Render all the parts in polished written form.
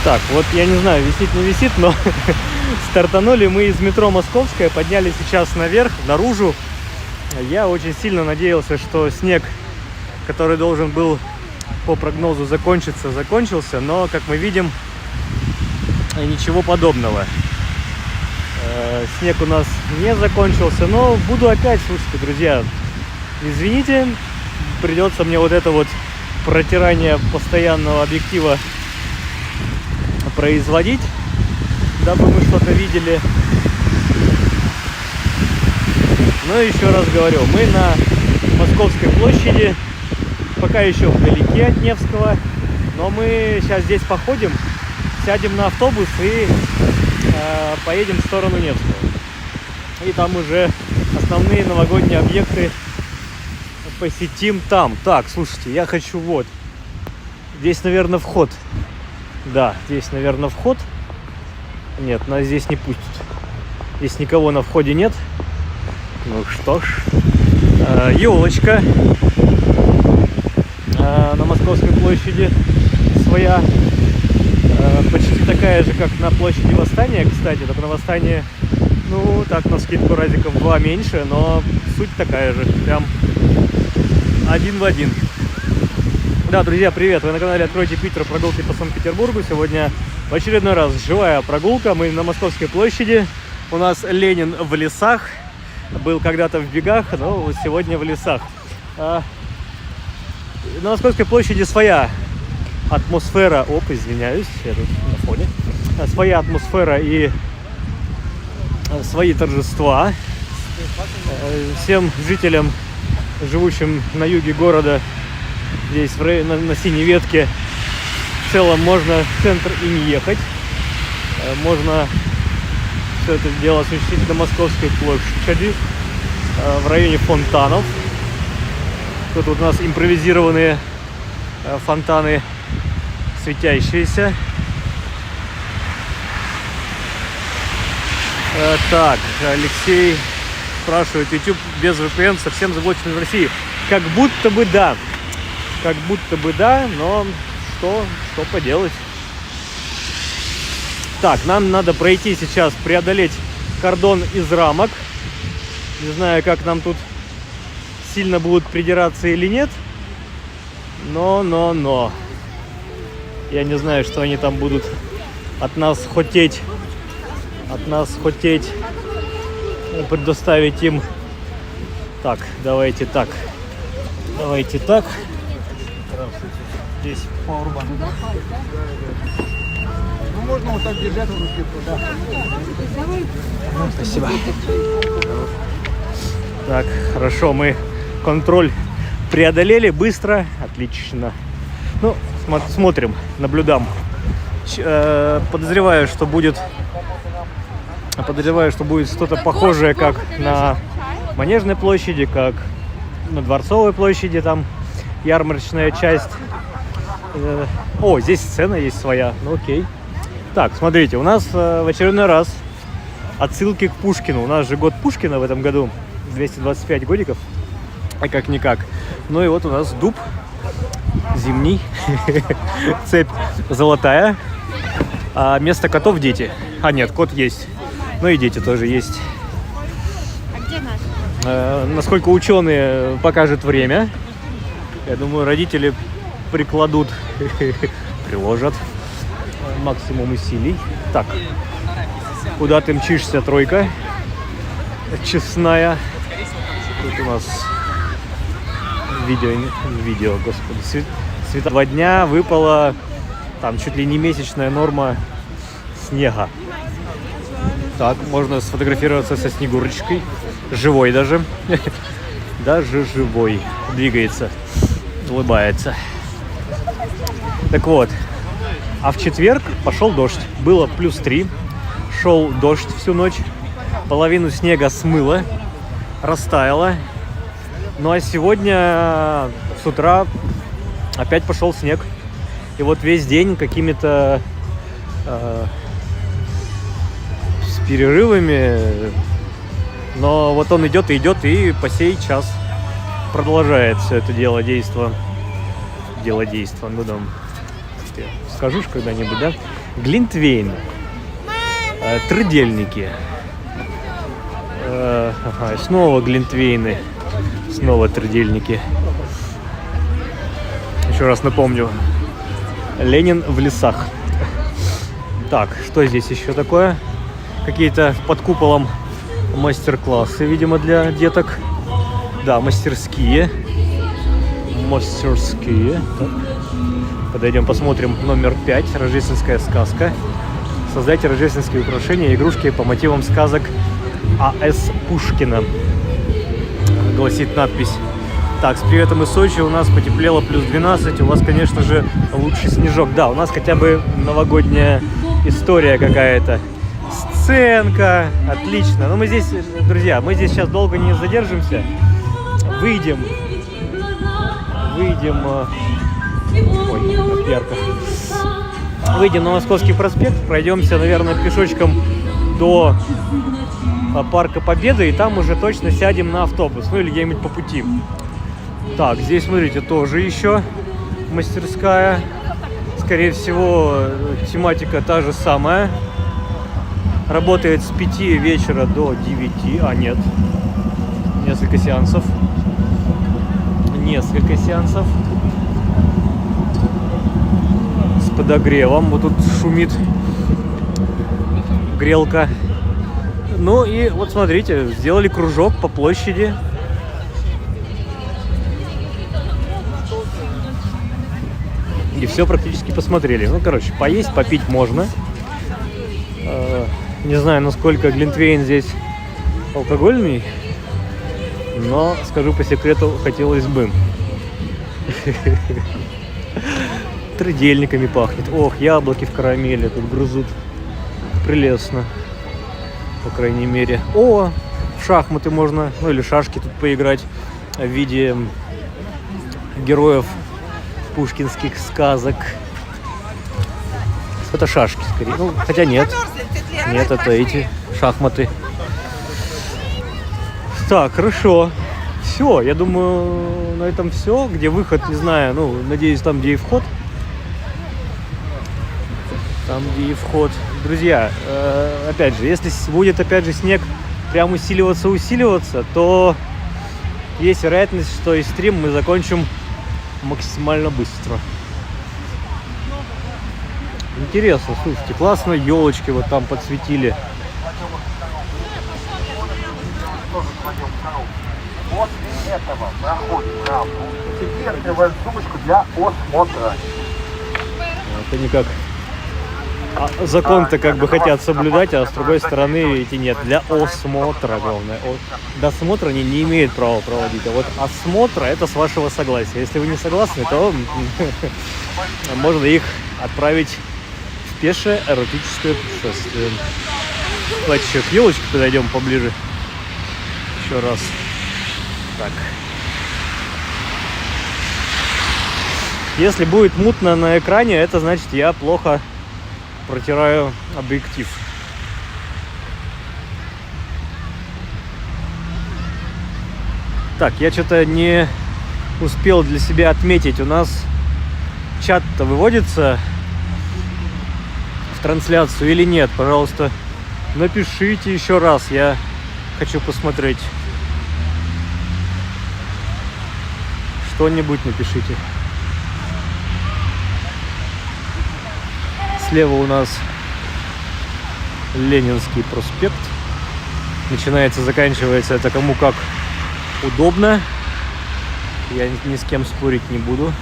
Так, вот я не знаю, висит, не висит, но стартанули мы из метро Московская, поднялись сейчас наверх, наружу. Я очень сильно надеялся, что снег, который должен был по прогнозу закончиться, закончился, но, как мы видим, ничего подобного. Снег у нас не закончился, но буду опять, слушайте, друзья, извините, придется мне вот это вот протирание постоянного объектива производить, дабы мы что-то видели. Но еще раз говорю, мы на Московской площади, пока еще вдалеке от Невского, но мы сейчас здесь походим, сядем на автобус и поедем в сторону Невского. И там уже основные новогодние объекты посетим там. Так, слушайте, я хочу вот. Здесь, наверное, вход. Да, здесь, наверное, вход. Нет, нас здесь не пустят. Здесь никого на входе нет. Ну что ж. Елочка на Московской площади своя. Почти такая же, как на площади Восстания, кстати. Только на Восстание, ну, так, на скидку разиков 2 меньше, но суть такая же. Прям один в один. Да, друзья, привет! Вы на канале Откройте Питер, прогулки по Санкт-Петербургу. Сегодня в очередной раз живая прогулка. Мы на Московской площади. У нас Ленин в лесах. Был когда-то в бегах, но вот сегодня в лесах. На Московской площади своя атмосфера. Оп, извиняюсь, я тут на фоне. Своя атмосфера и свои торжества. Всем жителям, живущим на юге города, здесь на Синей Ветке, в целом можно в центр и не ехать. Можно все это дело осуществить на Московской площади, в районе фонтанов. Тут у нас импровизированные фонтаны, светящиеся. Так, Алексей спрашивает, YouTube без VPN совсем заблочен в России. Как будто бы да. Как будто бы да, но что поделать. Так, нам надо пройти сейчас, преодолеть кордон из рамок. Не знаю, как нам тут сильно будут придираться или нет. Но. Я не знаю, что они там будут от нас хотеть. Предоставить им. Так, давайте так. Здесь пауэрбанк. Ну, можно вот так держать в руке, да. Спасибо. Так, хорошо, мы контроль преодолели быстро. Отлично. Ну, смотрим, наблюдаем. Подозреваю, что будет что-то похожее, как на Манежной площади, как на Дворцовой площади, там ярмарочная часть. О, здесь сцена есть своя, ну окей. Так, смотрите, у нас в очередной раз отсылки к Пушкину. У нас же год Пушкина в этом году, 225 годиков, а как-никак. Ну и вот у нас дуб зимний, цепь золотая, а вместо котов дети. А нет, кот есть, но и дети тоже есть. А где наш? Насколько ученые покажет время, я думаю, родители приложат максимум усилий. Так, куда ты мчишься, тройка честная? Тут у нас видео, господи, света 2 дня выпала там чуть ли не месячная норма снега. Так, можно сфотографироваться со Снегурочкой, живой даже, даже живой, двигается, улыбается. Так вот, а в четверг пошел дождь. Было +3. Шел дождь всю ночь. Половину снега смыло. Растаяло. Ну а сегодня с утра опять пошел снег. И вот весь день какими-то с перерывами. Но вот он идет и по сей час продолжает все это дело-действо. Ну да. Скажу ж когда-нибудь, да? Глинтвейн. Трудельники. Ага, снова глинтвейны. Снова трудельники. Еще раз напомню. Ленин в лесах. Так, что здесь еще такое? Какие-то под куполом мастер-классы, видимо, для деток. Да, мастерские. Мастерские. Так. Подойдем, посмотрим номер 5. Рождественская сказка. Создайте рождественские украшения и игрушки по мотивам сказок А.С. Пушкина. Гласит надпись. Так, с приветом из Сочи. У нас потеплело плюс 12. У вас, конечно же, лучший снежок. Да, у нас хотя бы новогодняя история какая-то. Сценка. Отлично. Но мы здесь, друзья, мы здесь сейчас долго не задержимся. Выйдем. Ой, как ярко. Выйдем на Московский проспект. Пройдемся, наверное, пешочком до Парка Победы. И там уже точно сядем на автобус. Ну или где-нибудь по пути. Так, здесь, смотрите, тоже еще мастерская. Скорее всего, тематика та же самая. Работает с 5 вечера до 9. А, нет. Несколько сеансов. С подогревом. Вот тут шумит грелка. Ну и вот смотрите, сделали кружок по площади. И все практически посмотрели. Ну, короче, поесть, попить можно. Не знаю, насколько глинтвейн здесь алкогольный, но, скажу по секрету, хотелось бы. Трудельниками пахнет. Ох, яблоки в карамели тут грызут. Прелестно. По крайней мере. О, в шахматы можно, ну или шашки тут поиграть в виде героев пушкинских сказок. Это шашки скорее. Ну, хотя нет. Нет, это эти шахматы. Так, хорошо. Все, я думаю, на этом все. Где выход, не знаю. Ну, надеюсь, там, где и вход. Там, где и вход. Друзья, опять же, если будет, опять же, снег прям усиливаться, то есть вероятность, что и стрим мы закончим максимально быстро. Интересно, слушайте, классно, елочки вот там подсветили. После этого проходим рамку. Теперь открываем сумочку для осмотра. Это никак. Закон-то как бы хотят соблюдать, а с другой стороны эти нет. Для осмотра, главное. Досмотра они не имеют права проводить. А вот осмотра это с вашего согласия. Если вы не согласны, то можно их отправить в пешее эротическое путешествие. Давайте еще к елочке подойдем поближе. Еще раз. Так. Если будет мутно на экране, это значит, я плохо протираю объектив. Так, я что-то не успел для себя отметить. У нас чат-то выводится в трансляцию или нет? Пожалуйста, напишите еще раз. Я хочу посмотреть. Что-нибудь напишите. Слева у нас Ленинский проспект. Начинается, заканчивается. Это кому как удобно. Я ни с кем спорить не буду.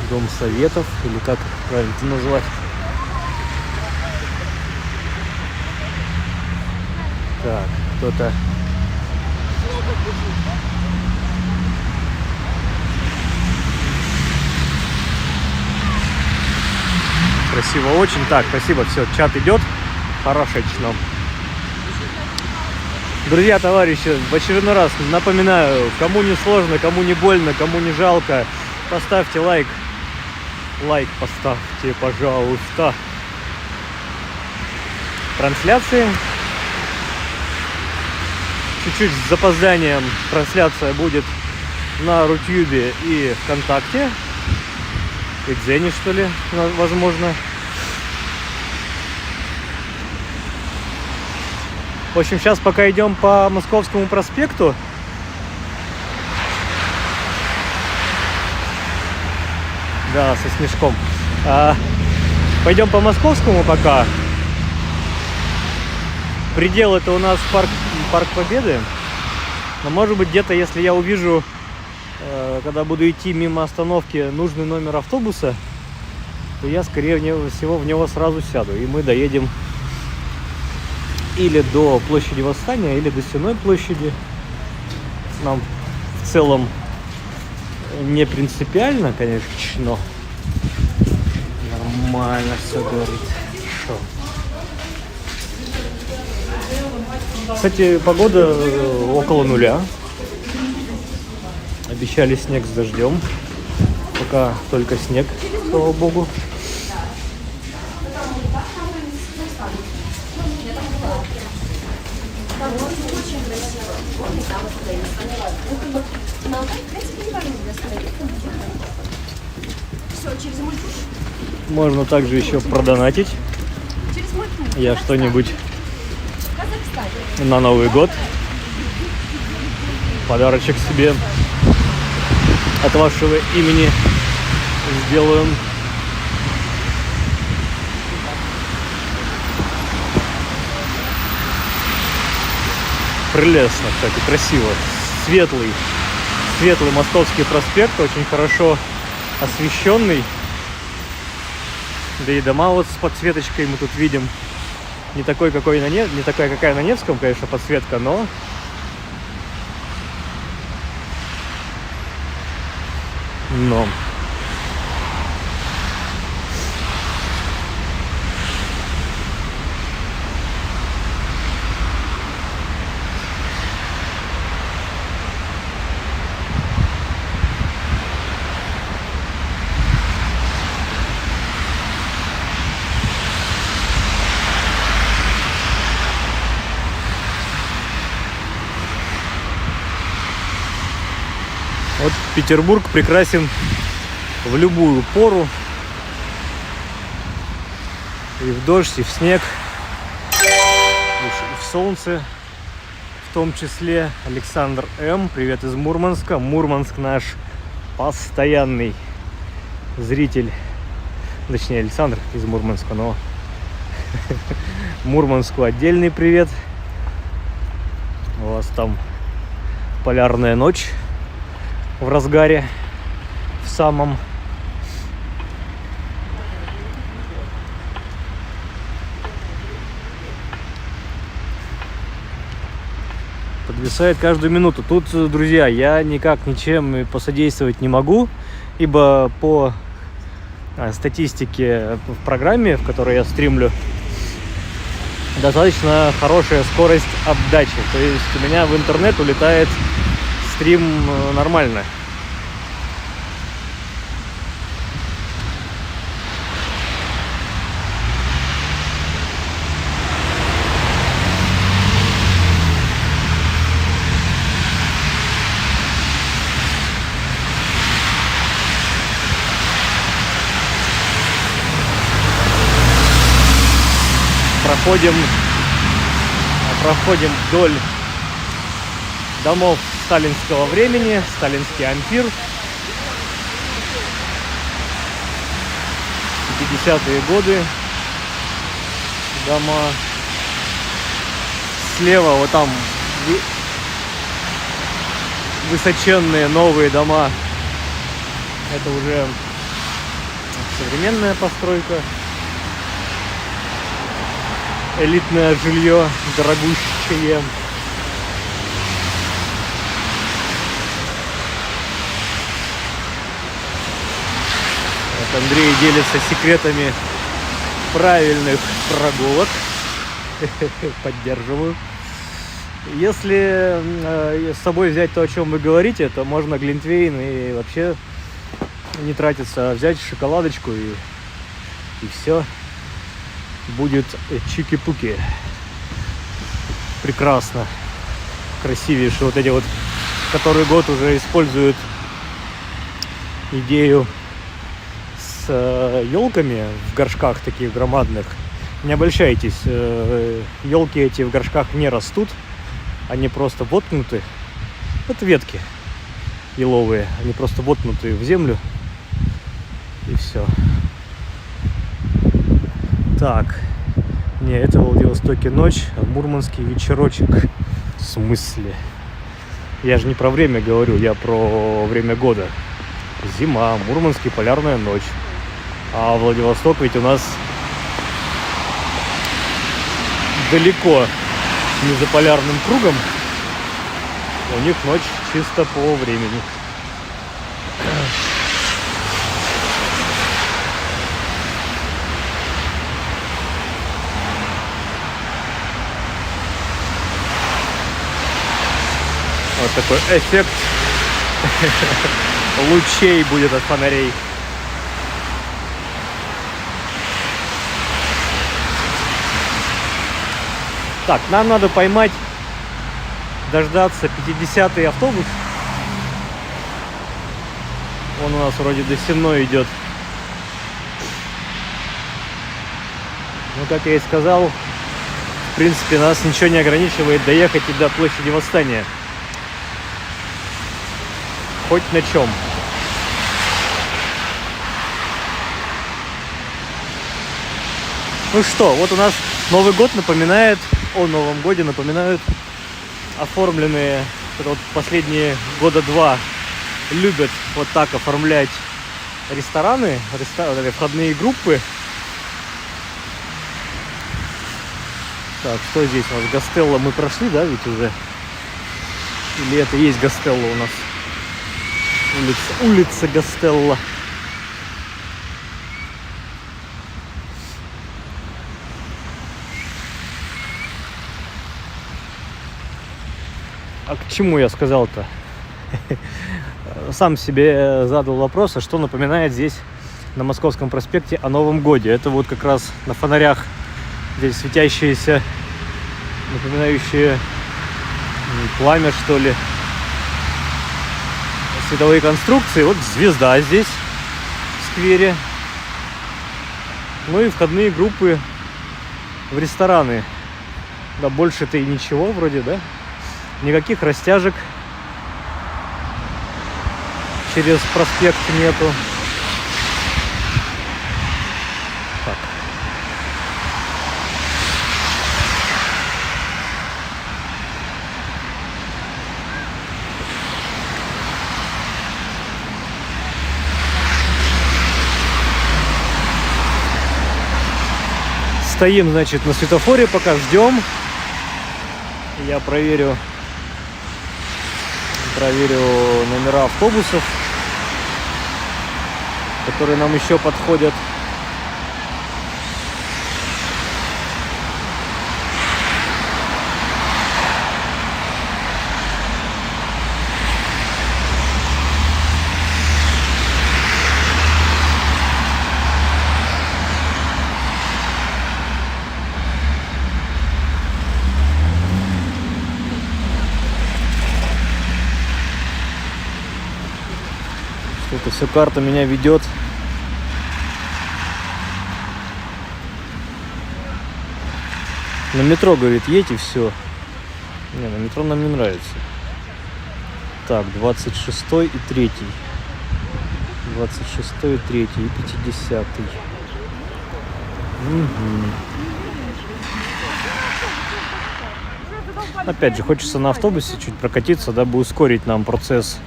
Дом Советов, или как правильно это назвать. Так, кто-то... Красиво очень. Так, спасибо, все, чат идет. Хорошечно. Друзья, товарищи, в очередной раз напоминаю, кому не сложно, кому не больно, кому не жалко, поставьте лайк. Лайк поставьте, пожалуйста. Трансляции. Чуть-чуть с запозданием трансляция будет на Рутюбе и ВКонтакте. и Дзене, что ли, возможно. В общем, сейчас пока идем по Московскому проспекту. Да, со снежком. Пойдем по Московскому пока. Предел это у нас парк Победы. Но может быть где-то, если я увижу, когда буду идти мимо остановки, нужный номер автобуса, то я, скорее всего, в него сразу сяду. И мы доедем или до площади Восстания, или до Сенной площади. Нам в целом не принципиально, конечно, но нормально все говорит. Хорошо. Кстати, погода около нуля. Обещали снег с дождем. Пока только снег, слава богу. Можно также еще продонатить. Я что-нибудь на Новый год. Подарочек себе от вашего имени сделаем. Прелестно, кстати, красиво. Светлый Московский проспект, очень хорошо освещенный. Да и дома вот с подсветочкой мы тут видим. Не такая, какая на Невском, конечно, подсветка, но вот Петербург прекрасен в любую пору. И в дождь, и в снег, и в солнце. В том числе Александр М. Привет из Мурманска. Мурманск наш постоянный зритель. Точнее, Александр из Мурманска, но Мурманску отдельный привет. У вас там полярная ночь в разгаре, в самом. Подвисает каждую минуту. Тут, друзья, я никак ничем посодействовать не могу, ибо по статистике в программе, в которой я стримлю, достаточно хорошая скорость отдачи. То есть у меня в интернет улетает стрим нормально. Проходим вдоль домов сталинского времени, сталинский ампир, 50-е годы, дома. Слева вот там высоченные новые дома, это уже современная постройка. Элитное жилье, дорогущее. Вот Андрей делится секретами правильных прогулок. Поддерживаю. Если с собой взять то, о чем вы говорите, то можно глинтвейн и вообще не тратиться, а взять шоколадочку и все. Будет чики-пуки. Прекрасно. Красивейшие вот эти вот, который год уже используют идею с елками в горшках таких громадных, не обольщайтесь. Елки эти в горшках не растут, они просто воткнуты. Это ветки еловые, они просто воткнуты в землю. И все. Так. Не, это в Владивостоке ночь, а в Мурманске вечерочек. В смысле? Я же не про время говорю, я про время года. Зима, Мурманске полярная ночь. А Владивосток ведь у нас далеко не за полярным кругом. У них ночь чисто по времени. Вот такой эффект лучей будет от фонарей. Так, нам надо поймать, дождаться 50-й автобус. Он у нас вроде до Сенной идет. Ну, как я и сказал, в принципе, нас ничего не ограничивает доехать и до площади Восстания. Хоть на чем. Ну что, вот у нас Новый год напоминает, о Новом годе напоминают оформленные, это вот последние года два любят вот так оформлять рестораны, входные группы. Так, что здесь у нас? Гастелло мы прошли, да, ведь уже? Или это и есть Гастелло у нас? Улица Гастелло. А к чему я сказал-то? Сам себе задал вопрос, а что напоминает здесь на Московском проспекте о Новом годе? Это вот как раз на фонарях здесь светящиеся, напоминающие пламя, что ли, световые конструкции. Вот звезда здесь в сквере. Ну и входные группы в рестораны. Да больше-то и ничего вроде, да? Никаких растяжек через проспект нету. Так. Стоим, значит, на светофоре, пока ждем. Я проверю номера автобусов, которые нам еще подходят. Что-то все карта меня ведет. На метро, говорит, едь и все. Не, на метро нам не нравится. Так, 26-й и 3-й. 26-й и 3-й, и 50-й. Угу. Опять же, хочется на автобусе чуть прокатиться, дабы ускорить нам процесс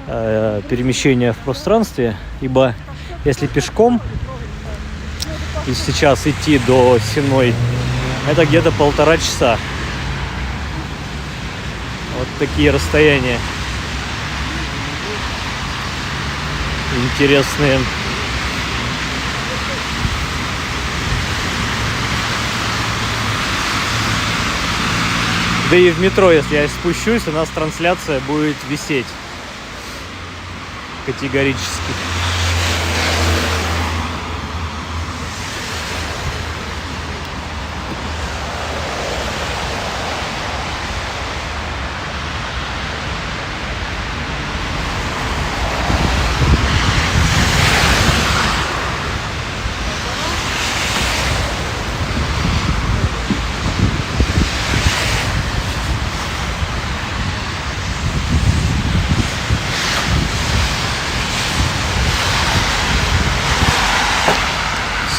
перемещения в пространстве, ибо если пешком и сейчас идти до Сенной, это где-то 1,5 часа. Вот такие расстояния интересные. Да и в метро, если я спущусь, у нас трансляция будет висеть. Категорически.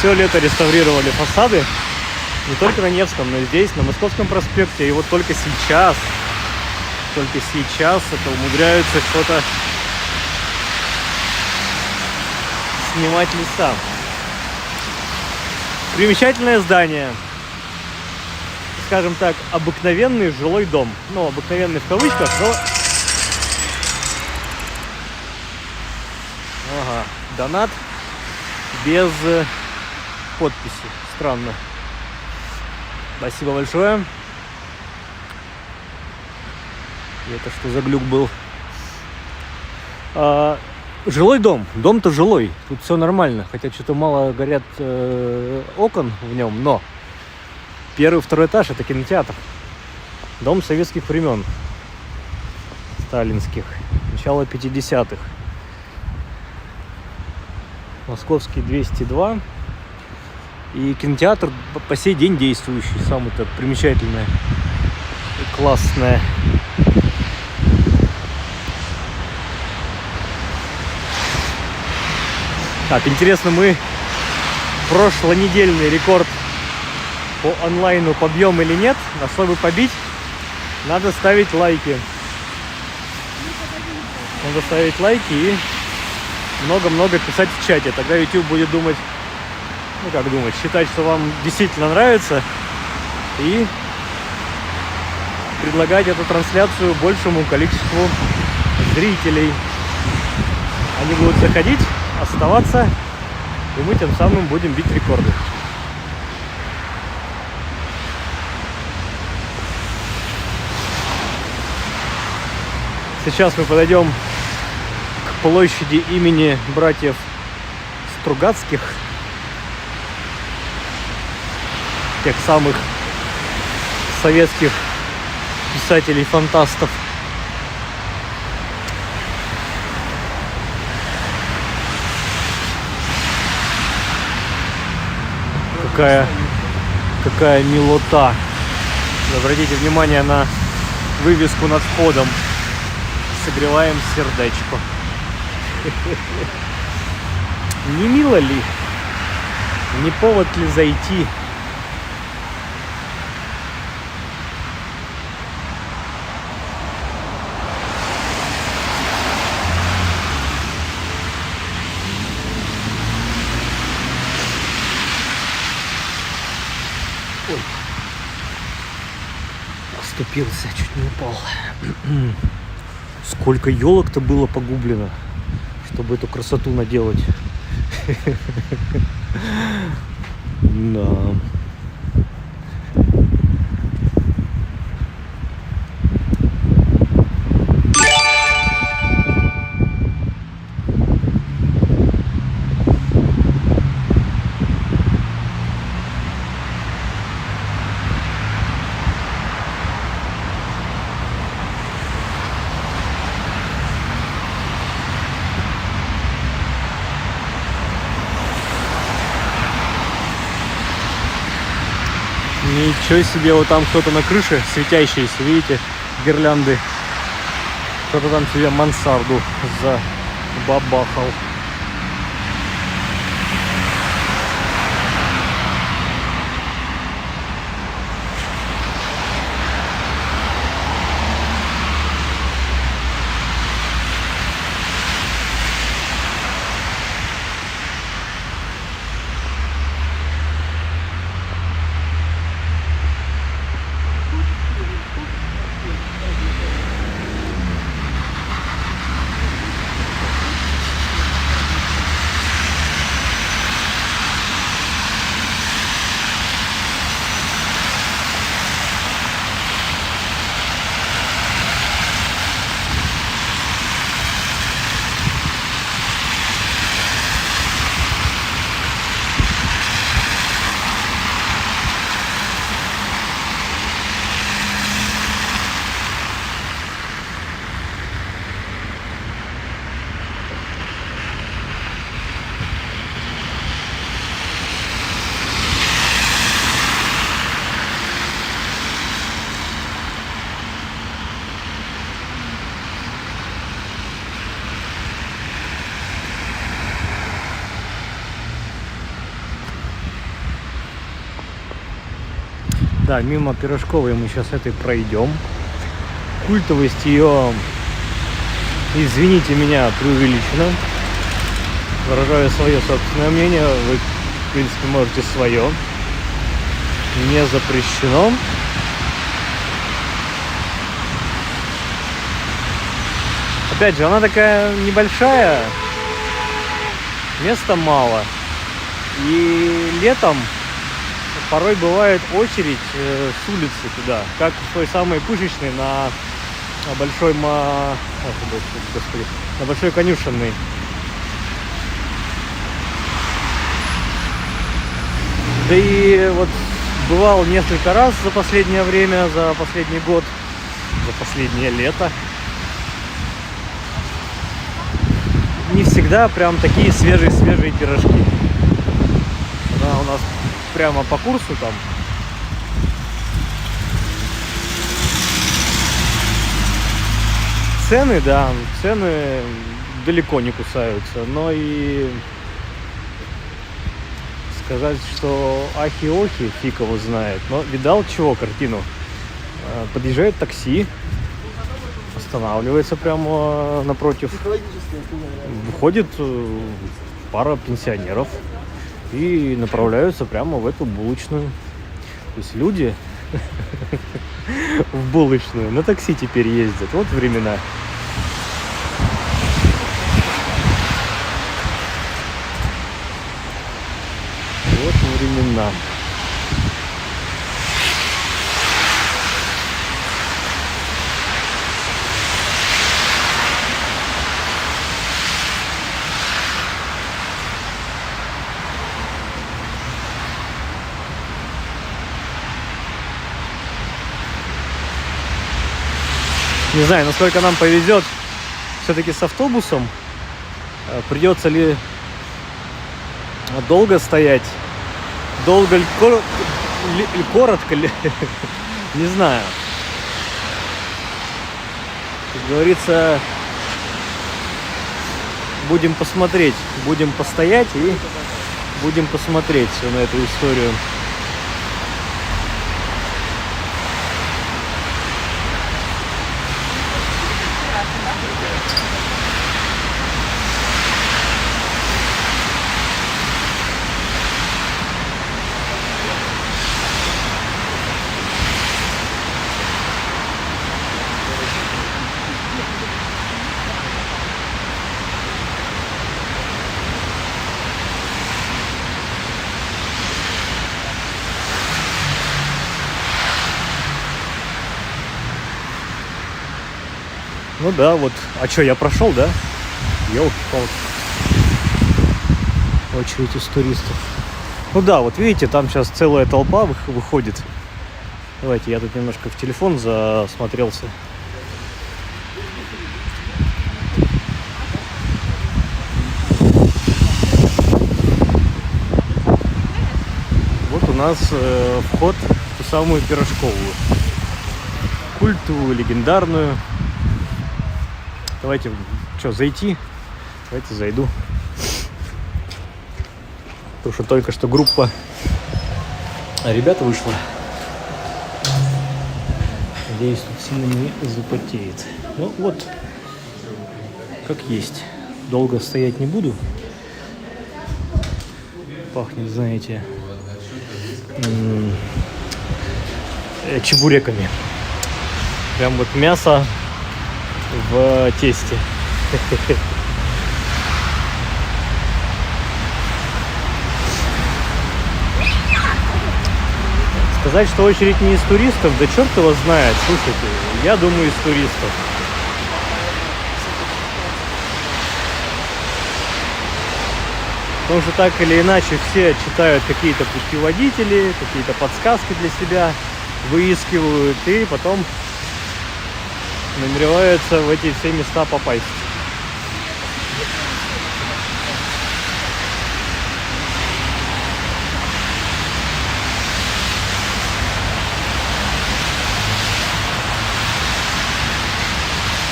все лето реставрировали фасады. Не только на Невском, но и здесь, на Московском проспекте. И вот только сейчас это умудряются что-то снимать леса. Примечательное здание. Скажем так, обыкновенный жилой дом. Ну, обыкновенный в кавычках, но... Ага, донат без подписи. Странно. Спасибо большое. И это что за глюк был? Жилой дом. Дом-то жилой. Тут все нормально. Хотя что-то мало горят окон в нем, но первый, второй этаж — это кинотеатр. Дом советских времен. Сталинских. Начало 50-х. Московский 202. И кинотеатр по сей день действующий. Самое-то примечательное и классное. Так, интересно, мы прошлонедельный рекорд по онлайну побьем или нет? А чтобы побить, надо ставить лайки. Надо ставить лайки и много-много писать в чате. Тогда YouTube будет думать, ну как думать, считать, что вам действительно нравится, и предлагать эту трансляцию большему количеству зрителей. Они будут заходить, оставаться, и мы тем самым будем бить рекорды. Сейчас мы подойдем к площади имени братьев Стругацких, тех самых советских писателей-фантастов. Какая милота. Обратите внимание на вывеску над входом. Согреваем сердечко. Не мило ли? Не повод ли зайти? Ой. Оступился, чуть не упал. Сколько елок-то было погублено, чтобы эту красоту наделать. Да. Ничего себе, вот там кто-то на крыше светящийся, видите, гирлянды. Кто-то там себе мансарду забабахал. Да, мимо Пирожковой мы сейчас этой пройдем. Культовость ее, извините меня, преувеличена. Выражаю свое собственное мнение. Вы, в принципе, можете свое. Не запрещено. Опять же, она такая небольшая. Места мало. И летом порой бывает очередь с улицы туда, как в той самой пушечной на большой господи, на большой конюшенной. Да и вот бывал несколько раз за последнее время, за последний год, за последнее лето. Не всегда прям такие свежие пирожки. Да, у нас прямо по курсу там. Цены, да, цены далеко не кусаются, но и сказать, что ахи-охи, фиг его знает. Но видал чего картину? Подъезжает такси, останавливается прямо напротив. Выходит пара пенсионеров и направляются прямо в эту булочную. То есть люди в булочную на такси теперь ездят. Вот времена. Вот времена. Не знаю, насколько нам повезет все-таки с автобусом. Придется ли долго стоять? Долго ли, коротко ли? Не знаю. Как говорится, будем посмотреть. Будем постоять и будем посмотреть на эту историю. Ну да, вот. А что, я прошел, да? Ёлки-палки. Очередь из туристов. Ну да, вот видите, там сейчас целая толпа выходит. Давайте, я тут немножко в телефон засмотрелся. Вот у нас вход в ту самую Пирожковую. Культовую, легендарную. Давайте, что, зайти? Давайте зайду. Потому что только что группа ребят вышла. Надеюсь, тут сильно не запотеет. Ну вот, как есть. Долго стоять не буду. Пахнет, знаете, чебуреками. Прям вот мясо в тесте. Сказать, что очередь не из туристов, да черт его знает. Слушайте, я думаю, из туристов. Потому что так или иначе все читают какие-то путеводители, какие-то подсказки для себя выискивают и потом намереваются в эти все места попасть.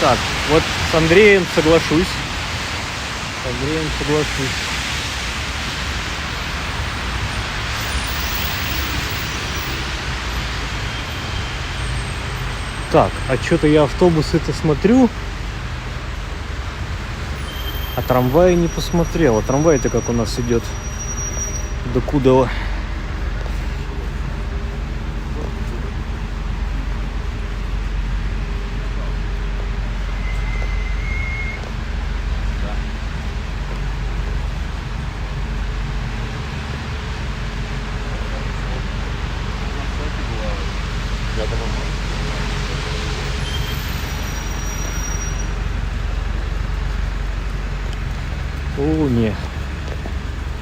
Так, вот с Андреем соглашусь. Так, а что-то я автобусы-то смотрю, а трамваи не посмотрел. А трамвай-то как у нас идет до Кудова. О, не.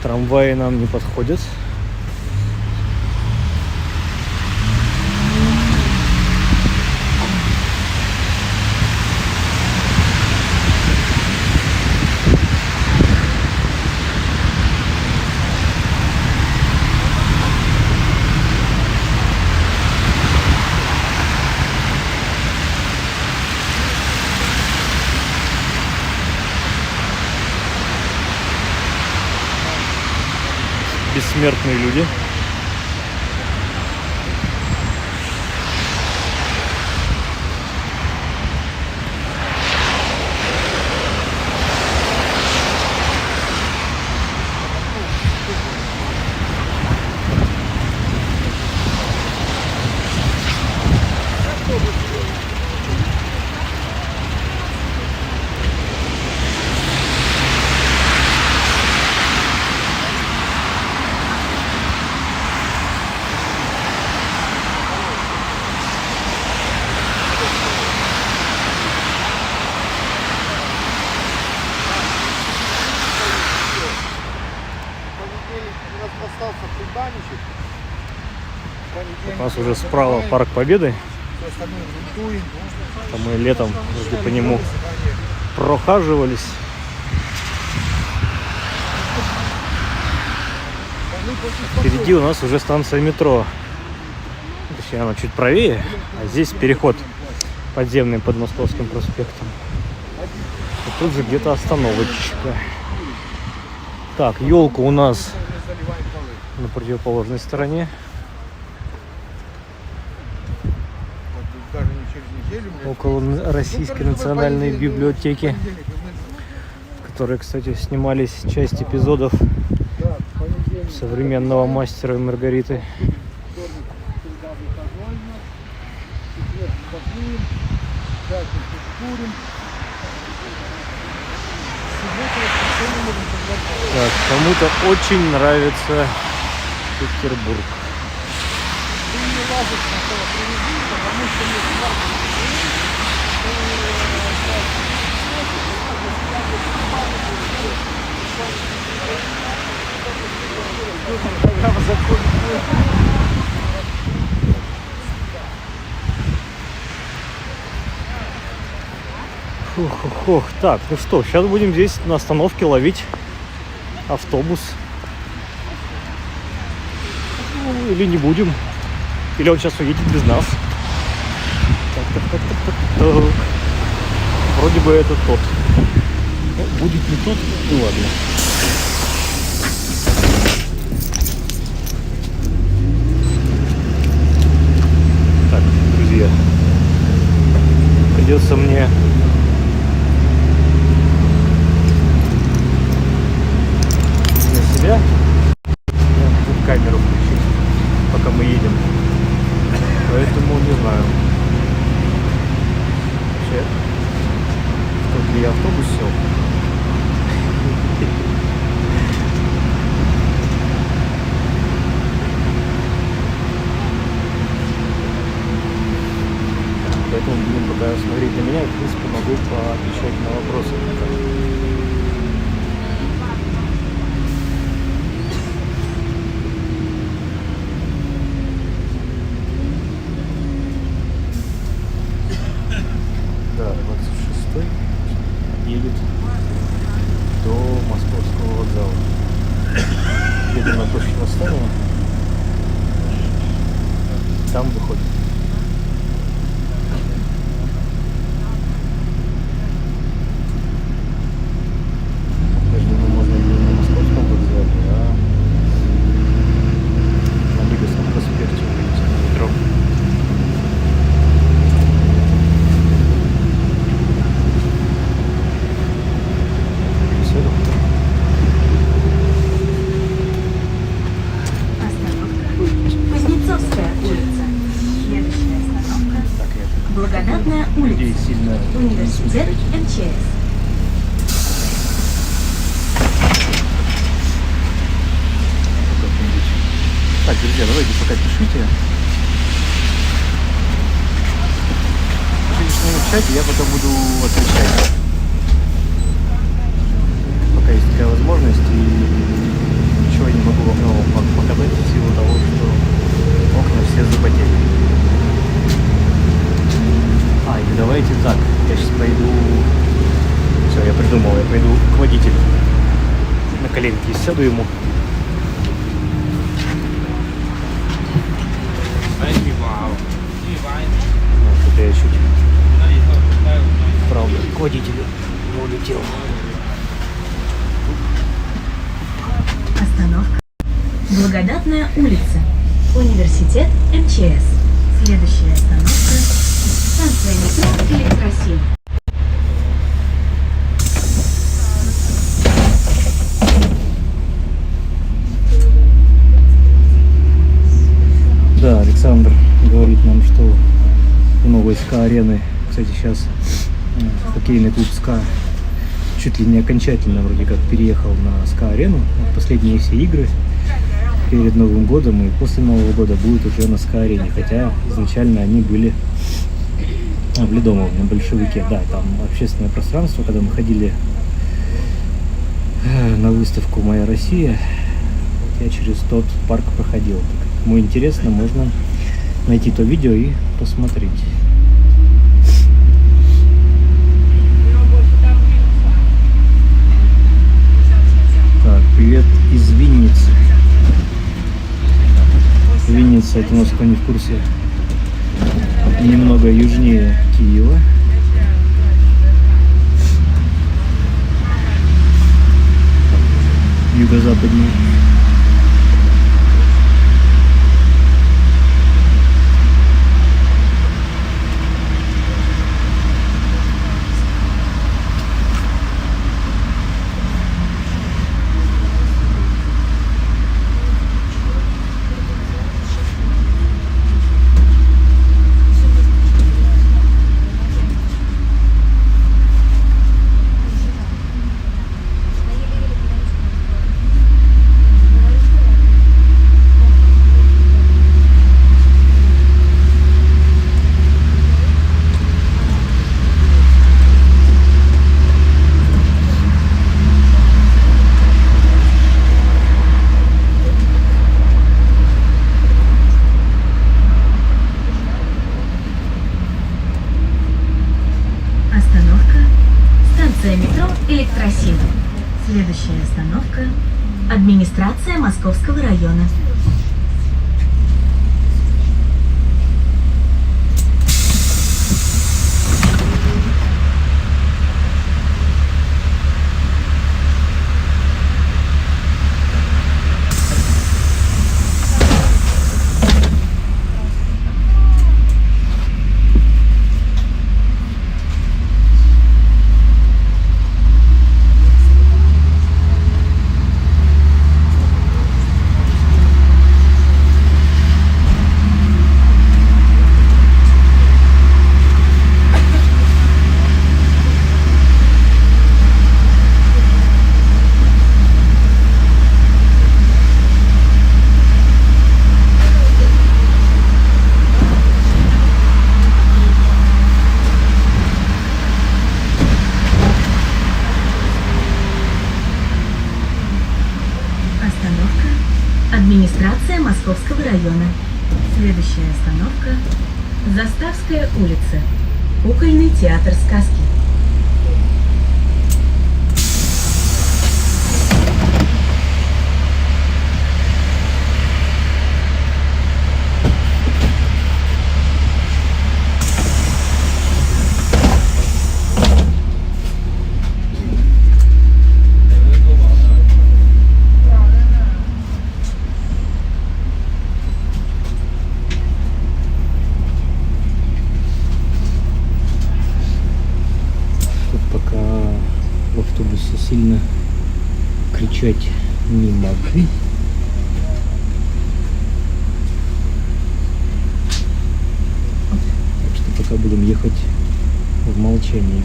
Трамваи нам не подходят. Бессмертные люди. У нас уже справа Парк Победы. Там мы летом вроде по нему прохаживались. Впереди у нас уже станция метро. Точнее, она чуть правее, а здесь переход подземный под Московским проспектом. И тут же где-то остановочка. Так, елка у нас на противоположной стороне. Около Российской национальной библиотеки, в которой, кстати, снимались часть эпизодов современного мастера и Маргариты. Так, кому-то очень нравится Петербург. Фух. Так, ну что, сейчас будем здесь на остановке ловить автобус. Ну, или не будем. Или он сейчас уедет без нас. Так. Вроде бы это тот. Но будет не тот, ну ладно. Так, друзья. Придется мне для себя камеру включить, пока мы едем. Поэтому не знаю. Вообще, в тот ли я автобус сел? Поэтому будем пока смотреть на меня, и в принципе могу поотвечать на вопросы. Да, 26-й едет до Московского вокзала. Едем на площадь Восстания. Там выходит. сильно не Университет слушайте. МЧС. Как-нибудь. Так, друзья, давайте пока пишите. Пишите в чате, я потом буду отвечать. Пока есть такая возможность, и ничего не могу вам нового показать в силу того, что окна все запотели. Или давайте так, я сейчас пойду... Все, я придумал, я пойду к водителю. На коленки сяду ему. Вот это я чуть правда к водителю не улетел. Остановка. Благодатная улица. Университет МЧС. Следующая остановка. Станция метро Электросим. Да, Александр говорит нам, что у новой СКА-арены, кстати, сейчас хоккейный клуб СКА чуть ли не окончательно вроде как переехал на СКА-арену. Последние все игры перед Новым годом и после Нового года будут уже на СКА-арене, хотя изначально они были в Ледомово, на Большевике. Да, там общественное пространство, когда мы ходили на выставку «Моя Россия», я через тот парк проходил. Кому интересно, можно найти то видео и посмотреть. Так, привет из Винницы. Винница, это у нас, кто не в курсе, немного южнее Киева. Юго-западнее. Остановка. Станция метро Электросим. Следующая остановка. Администрация Московского района. Остановка. Администрация Московского района. Следующая остановка. Заставская улица. Кукольный театр сказки. Пока в автобусе сильно кричать не могу. Так что пока будем ехать в молчании.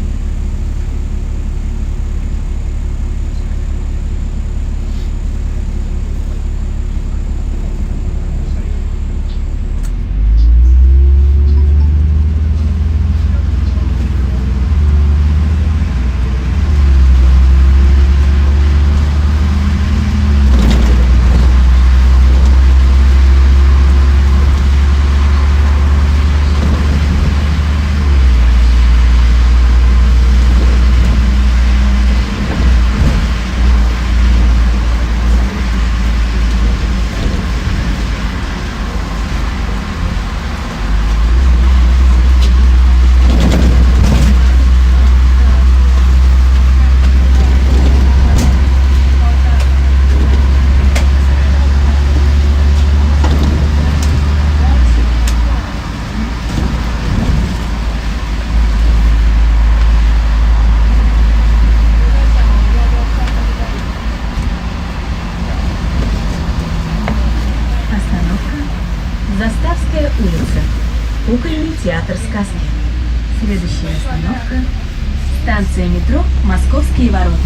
Заставская улица. Кукольный театр сказки. Следующая остановка. Станция метро Московские ворота.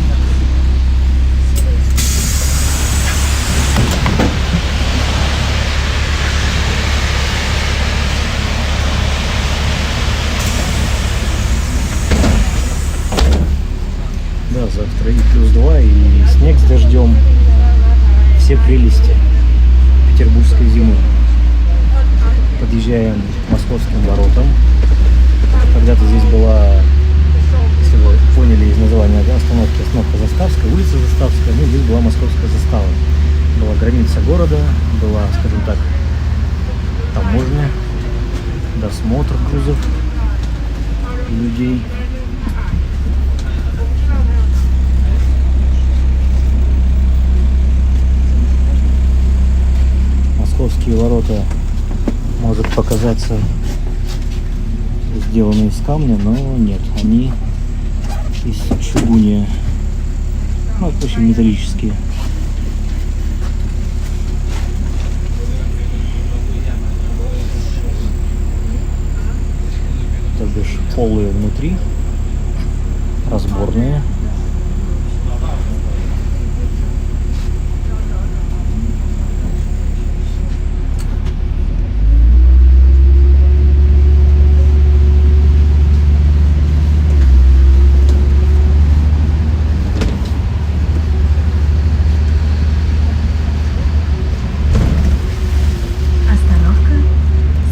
Да, завтра и +2, и снег с дождем. Все прелести петербургской зимы. Подъезжаем к Московским воротам. Когда-то здесь была, если вы поняли из названия остановки, остановка Заставская, улица Заставская, ну здесь была Московская застава. Была граница города, была, скажем так, таможня, досмотр грузов и людей. Московские ворота может показаться сделаны из камня, но нет, они из чугуния, ну, в общем, металлические. То бишь полые внутри, разборные.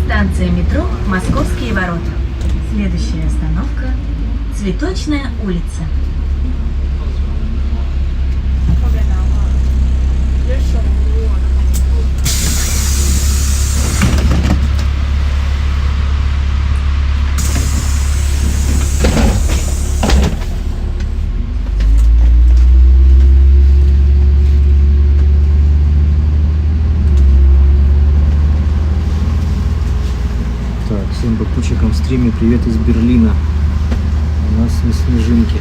Станция метро Московские ворота. Следующая остановка Цветочная улица. Всем попутчикам в стриме привет из Берлина. У нас не снежинки.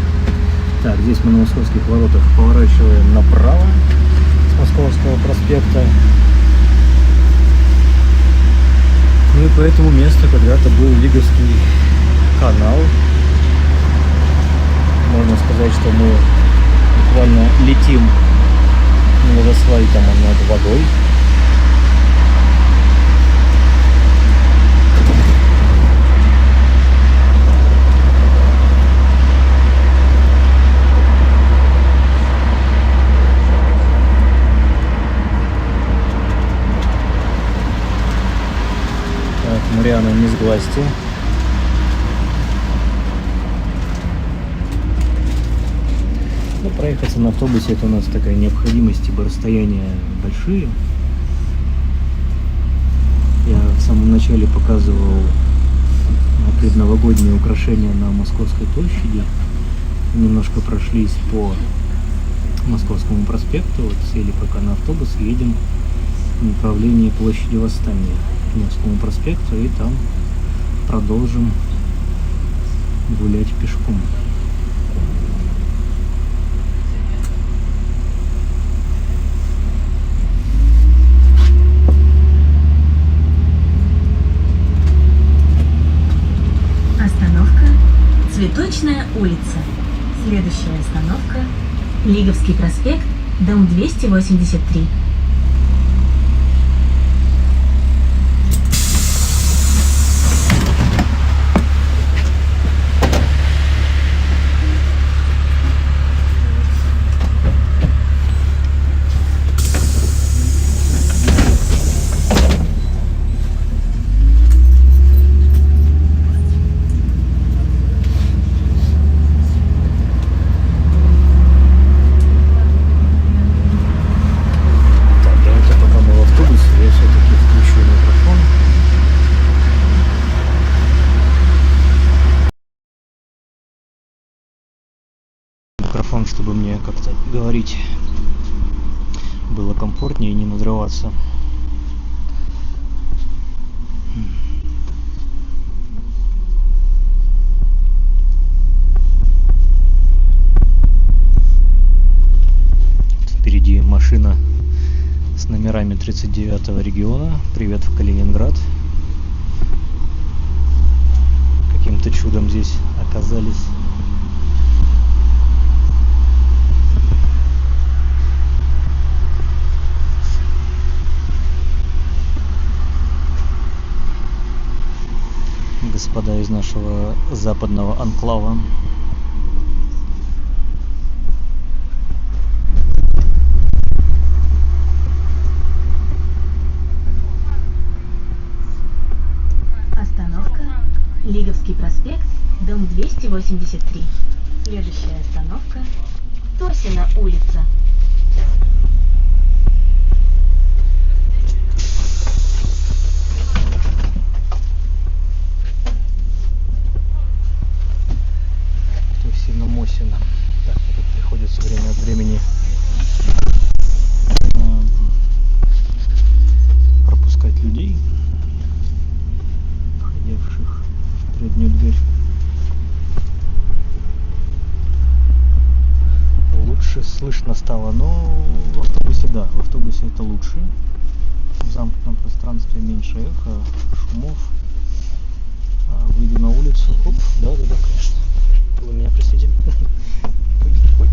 Так, здесь мы на Московских воротах поворачиваем направо с Московского проспекта. Ну и по этому месту когда-то был Лиговский канал. Можно сказать, что мы буквально летим над асфальтом, над водой. Мариана, не сглазьте. Ну, проехаться на автобусе — это у нас такая необходимость, ибо расстояния большие. Я в самом начале показывал предновогодние украшения на Московской площади. Немножко прошлись по Московскому проспекту, вот сели пока на автобус, едем в направлении площади Восстания к Невскому проспекту, и там продолжим гулять пешком. Остановка Цветочная улица. Следующая остановка – Лиговский проспект, дом 283. Так, давайте пока мы в автобусе, я все-таки включу микрофон. Микрофон, чтобы мне как-то говорить было комфортнее и не надрываться. Впереди машина с номерами 39-го региона. Привет в Калининград. Каким-то чудом здесь оказались. Господа из нашего западного анклава. Остановка – Лиговский проспект, дом 283. Следующая остановка – Тосина улица. Тосина Мосина. Так, мне тут приходится время от времени пропускать людей, входивших в переднюю дверь. Лучше слышно стало, но в автобусе, да, в автобусе это лучше. В замкнутом пространстве меньше эха, шумов. Выйду на улицу, оп, да, конечно. Вы меня простите. Ой.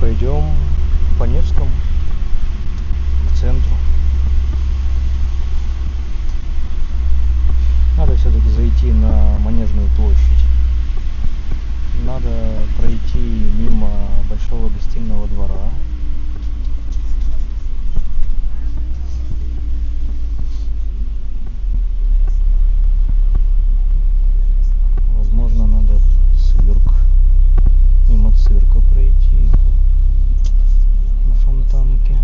пойдем по Невскому к центру. Надо все-таки зайти на Манежную площадь. Надо пройти мимо Большого гостиного двора. Возможно, надо цирк. Мимо цирка пройти. На Фонтанке.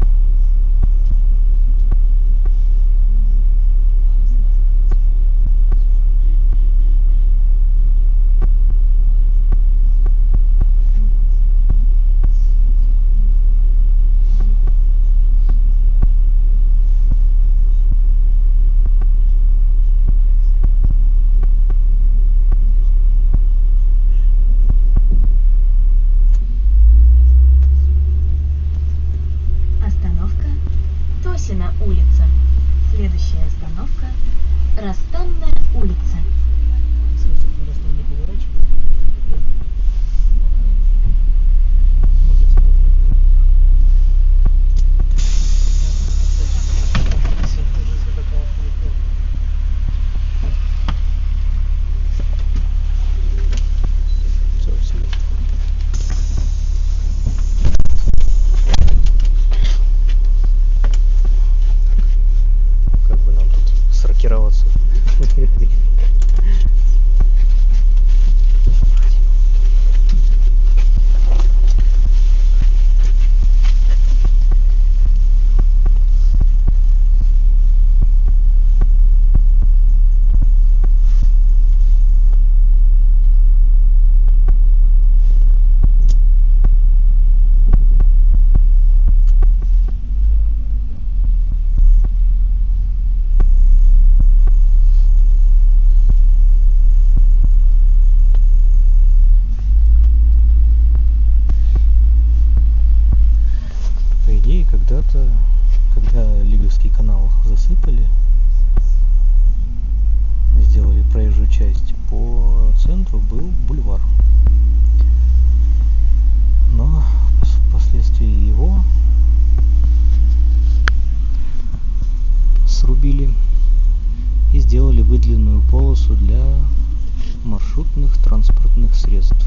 Остановка Тосина улица. Следующая остановка Расстанная улица. Как бы нам тут сортироваться? По идее, когда-то, когда Лиговский канал засыпали, сделали проезжую часть, по центру был бульвар. Но впоследствии его срубили и сделали выделенную полосу для маршрутных транспортных средств.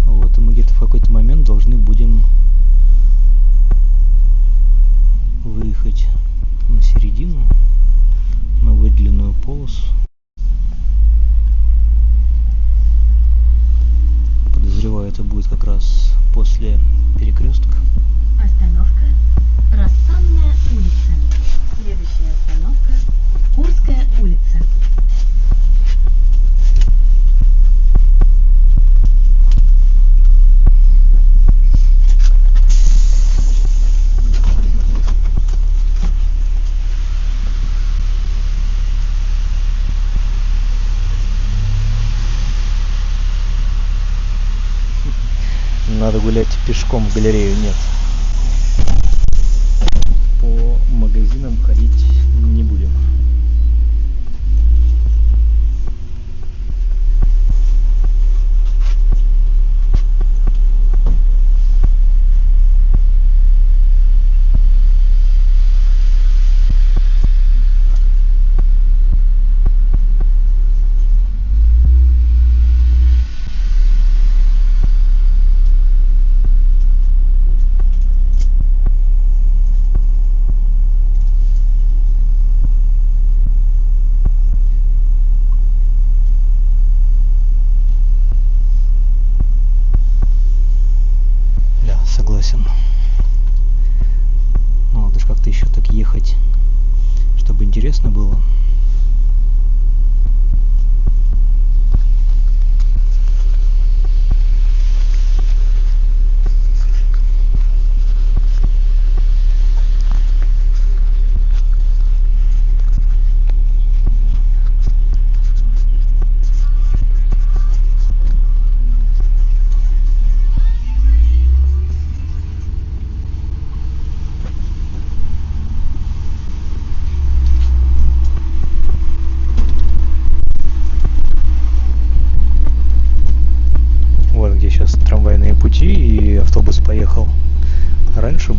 Вот, и мы где-то в какой-то момент должны будем выехать на середину, на выделенную полосу. Подозреваю, это будет как раз после перекрестка. Остановка Расстанная улица. Следующая остановка Курская улица. Надо гулять пешком в галерею, нет. По магазинам ходить не будем.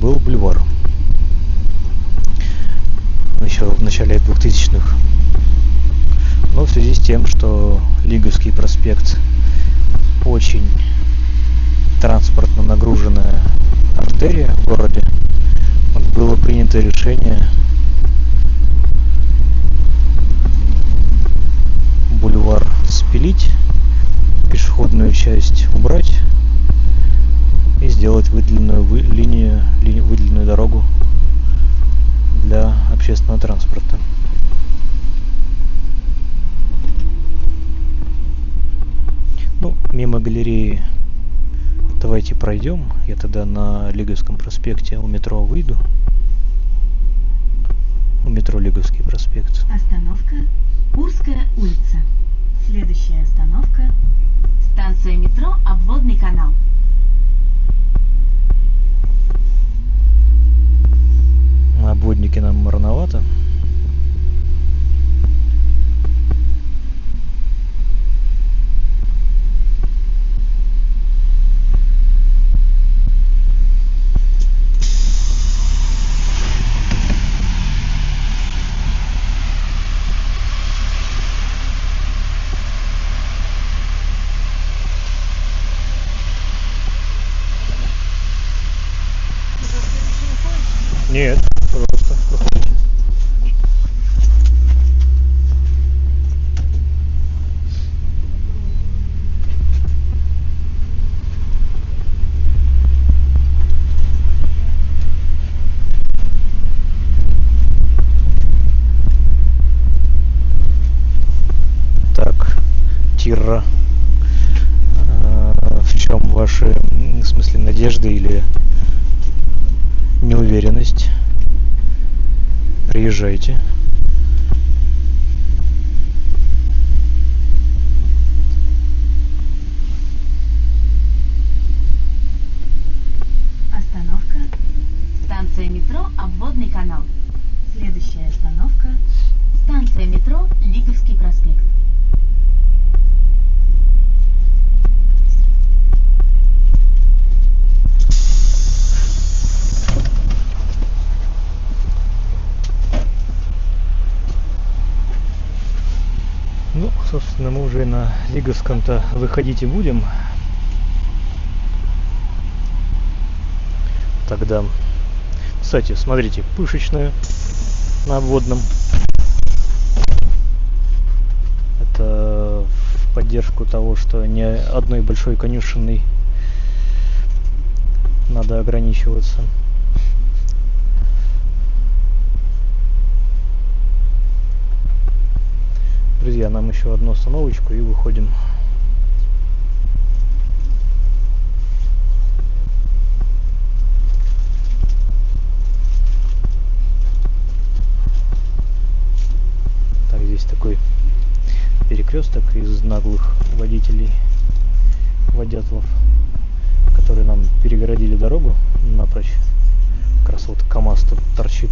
был бульвар. Еще в начале 2000-х. Но в связи с тем, что Лиговский проспект очень транспортно нагруженная артерия в городе, было принято решение бульвар спилить, пешеходную часть убрать и сделать выделенную дорогу для общественного транспорта. Ну, мимо галереи давайте пройдем. Я тогда на Лиговском проспекте у метро выйду. У метро Лиговский проспект. Остановка Курская улица. Следующая остановка станция метро Обводный канал. На обводнике нам рановато. Нет, пожалуйста, проходите. Так, Тирра. В чем ваши, в смысле, надежды или неуверенность? Приезжайте. Остановка станция метро Обводный канал. Следующая остановка станция метро Лиговский проспект. Ну, собственно, мы уже на Лиговском-то выходить и будем. Тогда, кстати, смотрите, пышечная на обводном. Это в поддержку того, что ни одной большой конюшенной надо ограничиваться. Друзья, нам еще одну остановочку и выходим. Так, здесь такой перекресток из наглых водителей, водятлов, которые нам перегородили дорогу напрочь. Как раз вот КамАЗ тут торчит.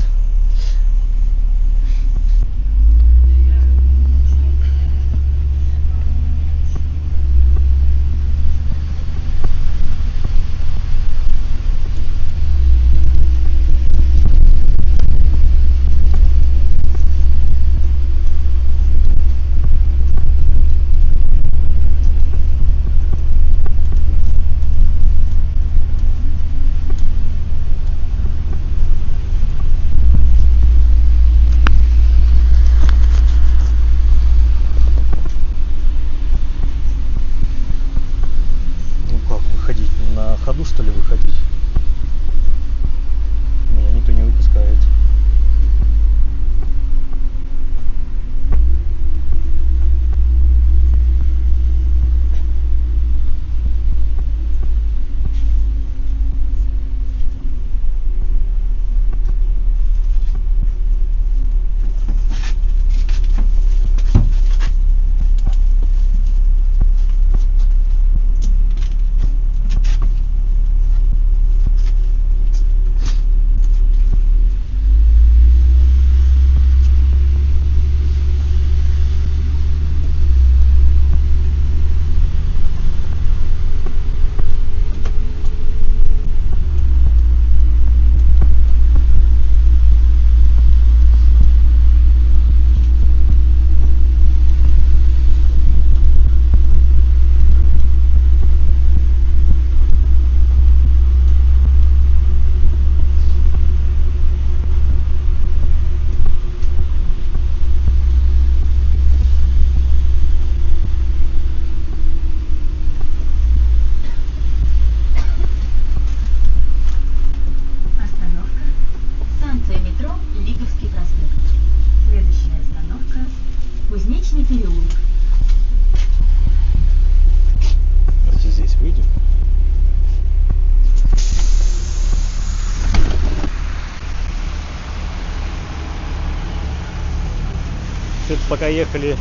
пока ехали,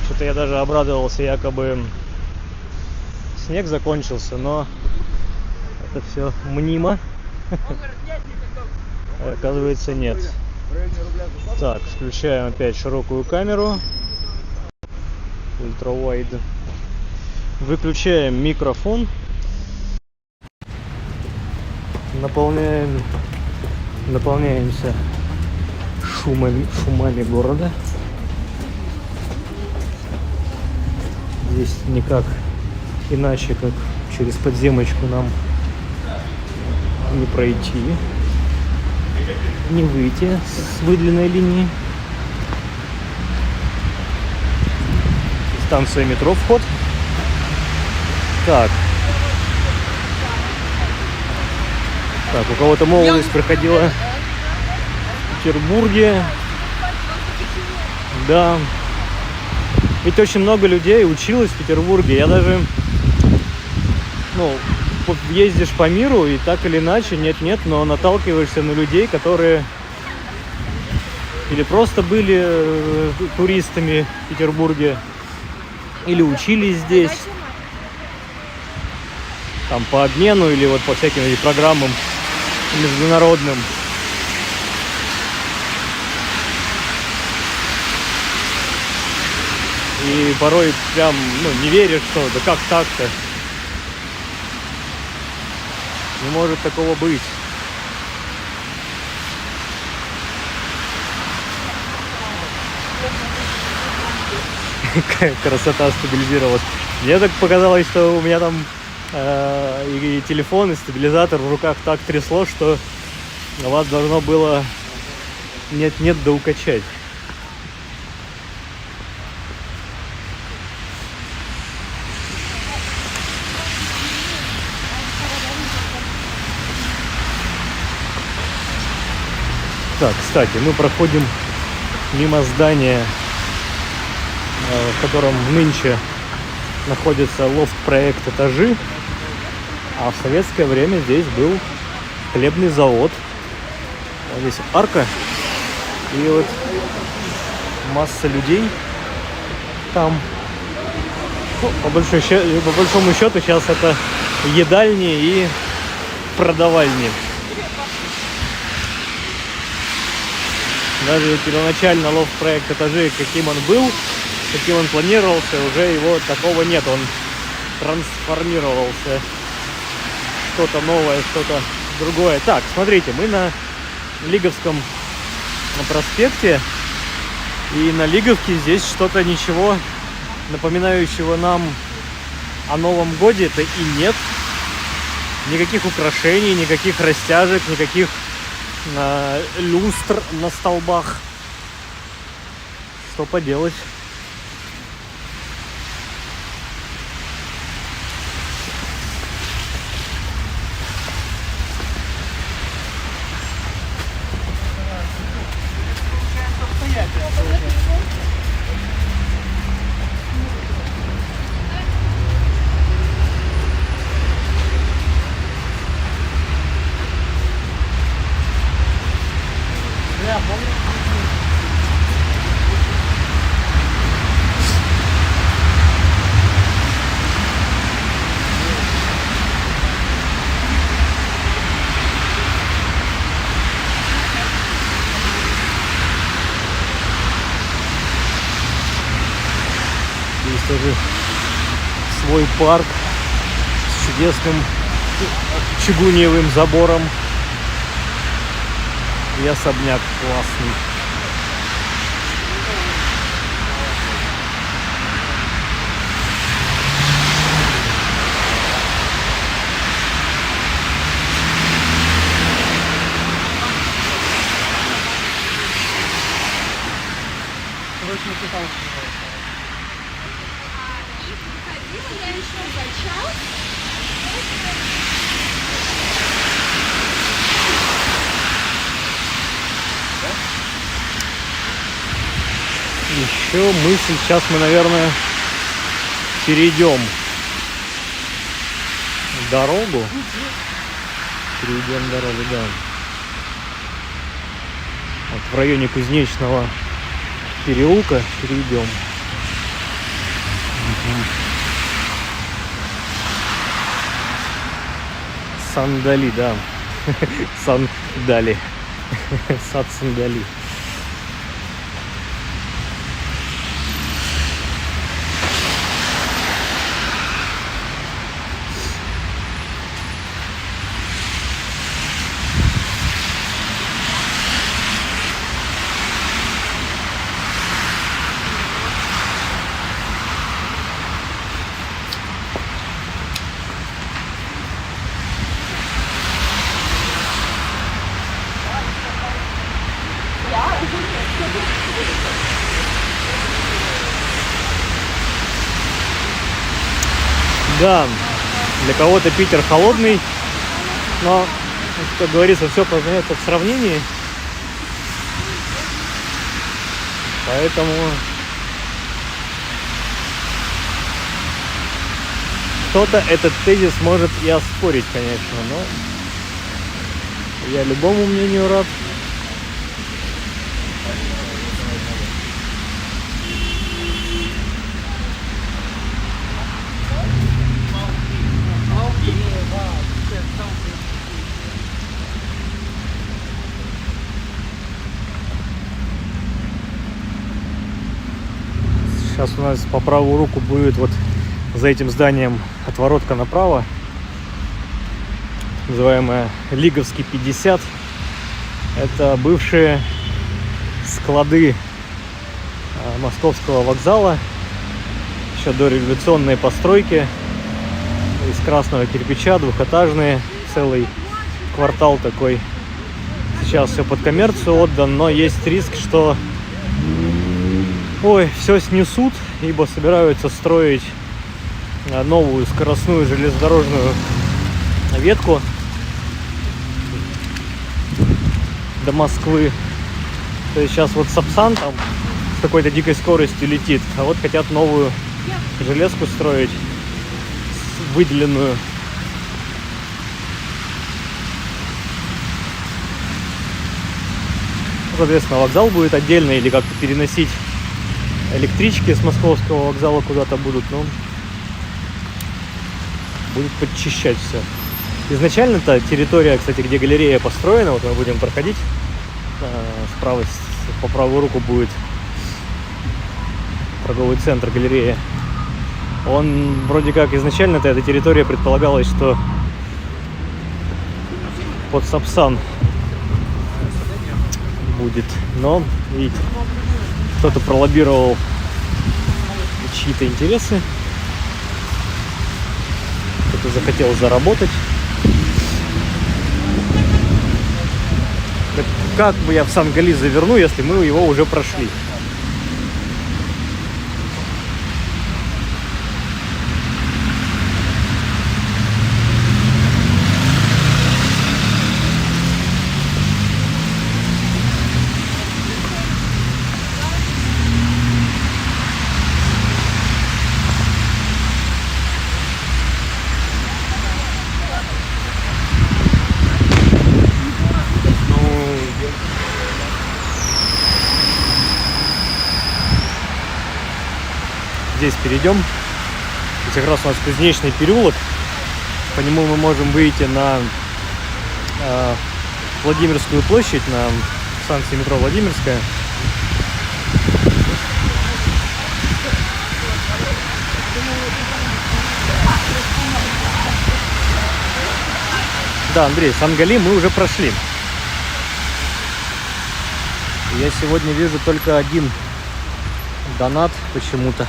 что-то я даже обрадовался, якобы снег закончился, но это все мнимо. Оказывается, нет. Так, включаем опять широкую камеру. Ультравайд. Выключаем микрофон. Наполняемся шумами города. Здесь никак иначе, как через подземочку нам не пройти, не выйти с выделенной линии. Станция метро, вход. Так, у кого-то молодость проходила в Петербурге. Да. Ведь очень много людей училось в Петербурге. Я даже, ездишь по миру и так или иначе, нет-нет, но наталкиваешься на людей, которые или просто были туристами в Петербурге, или учились здесь, там по обмену или вот по всяким программам международным. И порой прям, не веришь, что да как так-то? Не может такого быть. Красота стабилизировалась. Мне так показалось, что у меня там и телефон, и стабилизатор в руках так трясло, что вас должно было нет-нет да укачать. Так, кстати, мы проходим мимо здания, в котором нынче находится лофт-проект «Этажи», а в советское время здесь был хлебный завод. Вот здесь арка, и вот масса людей там. По большому счету сейчас это едальни и продавальни. Даже первоначально лофт-проект «Этажи», каким он был, каким он планировался, уже его такого нет. Он трансформировался. Что-то новое, что-то другое. Так, смотрите, мы на Лиговском проспекте. И на Лиговке здесь что-то ничего напоминающего нам о Новом Годе-то и нет. Никаких украшений, никаких растяжек, никаких люстр на столбах. Что поделать? Здесь тоже свой парк с чудесным чугуниевым забором и особняк классный. Еще сейчас мы, наверное, перейдем дорогу. Перейдем дорогу, да. Вот в районе Кузнечного переулка перейдем. Сандали, да. Сандали. Сад Сандали. Да, для кого-то Питер холодный, но, как говорится, все познается в сравнении. Поэтому кто-то этот тезис может и оспорить, конечно, но я любому мнению рад. Сейчас у нас по правую руку будет вот за этим зданием отворотка направо, называемая Лиговский 50. Это бывшие склады Московского вокзала, еще дореволюционные постройки из красного кирпича, двухэтажные, целый квартал такой. Сейчас все под коммерцию отдан, но есть риск, что все снесут, ибо собираются строить новую скоростную железнодорожную ветку до Москвы. То есть сейчас вот Сапсан там с какой-то дикой скоростью летит, а вот хотят новую железку строить, выделенную. Соответственно, вокзал будет отдельно или как-то переносить электрички с Московского вокзала куда-то будут, но будет подчищать все. Изначально-то территория, кстати, где галерея построена, вот мы будем проходить, справа, по правую руку будет торговый центр, галерея. Он вроде как изначально-то эта территория предполагалась, что под Сапсан будет, но, видите, кто-то пролоббировал чьи-то интересы, кто-то захотел заработать. Так как бы я в Сан-Гали заверну, если мы его уже прошли? Здесь перейдем. И как раз у нас Кузнечный переулок. По нему мы можем выйти на Владимирскую площадь, на станции метро Владимирская. Да, Андрей, Сан-Гали мы уже прошли. Я сегодня вижу только один донат почему-то.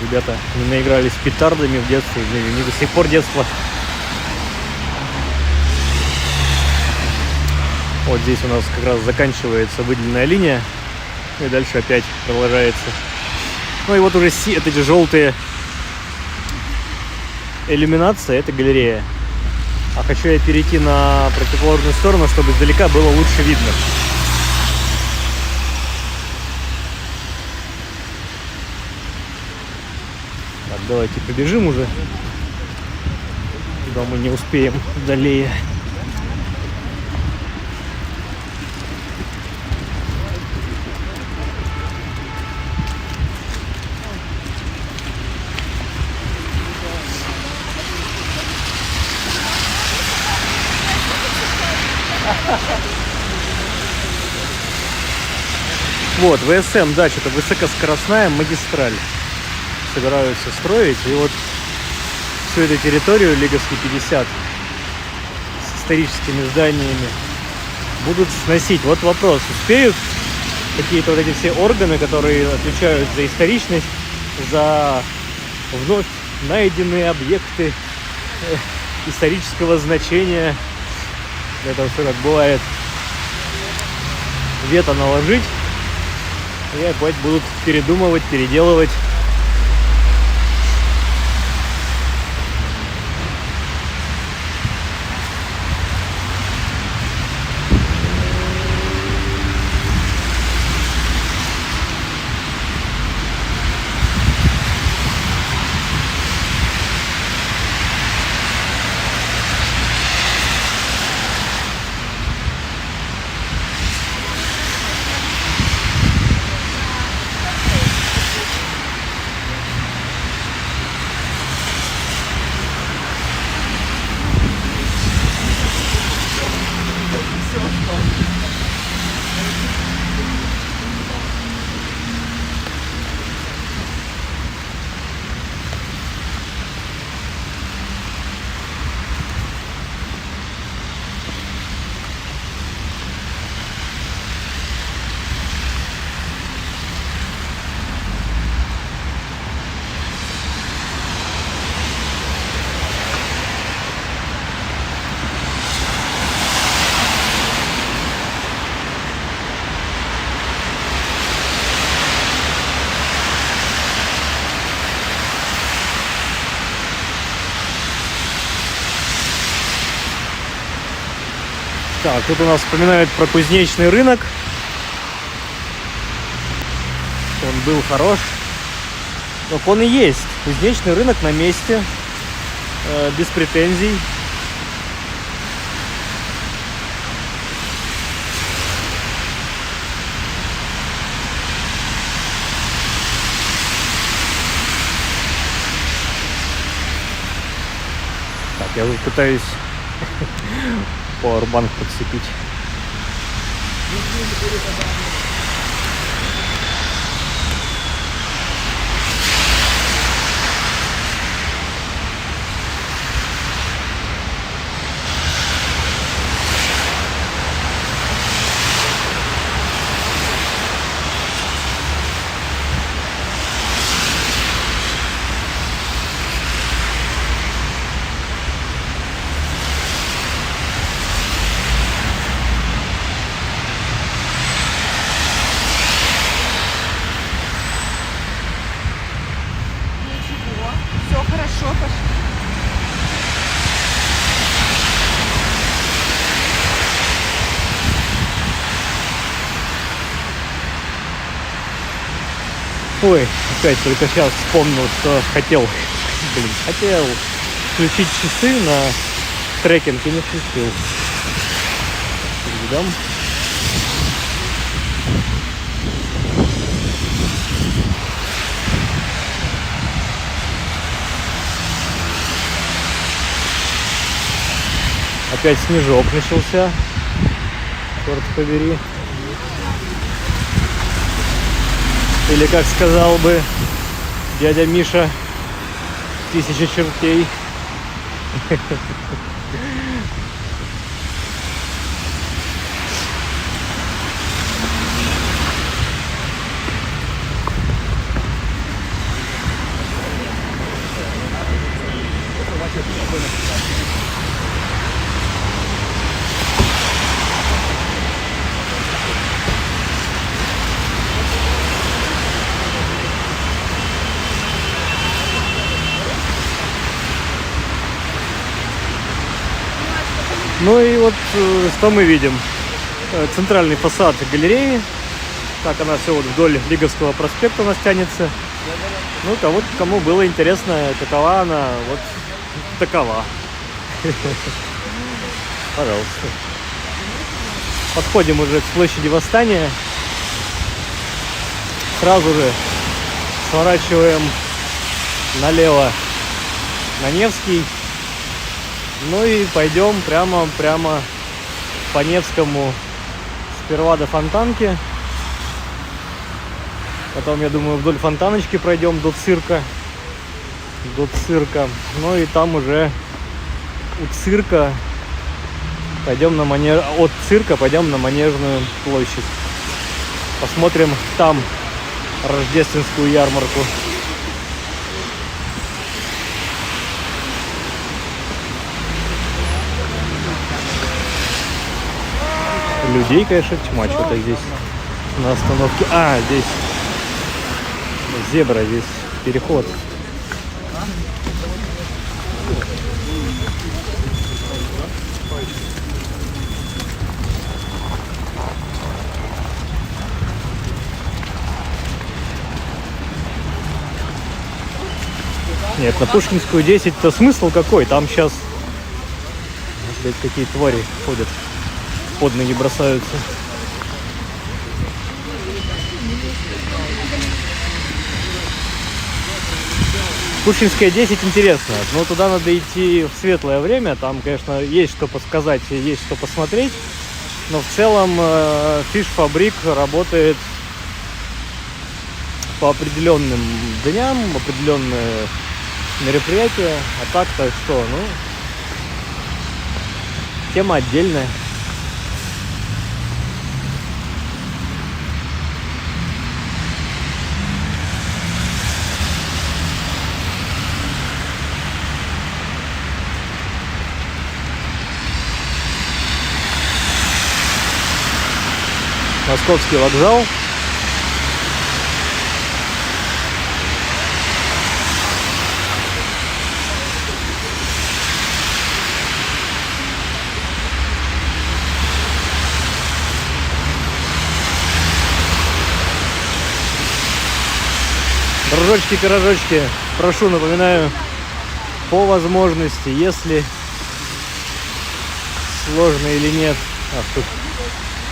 Ребята не наигрались петардами в детстве, не до сих пор детство. Вот здесь у нас как раз заканчивается выделенная линия, и дальше опять продолжается. Ну и вот уже эти желтые иллюминации, это галерея. А хочу я перейти на противоположную сторону, чтобы издалека было лучше видно. Так, давайте побежим уже, куда мы не успеем далее. Вот, ВСМ, да, что-то высокоскоростная магистраль собираются строить. И вот всю эту территорию Лиговский 50 с историческими зданиями будут сносить. Вот вопрос, успеют какие-то вот эти все органы, которые отвечают за историчность, за вновь найденные объекты исторического значения, это все как бывает, вето наложить, и опять будут передумывать, переделывать. Так, тут у нас вспоминают про кузнечный рынок. Он был хорош. Так он и есть. Кузнечный рынок на месте. Без претензий. Так, я тут пытаюсь пауэрбанк подцепить. Все хорошо пошло. Ой, опять только сейчас вспомнил, что хотел включить часы на трекинг и не включил. Перейдем. Опять снежок начался. Черт побери. Или, как сказал бы дядя Миша, 1000 чертей. Ну и вот что мы видим. Центральный фасад галереи. Так она все вот вдоль Лиговского проспекта у нас тянется. Ну, кому было интересно, какова она, вот такова. Пожалуйста. Подходим уже к площади Восстания. Сразу же сворачиваем налево на Невский. Ну и пойдем прямо по Невскому сперва до Фонтанки. Потом, я думаю, вдоль Фонтаночки пройдем до цирка. Ну и там уже у цирка пойдем на от цирка пойдем на Манежную площадь. Посмотрим там рождественскую ярмарку. Людей, конечно, тьма. Что-то здесь на остановке. Здесь зебра, здесь переход. Нет, на Пушкинскую 10-то смысл какой? Там сейчас, блядь, какие твари ходят, под ноги бросаются. Пушкинская 10 интересно, но туда надо идти в светлое время. Там, конечно, есть что подсказать, есть что посмотреть. Но в целом фиш-фабрик работает по определенным дням, определенные мероприятия. А так-то что? Ну, тема отдельная. Московский вокзал. Дружочки-пирожочки, прошу, напоминаю, по возможности, если сложно или нет. Тут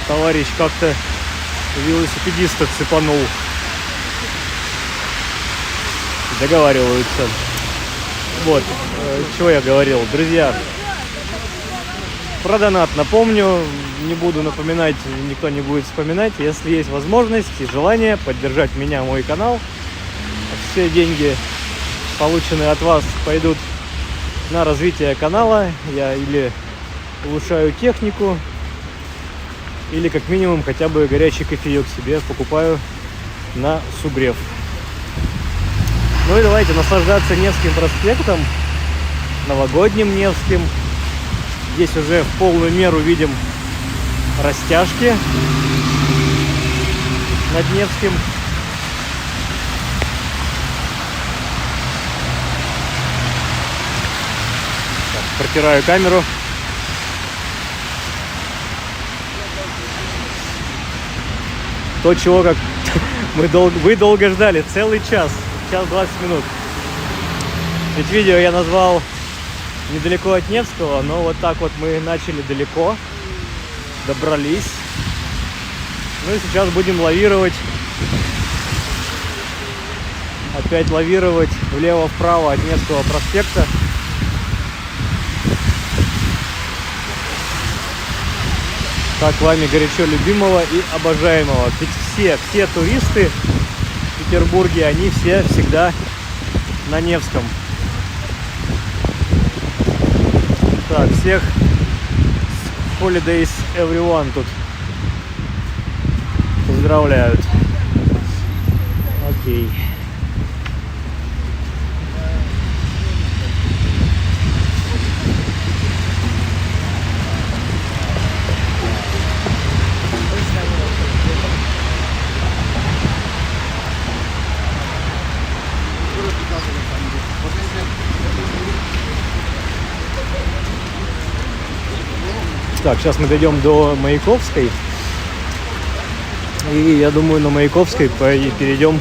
товарищ как-то велосипедиста цепанул. Договариваются. Вот, чего я говорил. Друзья, про донат напомню. Не буду напоминать, никто не будет вспоминать. Если есть возможность и желание поддержать меня, мой канал, все деньги, полученные от вас, пойдут на развитие канала. Я или улучшаю технику, или как минимум хотя бы горячий кофеек себе покупаю на сугрев. Ну и давайте наслаждаться Невским проспектом, новогодним Невским. Здесь уже в полную меру видим растяжки над Невским. Так, протираю камеру. То, чего как вы долго ждали, целый час 20 минут. Ведь видео я назвал недалеко от Невского, но вот так вот мы начали далеко, добрались. Ну и сейчас будем лавировать, опять лавировать влево-вправо от Невского проспекта. Так, вами горячо любимого и обожаемого. Ведь все туристы в Петербурге, они все всегда на Невском. Так, всех с Holidays Everyone тут поздравляют. Окей. Так, сейчас мы дойдем до Маяковской. И я думаю, на Маяковской перейдем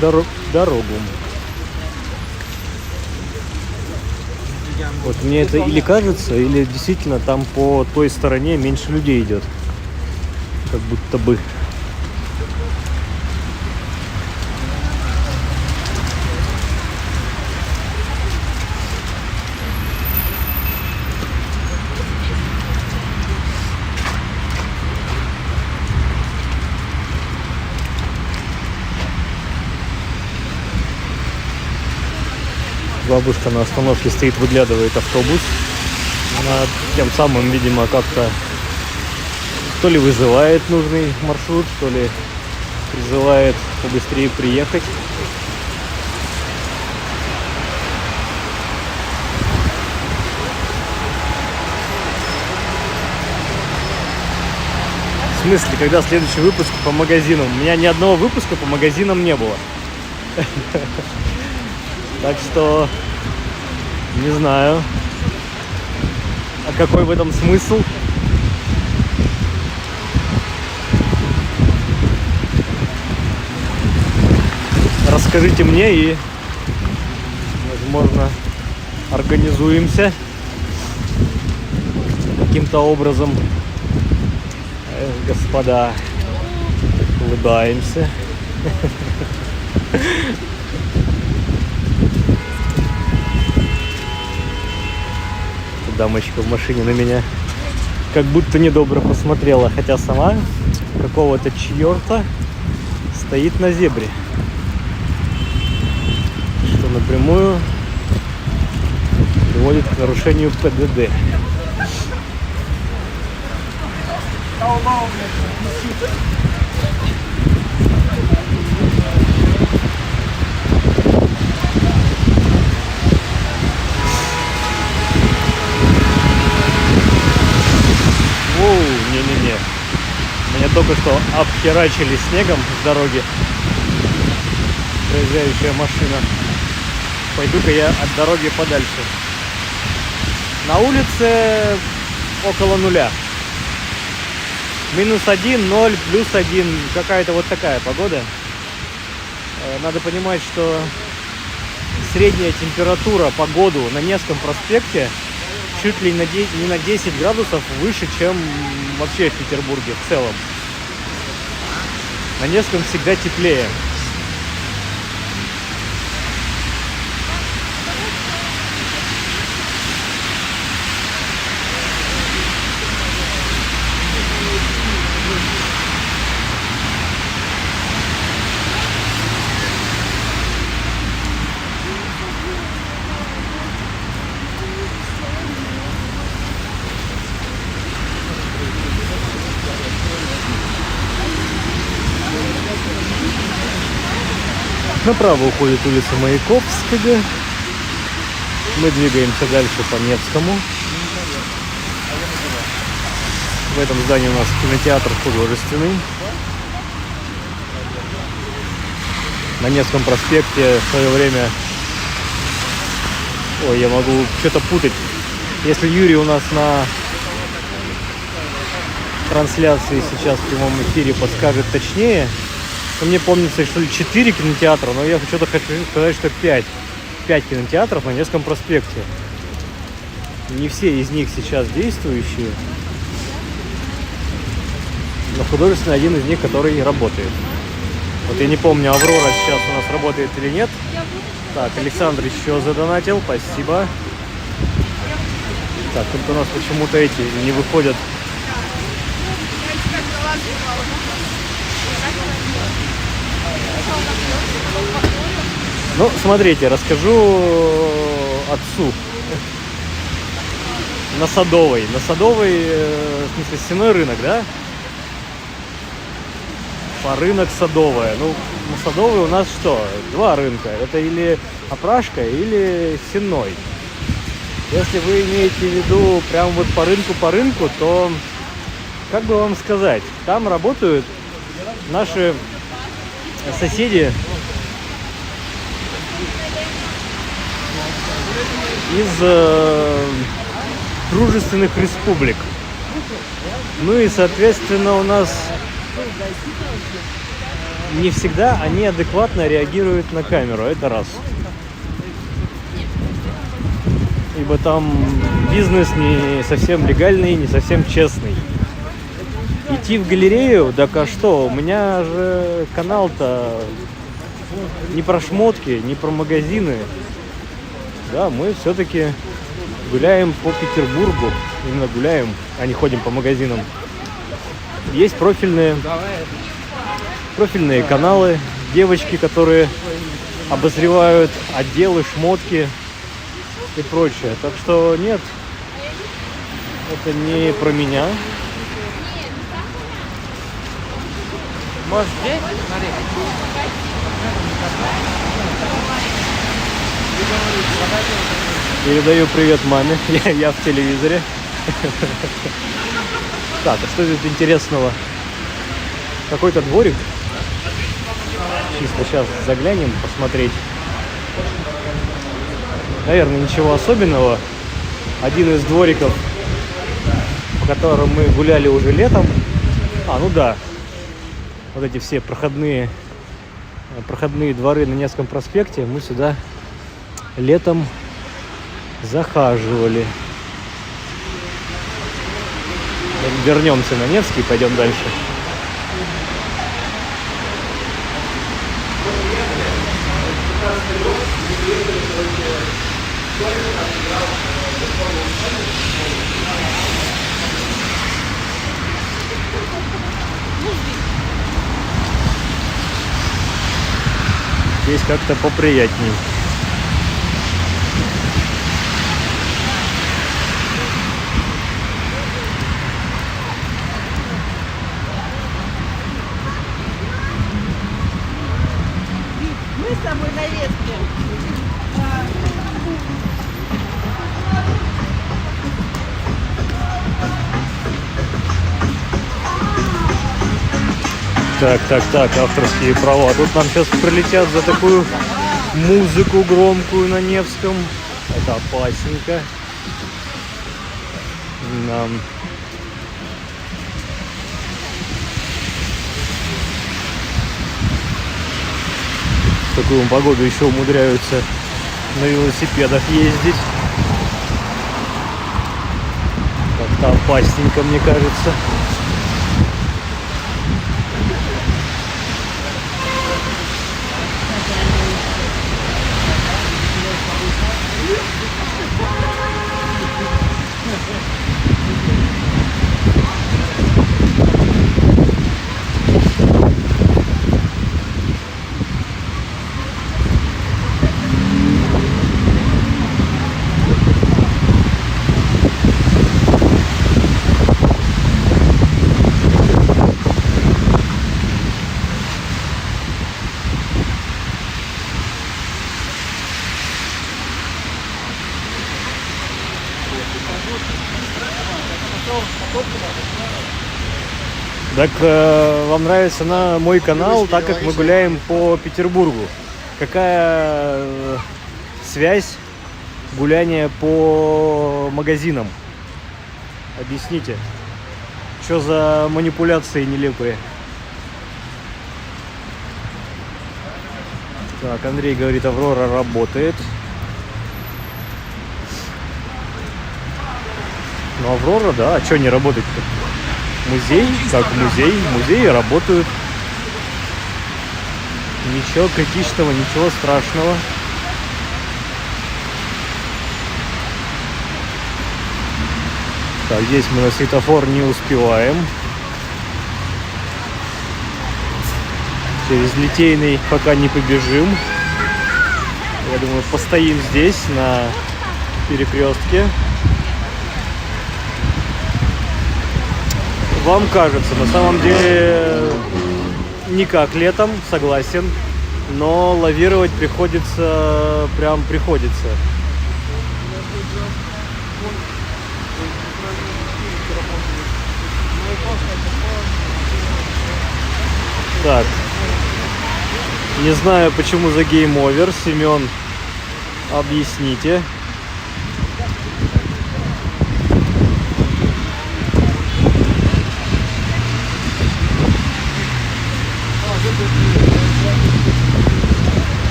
дорогу. Вот мне это или кажется, или действительно там по той стороне меньше людей идет. Как будто бы. Бабушка на остановке стоит, выглядывает автобус. Она тем самым, видимо, как-то то ли вызывает нужный маршрут, то ли призывает побыстрее приехать. В смысле, когда следующий выпуск по магазинам? У меня ни одного выпуска по магазинам не было. Так что не знаю, а какой в этом смысл? Расскажите мне, и, возможно, организуемся каким-то образом. Господа, улыбаемся. Дамочка в машине на меня как будто недобро посмотрела, хотя сама какого-то черта стоит на зебре, что напрямую приводит к нарушению ПДД. Воу, не-не-не. Меня только что обхерачили снегом с дороги. Проезжающая машина. Пойду-ка я от дороги подальше. На улице около нуля. -1, 0, +1. Какая-то вот такая погода. Надо понимать, что средняя температура по году на Невском проспекте чуть ли не на 10 градусов выше, чем вообще в Петербурге в целом. На Невском всегда теплее. Направо уходит улица Маяковского. Мы двигаемся дальше по Невскому. В этом здании у нас кинотеатр художественный. На Невском проспекте в свое время... Ой, я могу что-то путать. Если Юрий у нас на трансляции сейчас в прямом эфире подскажет точнее, мне помнится, что ли 4 кинотеатра, но я что-то хочу сказать, что 5 кинотеатров на Невском проспекте. Не все из них сейчас действующие, но художественный один из них, который работает. Вот я не помню, Аврора сейчас у нас работает или нет. Так, Александр еще задонатил, спасибо. Так, тут у нас почему-то эти не выходят. Ну, смотрите, расскажу отцу. На Садовой, в смысле, Сенной рынок, да? По рынок Садовая. Ну, на Садовой у нас что? 2 рынка. Это или Опрашка, или Сенной. Если вы имеете в виду прям вот по рынку, то, как бы вам сказать, там работают наши соседи из дружественных республик. Ну и, соответственно, у нас не всегда они адекватно реагируют на камеру. Это раз. Ибо там бизнес не совсем легальный, не совсем честный. Идти в галерею, так а что? У меня же канал-то не про шмотки, не про магазины. Да, мы все-таки гуляем по Петербургу. Именно гуляем, а не ходим по магазинам. Есть профильные каналы, девочки, которые обозревают отделы, шмотки, и прочее. Так что нет, это не про меня. Может, здесь? Смотри. Передаю привет маме. Я в телевизоре. Так, а что здесь интересного? Какой-то дворик. Чисто сейчас заглянем, посмотреть. Наверное, ничего особенного. Один из двориков, по которым мы гуляли уже летом. Ну да. Вот эти все проходные дворы на Невском проспекте. Мы сюда летом захаживали. Вернемся на Невский, пойдем дальше. Здесь как-то поприятней. Мы с тобой на Веске. Так, авторские права. Тут нам сейчас прилетят за такую музыку громкую на Невском. Это опасненько. Нам в такую погоду еще умудряются на велосипедах ездить. Как-то опасненько, мне кажется. Так вам нравится на мой канал, так как мы гуляем по Петербургу. Какая связь гуляния по магазинам? Объясните. Что за манипуляции нелепые? Так, Андрей говорит, Аврора работает. Ну, Аврора, да, а что не работает-то? Музей, как музей, музеи работают. Ничего критичного, ничего страшного. Так, здесь мы на светофор не успеваем. Через Литейный пока не побежим. Я думаю, постоим здесь, на перекрестке. Вам кажется, на самом деле не как летом, согласен, но лавировать приходится, прям приходится. Так, не знаю, почему за гейм-овер. Семен, объясните.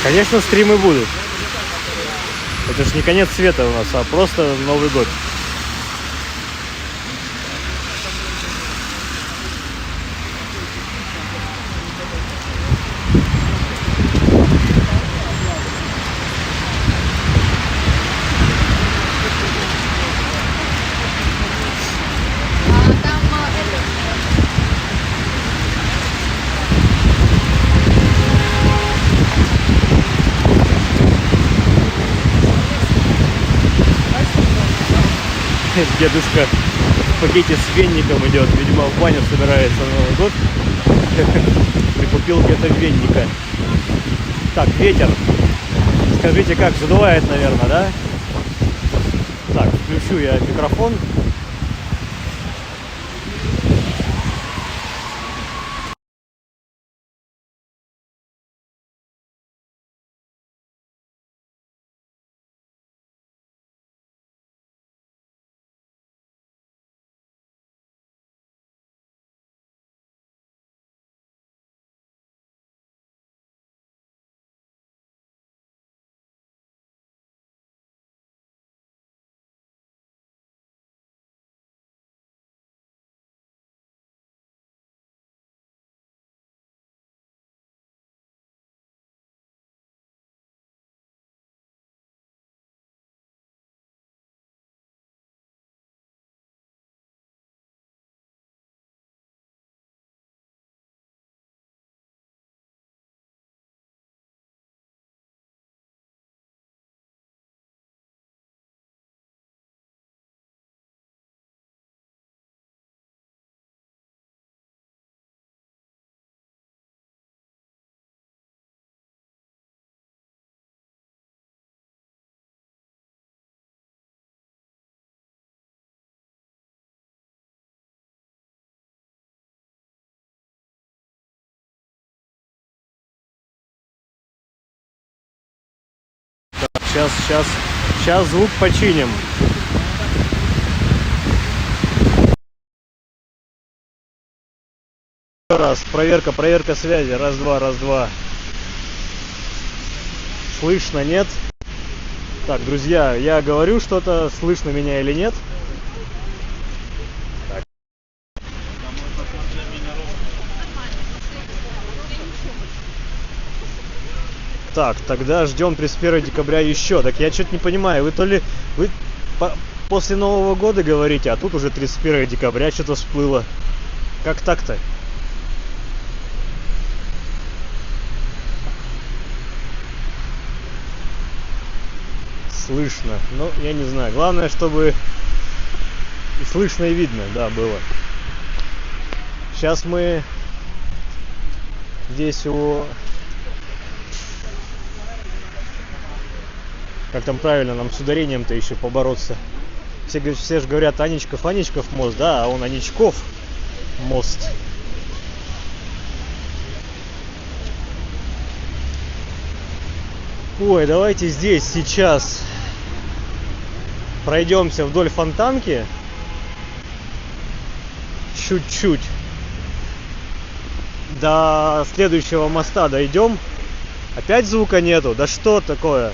Конечно, стримы будут. Это ж не конец света у нас, а просто Новый год. Дедушка в пакете с венником идет. Видимо, в баню собирается на Новый год. Прикупил где-то венника. Так, ветер. Скажите, как? Задувает, наверное, да? Так, включу я микрофон. Сейчас звук починим. Раз, проверка связи. Раз, два. Слышно, нет? Так, друзья, я говорю что-то, слышно меня или нет? Так, тогда ждем 31 декабря еще. Так я что-то не понимаю, вы после Нового года говорите, а тут уже 31 декабря что-то всплыло. Как так-то? Слышно. Ну, я не знаю. Главное, чтобы и слышно, и видно, да, было. Сейчас мы здесь у... Как там правильно, нам с ударением-то еще побороться. Все же говорят Аничков мост, да, а он Аничков мост. Ой, давайте здесь сейчас пройдемся вдоль Фонтанки. Чуть-чуть. До следующего моста дойдем. Опять звука нету. Да что такое?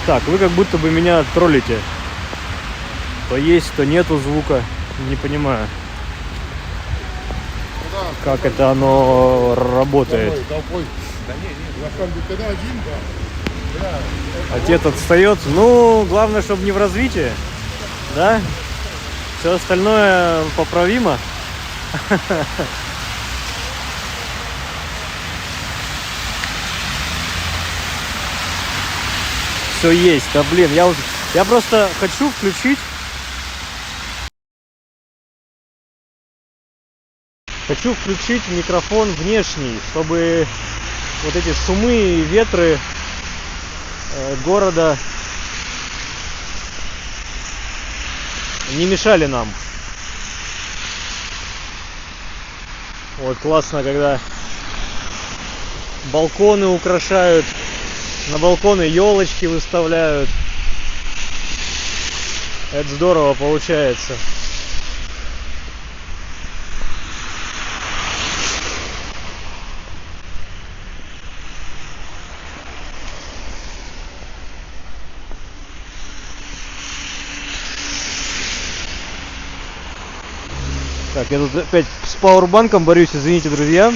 Так, вы как будто бы меня троллите. То есть, то нету звука. Не понимаю, как это оно работает. Отец отстает. Ну, главное, чтобы не в развитии. Да? Все остальное поправимо. Все есть. Да блин, я просто хочу включить. Хочу включить микрофон внешний, чтобы вот эти шумы и ветры города не мешали нам. Вот классно, когда балконы украшают, на балконы елочки выставляют. Это здорово получается. Так, я тут опять с пауэрбанком борюсь, извините, друзья.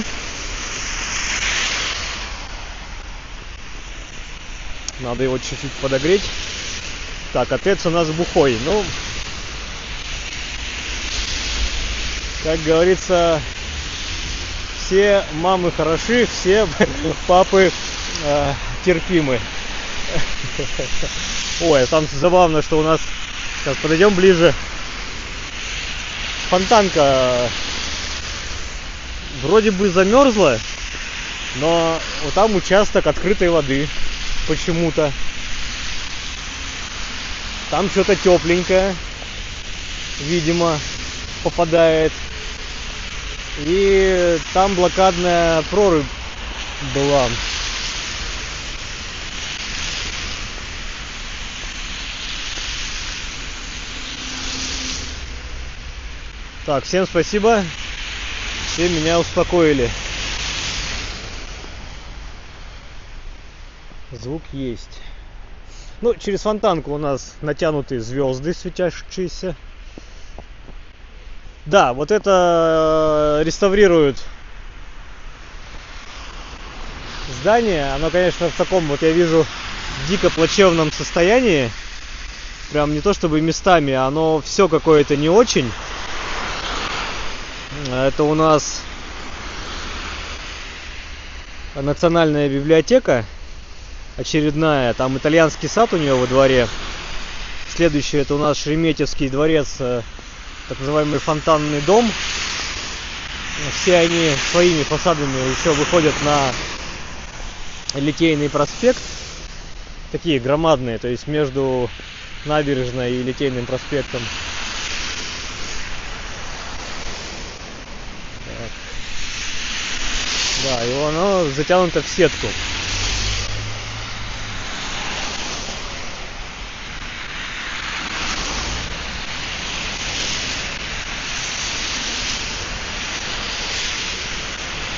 Надо его чуть-чуть подогреть. Так, отец у нас бухой. Ну, как говорится, все мамы хороши, все папы терпимы. Ой, там забавно, что у нас... Сейчас подойдем ближе. Фонтанка вроде бы замерзла, но вот там участок открытой воды почему-то. Там что-то тепленькое, видимо, попадает. И там блокадная прорубь была. Так, всем спасибо. Все меня успокоили. Звук есть. Ну, через фонтанку у нас натянуты звезды светящиеся. Да, вот это реставрируют здание. Оно, конечно, в таком, вот я вижу, дико плачевном состоянии. Прям не то чтобы местами, оно все какое-то не очень. Это у нас Национальная библиотека очередная. Там итальянский сад у нее во дворе. Следующий это у нас Шереметьевский дворец, так называемый фонтанный дом. Все они своими фасадами еще выходят на Литейный проспект. Такие громадные, то есть между набережной и Литейным проспектом. Так. Да, и оно затянуто в сетку.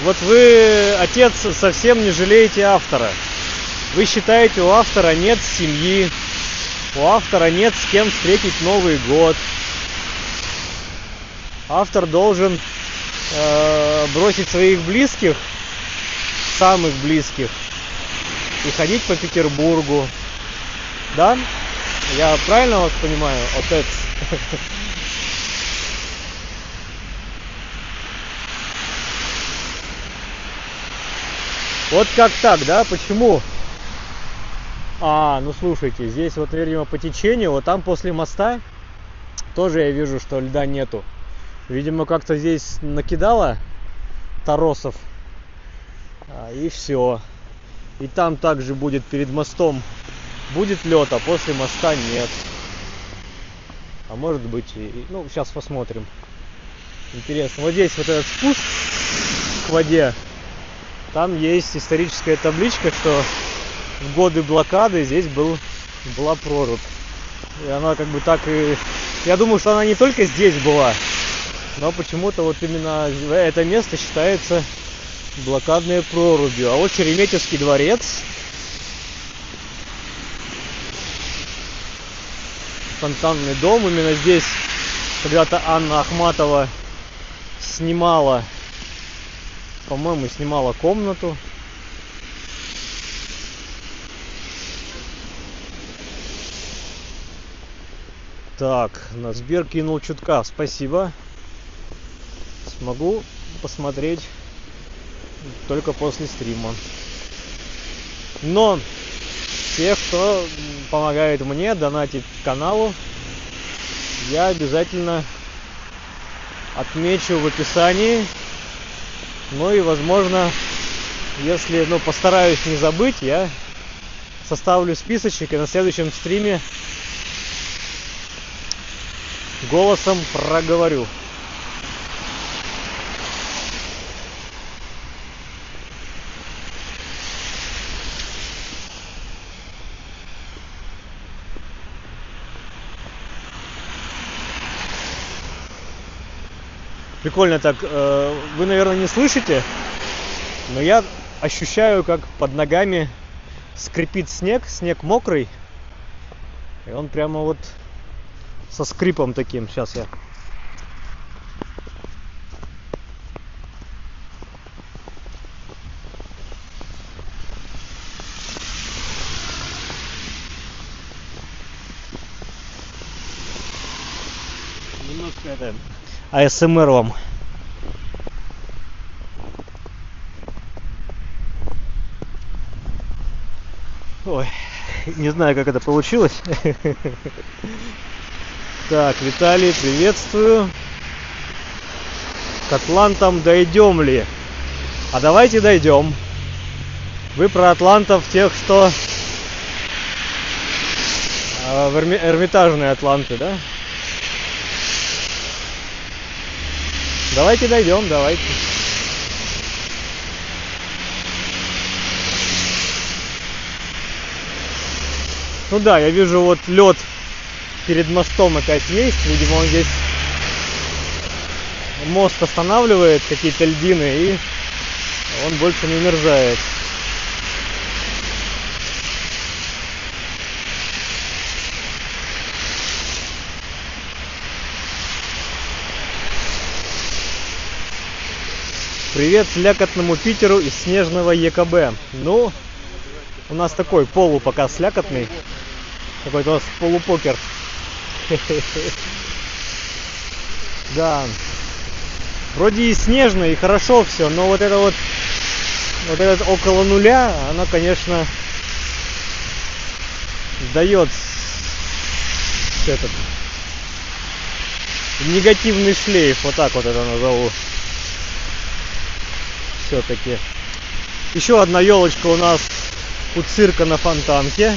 Вот вы, отец, совсем не жалеете автора. Вы считаете, у автора нет семьи, у автора нет с кем встретить Новый год. Автор должен бросить своих близких, самых близких, и ходить по Петербургу. Да? Я правильно вас понимаю, отец? Вот как так, да? Почему? Ну слушайте, здесь вот, видимо, по течению, вот там после моста тоже я вижу, что льда нету. Видимо, как-то здесь накидало торосов, и все. И там также будет перед мостом будет лед, а после моста нет. А может быть и... Ну, сейчас посмотрим. Интересно. Вот здесь вот этот спуск к воде. Там есть историческая табличка, что в годы блокады здесь была прорубь. И она как бы так и... Я думаю, что она не только здесь была, но почему-то вот именно это место считается блокадной прорубью. А вот Шереметьевский дворец. Фонтанный дом. Именно здесь когда-то Анна Ахматова снимала, по-моему, снимала комнату. Так, на Сбер кинул чутка. Спасибо. Смогу посмотреть только после стрима. Но те, кто помогает мне, донатит каналу, я обязательно отмечу в описании. Ну и, возможно, если, постараюсь не забыть, я составлю списочек и на следующем стриме голосом проговорю. Прикольно так, вы, наверное, не слышите, но я ощущаю, как под ногами скрипит снег мокрый, и он прямо вот со скрипом таким. Сейчас я... Немножко это... АСМР вам. Ой, не знаю, как это получилось. Так, Виталий, приветствую. К Атлантам дойдем ли? А давайте дойдем. Вы про атлантов тех, что эрмитажные атланты, да? Давайте дойдем, давайте. Ну да, я вижу вот лед перед мостом опять есть. Видимо, он здесь мост останавливает какие-то льдины, и он больше не мерзает. Привет слякотному Питеру из снежного ЕКБ. Ну, у нас такой полу пока слякотный. Какой-то у нас полупокер. Да. Вроде и снежно, и хорошо все, но вот этот около нуля, она, конечно, дает этот негативный шлейф, вот так вот это назову. Все-таки. Еще одна елочка у нас у цирка на Фонтанке.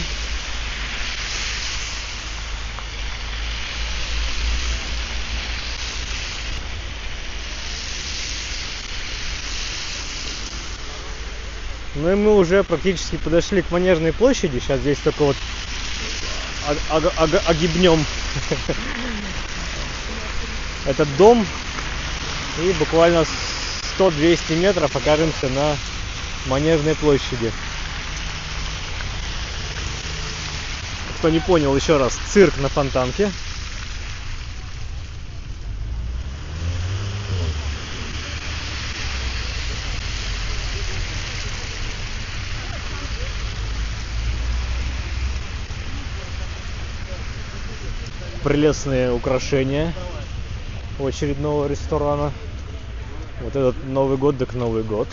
Ну и мы уже практически подошли к Манежной площади. Сейчас здесь только вот огибнем этот дом. И буквально 100-200 метров окажемся на Манежной площади. Кто не понял, еще раз, цирк на Фонтанке. Прелестные украшения у очередного ресторана. Вот этот Новый год, так Новый год.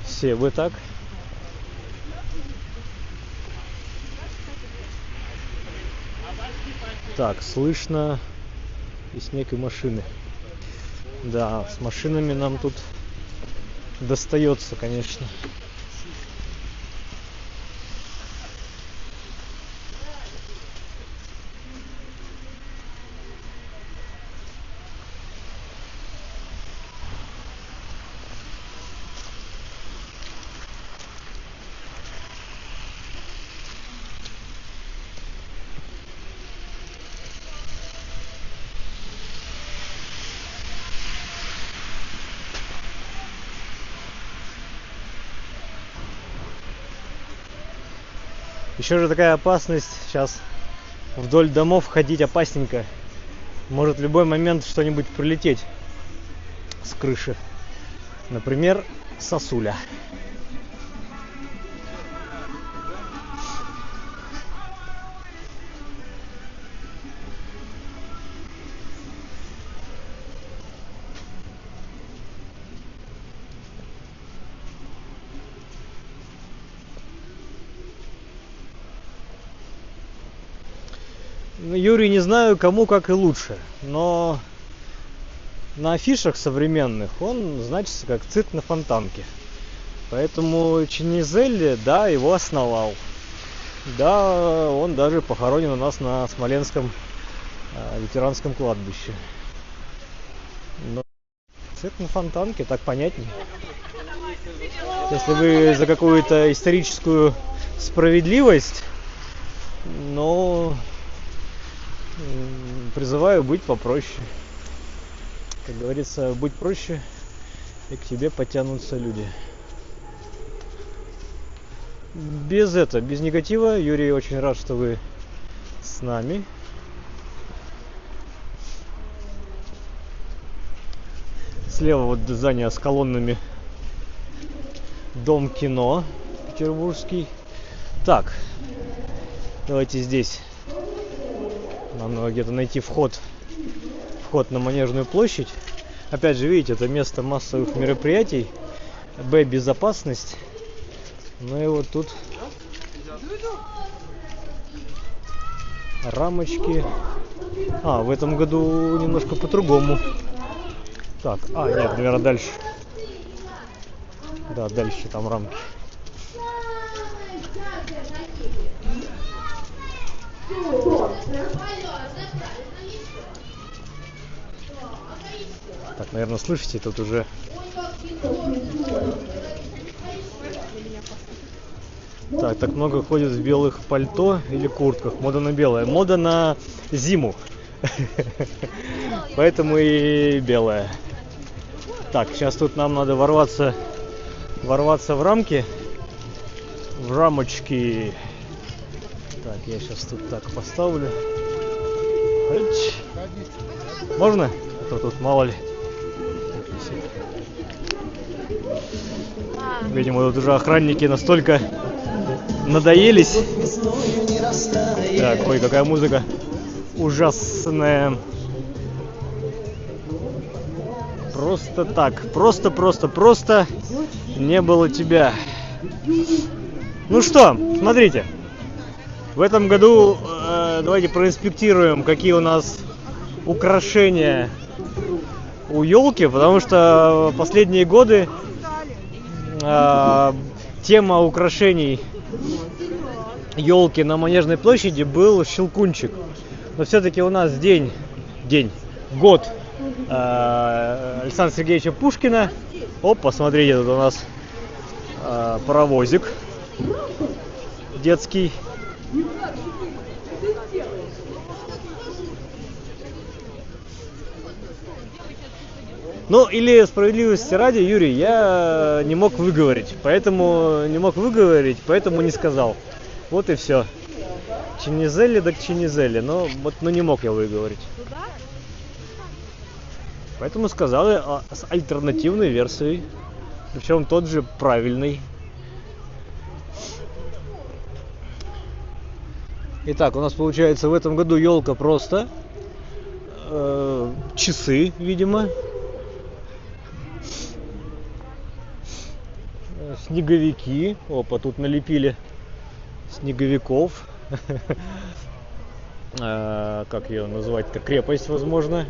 Все вы так. Так, слышно и снег, и машины. Да, с машинами нам тут достается, конечно. Еще же такая опасность, сейчас вдоль домов ходить опасненько. Может в любой момент что-нибудь прилететь с крыши. Например, сосуля. Юрий, не знаю, кому как и лучше, но на афишах современных он значится как цирк на Фонтанке. Поэтому Чинизелли, да, его основал. Да, он даже похоронен у нас на Смоленском ветеранском кладбище. Но цирк на Фонтанке, так понятнее. Если вы за какую-то историческую справедливость, но призываю быть попроще. Как говорится, будь проще, и к тебе потянутся люди. Без негатива. Юрий, очень рад, что вы с нами. Слева вот здание с колоннами. Дом кино петербургский. Так, давайте здесь. Нам надо где-то найти вход на Манежную площадь. Опять же, видите, это место массовых мероприятий. Б, безопасность. Ну и вот тут рамочки. А, в этом году немножко по-другому. Так, нет, наверное, дальше. Да, дальше там рамки. Так, наверное, слышите, тут уже... Так много ходит в белых пальто или куртках. Мода на белое. Мода на зиму. Поэтому и белое. Так, сейчас тут нам надо ворваться в рамки. В рамочки. Так, я сейчас тут так поставлю. Можно? А то тут мало ли. Видимо, тут уже охранники настолько надоелись. Так, ой, какая музыка ужасная. Просто так, просто не было тебя. Ну что, смотрите. В этом году давайте проинспектируем, какие у нас украшения у елки, потому что последние годы тема украшений елки на Манежной площади был Щелкунчик. Но все-таки у нас год Александра Сергеевича Пушкина. Оп, посмотрите, тут у нас паровозик детский. Ну, или справедливости ради, Юрий, я не мог выговорить, поэтому не сказал. Вот и все. Чинизелли, так Чинизелли, но не мог я выговорить. Поэтому сказал с альтернативной версией, причем тот же правильный. Итак, у нас получается в этом году елка просто. Часы, видимо. Снеговики. Опа, тут налепили снеговиков. Как ее назвать-то? Крепость, возможно.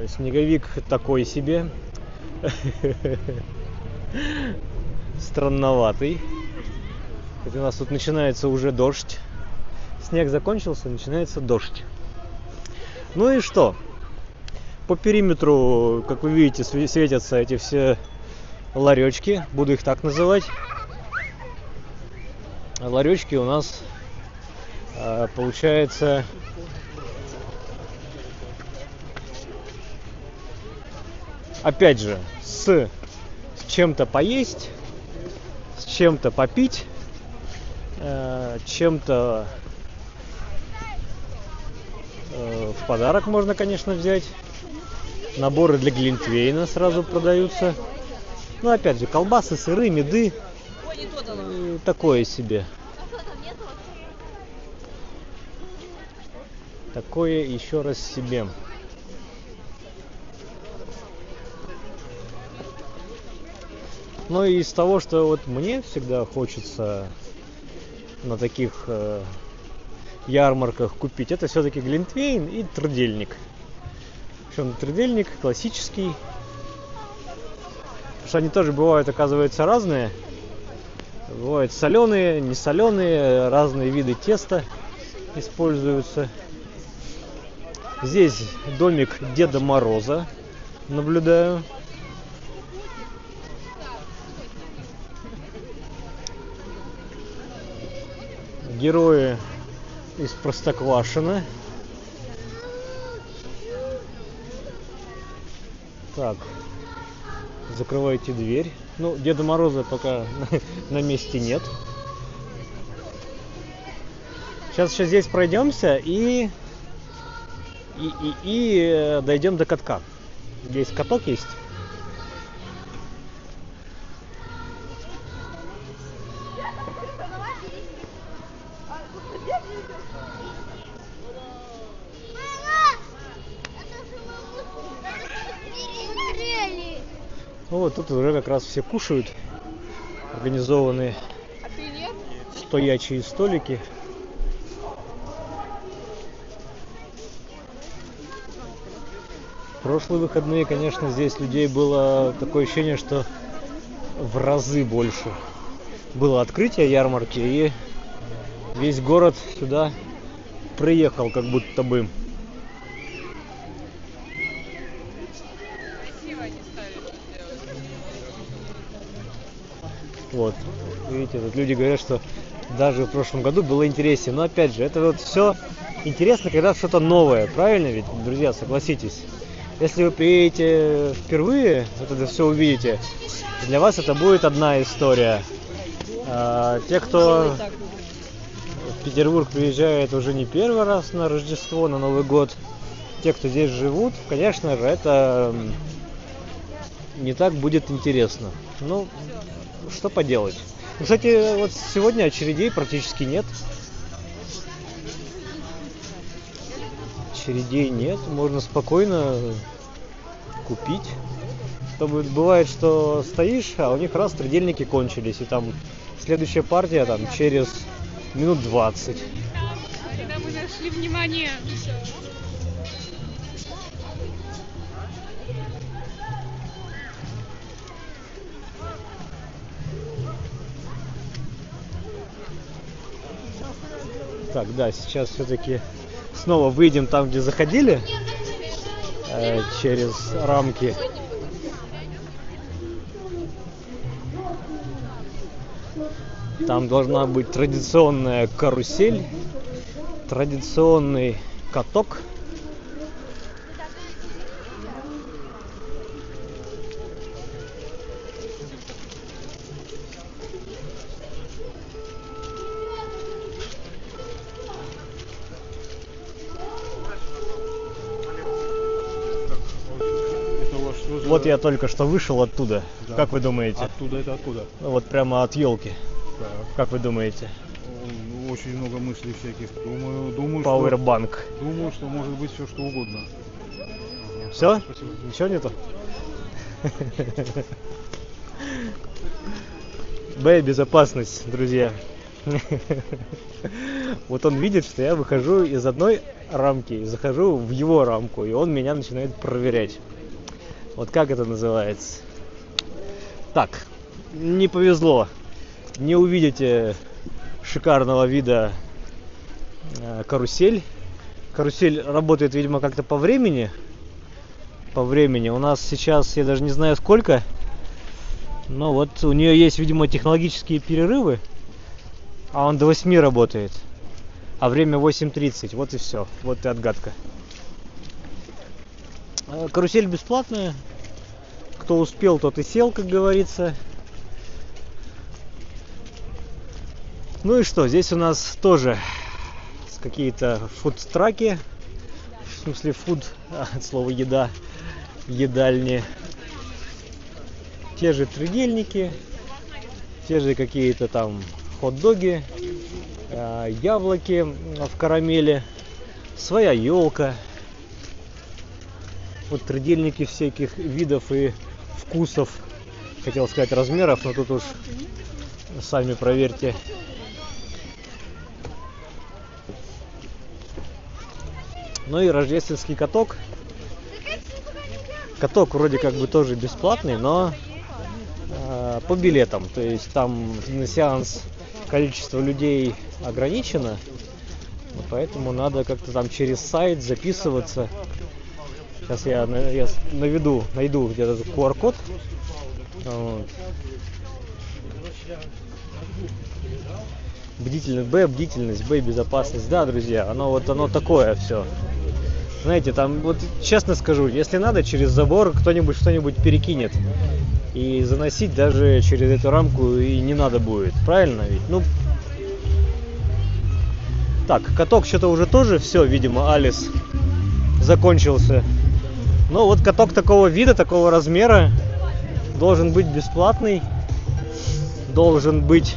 Снеговик такой себе. Странноватый. У нас тут начинается уже дождь. Снег закончился, начинается дождь. Ну и что? По периметру, как вы видите, светятся эти все ларечки. Буду их так называть. Ларечки у нас получается опять же с чем-то поесть, с чем-то попить, чем-то в подарок можно, конечно, взять. Наборы для глинтвейна сразу продаются. Ну, опять же, колбасы, сыры, меды. Такое себе. Такое еще раз себе. Ну и из того, что вот мне всегда хочется на таких ярмарках купить, это все-таки глинтвейн и трудельник. Причем трудельник классический. Потому что они тоже бывают, оказывается, разные. Бывают соленые, не соленые, разные виды теста используются. Здесь домик Деда Мороза наблюдаю. Герои из Простоквашино. Так, закрывайте дверь. Ну, Деда Мороза пока на месте нет. Сейчас еще здесь пройдемся и дойдем до катка. Здесь каток есть. Вот тут уже как раз все кушают. Организованные стоячие столики. В прошлые выходные, конечно, здесь людей было такое ощущение, что в разы больше. Было открытие ярмарки, и весь город сюда приехал, как будто бы. Вот, видите, тут люди говорят, что даже в прошлом году было интереснее. Но опять же, это вот все интересно, когда что-то новое, правильно ведь, друзья, согласитесь? Если вы приедете впервые, вот это все увидите, для вас это будет одна история. А те, кто в Петербург приезжает уже не первый раз на Рождество, на Новый год, те, кто здесь живут, конечно же, это не так будет интересно. Ну, что поделать. Кстати, вот сегодня очередей практически нет. Очередей нет, можно спокойно купить. Бывает, что стоишь, а у них раз трудельники кончились, и там следующая партия там через минут 20. Когда мы нашли внимание. Так, да, сейчас все-таки снова выйдем там, где заходили, через рамки. Там должна быть традиционная карусель, традиционный каток. Вот я только что вышел оттуда. Да. Как вы думаете? Оттуда это откуда? Вот прямо от елки. Так. Как вы думаете? Очень много мыслей всяких. Думаю, Powerbank. Думаю, что может быть все что угодно. Все? Спасибо. Ничего нету? Безопасность, друзья. Вот он видит, что я выхожу из одной рамки и захожу в его рамку, и он меня начинает проверять. Вот как это называется? Так, не повезло. Не увидите шикарного вида карусель. Карусель работает, видимо, как-то по времени. По времени. У нас сейчас, я даже не знаю сколько. Но вот у нее есть, видимо, технологические перерывы. А он до 8 работает. А время 8:30. Вот и все. Вот и отгадка. Карусель бесплатная. Кто успел, тот и сел, как говорится. Ну и что, здесь у нас тоже какие-то фудтраки. В смысле фуд, от слова еда, едальни. Те же трудельники, те же какие-то там хот-доги, яблоки в карамели, своя елка. Вот трудельники всяких видов и вкусов, хотел сказать размеров, но тут уж сами проверьте. Ну и рождественский каток. Каток вроде как бы тоже бесплатный, но по билетам. То есть там на сеанс количество людей ограничено, поэтому надо как-то там через сайт записываться. Сейчас я найду где-то QR-код. Вот. Бдительность, безопасность. Да, друзья, оно такое все. Знаете, там вот честно скажу, если надо, через забор кто-нибудь что-нибудь перекинет. И заносить даже через эту рамку и не надо будет. Правильно ведь? Ну. Так, каток что-то уже тоже все, видимо, Алис закончился. Но вот каток такого вида, такого размера должен быть бесплатный. Должен быть.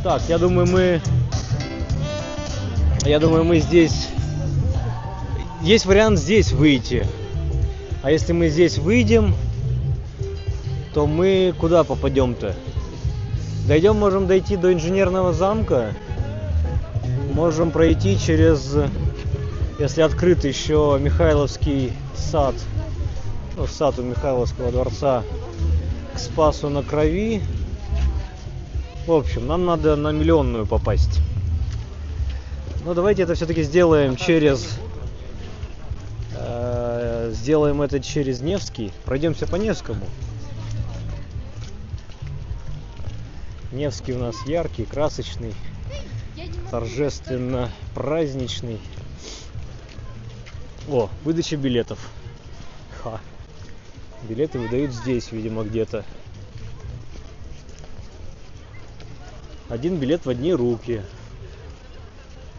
Так, я думаю, мы здесь. Есть вариант здесь выйти. А если мы здесь выйдем, то мы куда попадем-то? Можем дойти до инженерного замка. Можем пройти через, если открыт еще Михайловский сад, ну, сад у Михайловского дворца, к Спасу на Крови. В общем, нам надо на Миллионную попасть. Но давайте это все-таки сделаем сделаем это через Невский. Пройдемся по Невскому. Невский у нас яркий, красочный, торжественно праздничный. О, выдача билетов. Ха. Билеты выдают здесь, видимо, где-то. Один билет в одни руки.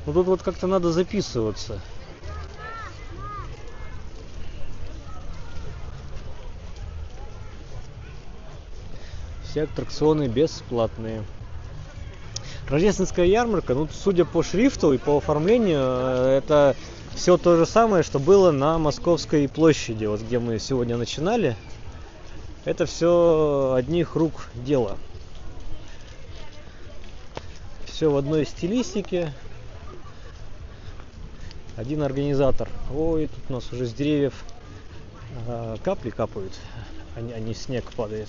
Ну тут вот как-то надо записываться. Все аттракционы бесплатные. Рождественская ярмарка, ну, судя по шрифту и по оформлению, это все то же самое, что было на Московской площади, вот где мы сегодня начинали. Это все одних рук дело. Все в одной стилистике. Один организатор. Ой, тут у нас уже с деревьев капли капают, а не снег падает.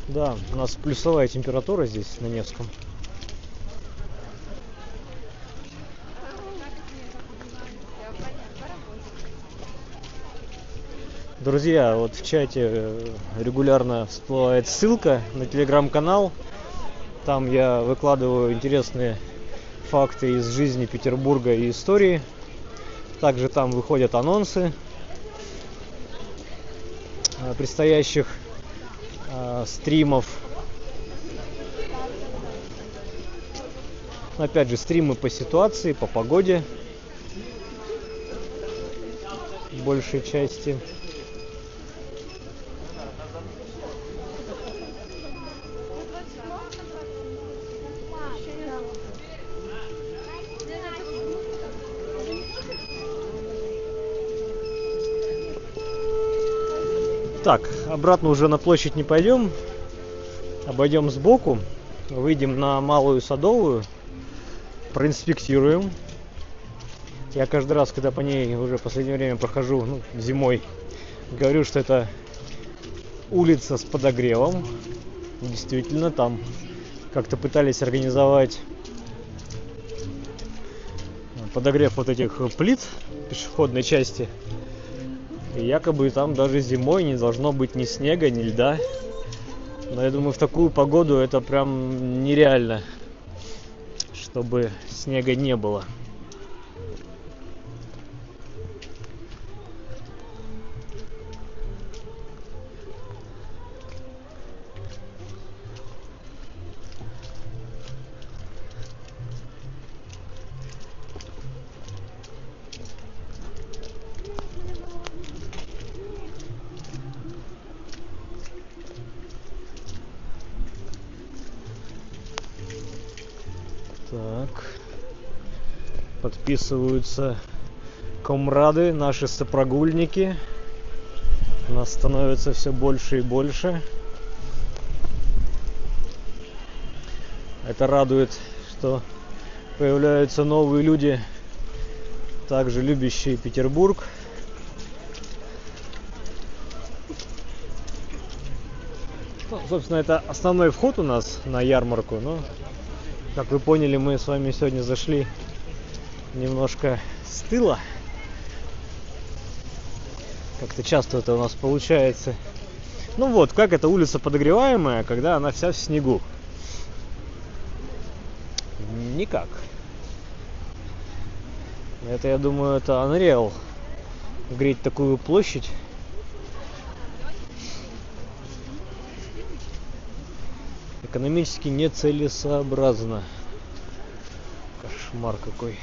Да, у нас плюсовая температура здесь на Невском. Друзья, вот в чате регулярно всплывает ссылка на телеграм-канал. Там я выкладываю интересные факты из жизни Петербурга и истории. Также там выходят анонсы предстоящих стримов. Опять же, стримы по ситуации, по погоде в большей части. Так, обратно уже на площадь не пойдем. Обойдем сбоку, выйдем на Малую Садовую, проинспектируем. Я каждый раз, когда по ней уже в последнее время прохожу, ну, зимой, говорю, что это улица с подогревом. Действительно, там как-то пытались организовать подогрев вот этих плит пешеходной части. И якобы там даже зимой не должно быть ни снега, ни льда. Но я думаю, в такую погоду это прям нереально, чтобы снега не было. Так, подписываются комрады, наши сопрогульники. Нас становится все больше и больше. Это радует, что появляются новые люди, также любящие Петербург. Ну, собственно, это основной вход у нас на ярмарку, но, как вы поняли, мы с вами сегодня зашли немножко с тыла. Как-то часто это у нас получается. Ну вот, как эта улица подогреваемая, когда она вся в снегу? Никак. Это, я думаю, это Unreal. Греть такую площадь. Экономически нецелесообразно. Кошмар какой.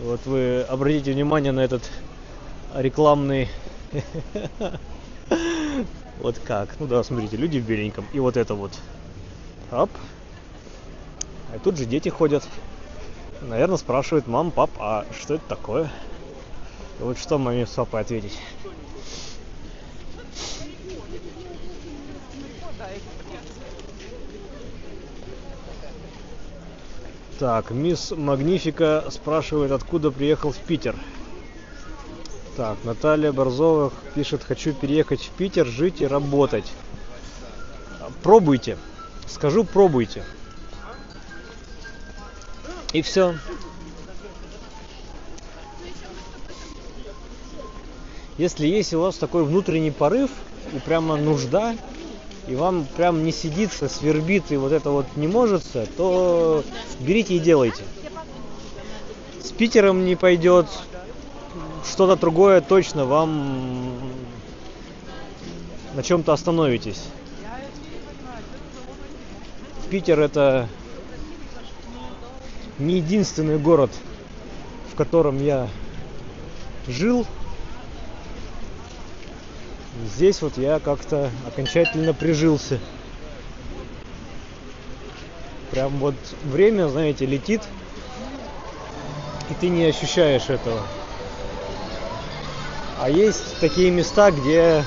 Вот вы обратите внимание на этот рекламный... Вот как. Ну да, смотрите, люди в беленьком. И вот это вот. Оп. А тут же дети ходят. Наверное, спрашивают: мам, пап, а что это такое? И вот что маме с папой ответить? Так, мисс Магнифика спрашивает, откуда приехал в Питер. Так, Наталья Борзова пишет, хочу переехать в Питер, жить и работать. Пробуйте. Скажу, пробуйте. И все. Если есть у вас такой внутренний порыв и прямо нужда, и вам прям не сидится, свербит и вот это вот не может, то берите и делайте. С Питером не пойдет, что-то другое точно вам на чем-то остановитесь. Питер это не единственный город, в котором я жил. Здесь вот я как-то окончательно прижился. Прям вот время, знаете, летит, и ты не ощущаешь этого. А есть такие места, где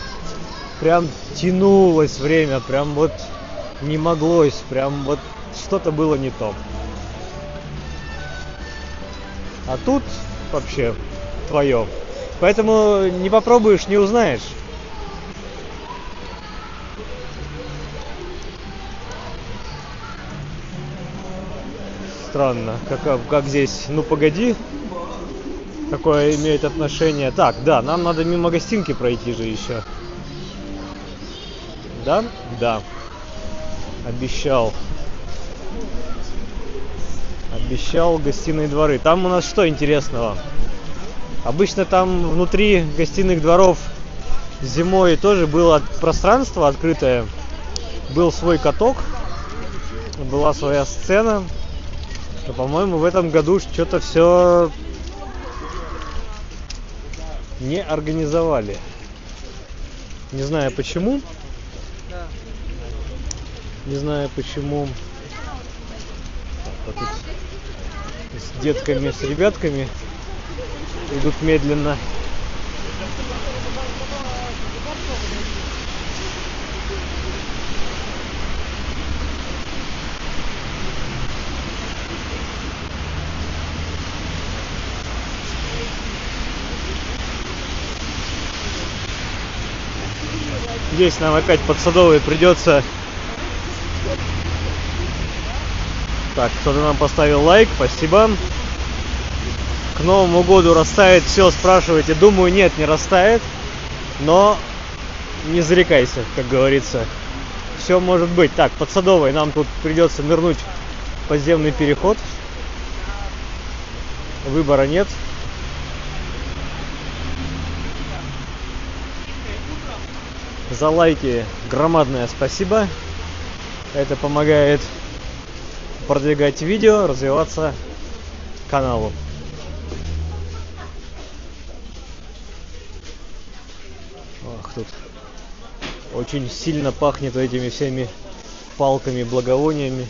прям тянулось время, прям вот не моглось, прям вот что-то было не то. А тут вообще твое. Поэтому не попробуешь, не узнаешь. Странно, как здесь, ну погоди, какое имеет отношение. Так, да, нам надо мимо гостинки пройти же еще. Да? Да. Обещал гостиные дворы. Там у нас что интересного? Обычно там внутри гостиных дворов зимой тоже было пространство открытое. Был свой каток, была своя сцена. Но, по-моему, в этом году что-то все не организовали. Не знаю почему. Не знаю почему. Вот тут с детками, с ребятками идут медленно. Здесь нам опять под Садовой придется. Так, кто-то нам поставил лайк, спасибо. К Новому году растает все, спрашиваете. Думаю, нет, не растает. Но не зарекайся, как говорится. Все может быть. Так, под Садовой нам тут придется нырнуть в подземный переход. Выбора нет. За лайки громадное спасибо. Это помогает продвигать видео, развиваться каналу. Ох, тут очень сильно пахнет этими всеми палками, благовониями.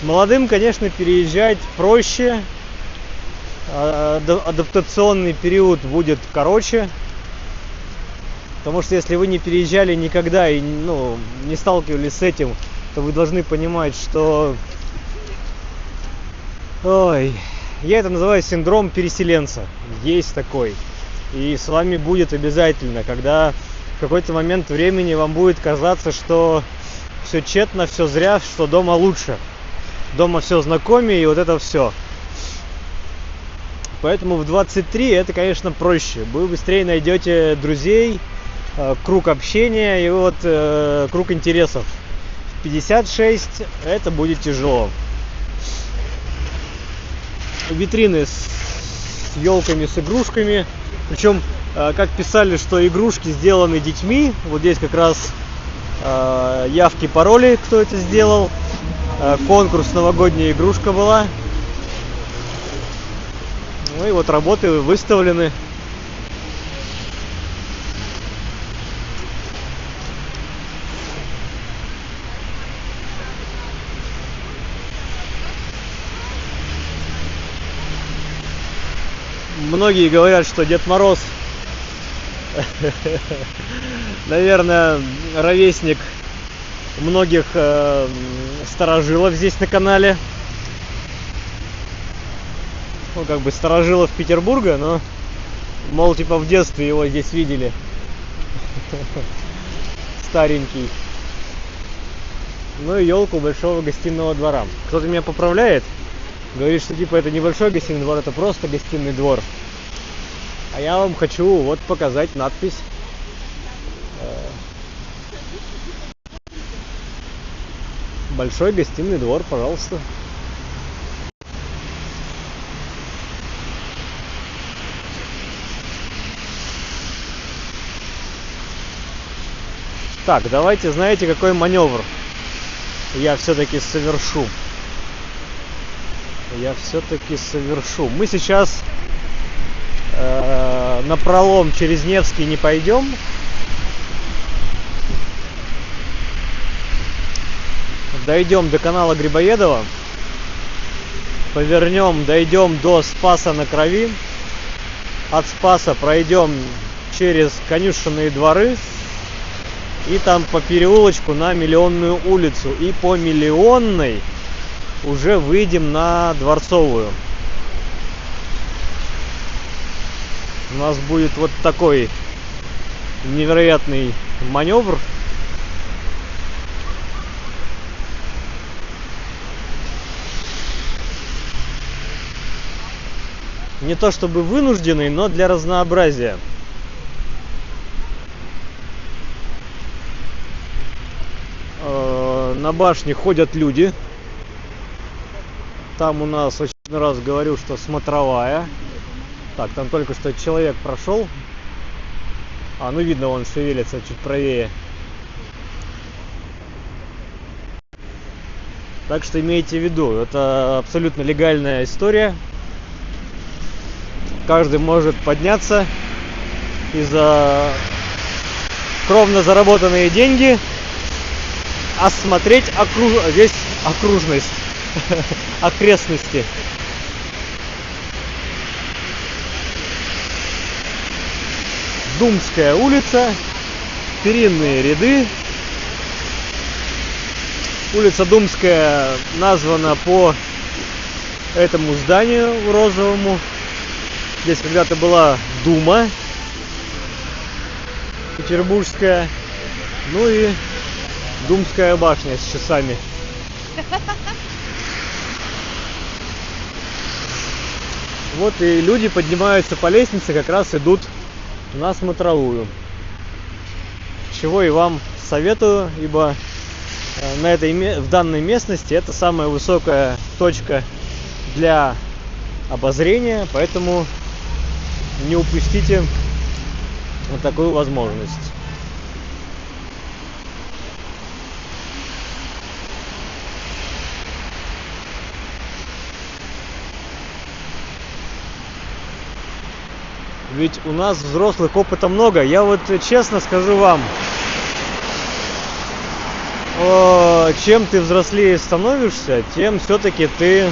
Молодым, конечно, переезжать проще, адаптационный период будет короче, потому что если вы не переезжали никогда и не сталкивались с этим, то вы должны понимать, что я это называю синдром переселенца, есть такой, и с вами будет обязательно, когда в какой-то момент времени вам будет казаться, что все тщетно, все зря, что дома лучше. Дома все знакомее, и вот это все. Поэтому в 23 это, конечно, проще. Вы быстрее найдете друзей, круг общения и вот круг интересов. В 56 это будет тяжело. Витрины с елками, с игрушками. Причем как писали, что игрушки сделаны детьми. Вот здесь как раз явки, пароли, кто это сделал. Конкурс, новогодняя игрушка была. Ну и вот работы выставлены. Многие говорят, что Дед Мороз, наверное, ровесник многих старожилов здесь на канале. Ну, как бы старожилов Петербурга, но, мол, типа в детстве его здесь видели. Старенький. Ну и елку большого гостиного двора. Кто-то меня поправляет. Говорит, что типа это небольшой гостиный двор, это просто гостиный двор. А я вам хочу вот показать надпись. Большой гостиный двор, пожалуйста. Так, давайте, знаете, какой маневр я все-таки совершу. Мы сейчас напролом через Невский не пойдем. Дойдем до канала Грибоедова. Повернем, дойдем до Спаса на Крови. От Спаса пройдем через Конюшенные дворы. И там по переулочку на Миллионную улицу. И по Миллионной уже выйдем на Дворцовую. У нас будет вот такой невероятный маневр. Не то чтобы вынужденный, но для разнообразия. На башне ходят люди. Там у нас, очень раз говорю, что смотровая. Так, там только что человек прошел. Ну видно, он шевелится чуть правее. Так что имейте в виду, это абсолютно легальная история. Каждый может подняться и за скромно заработанные деньги осмотреть весь окружность, окрестности. Думская улица, перинные ряды. Улица Думская названа по этому зданию розовому. Здесь когда-то была Дума петербургская. Ну и Думская башня с часами. Вот и люди поднимаются по лестнице, как раз идут на смотровую. Чего и вам советую, ибо в данной местности это самая высокая точка для обозрения, поэтому не упустите вот такую возможность. Ведь у нас взрослых опыта много. Я вот честно скажу вам, чем ты взрослее становишься, тем все-таки ты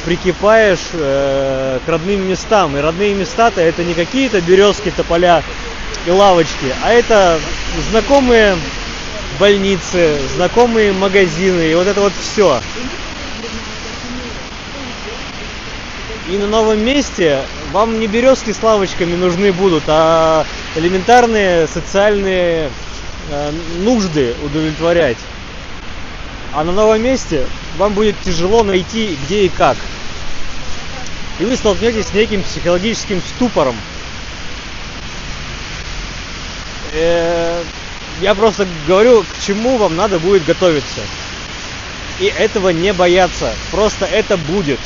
прикипаешь к родным местам. И родные места-то это не какие-то березки, тополя и лавочки, а это знакомые больницы, знакомые магазины и вот это вот все. И на новом месте вам не березки с лавочками нужны будут, а элементарные социальные нужды удовлетворять. А на новом месте вам будет тяжело найти где и как. И вы столкнетесь с неким психологическим ступором. Я просто говорю, к чему вам надо будет готовиться. И этого не бояться. Просто это будет.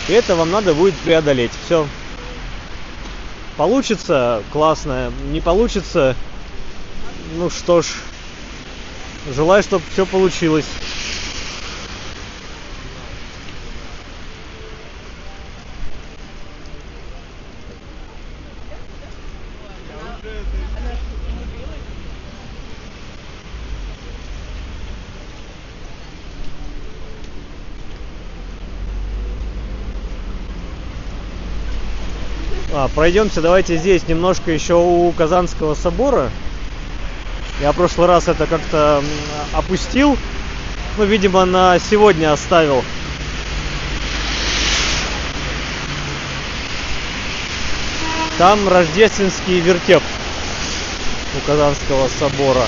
И это вам надо будет преодолеть. Все. Получится — классно, не получится — ну что ж, желаю, чтобы все получилось. Пройдемся, давайте здесь немножко еще у Казанского собора. Я в прошлый раз это как-то опустил, ну, видимо, на сегодня оставил. Там рождественский вертеп у Казанского собора.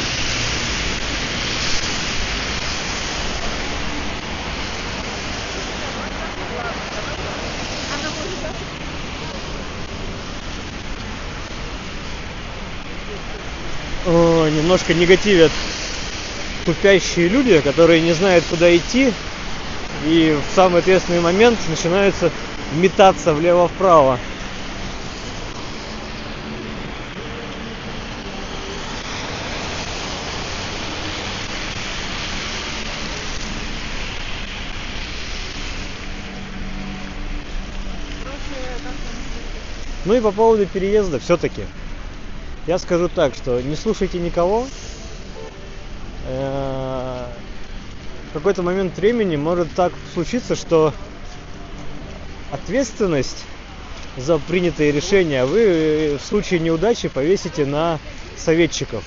Немножко негативят тупящие люди, которые не знают, куда идти, и в самый ответственный момент начинаются метаться влево-вправо. Ну и по поводу переезда все-таки. Я скажу так, что не слушайте никого. В какой-то момент времени может так случиться, что ответственность за принятые решения вы в случае неудачи повесите на советчиков.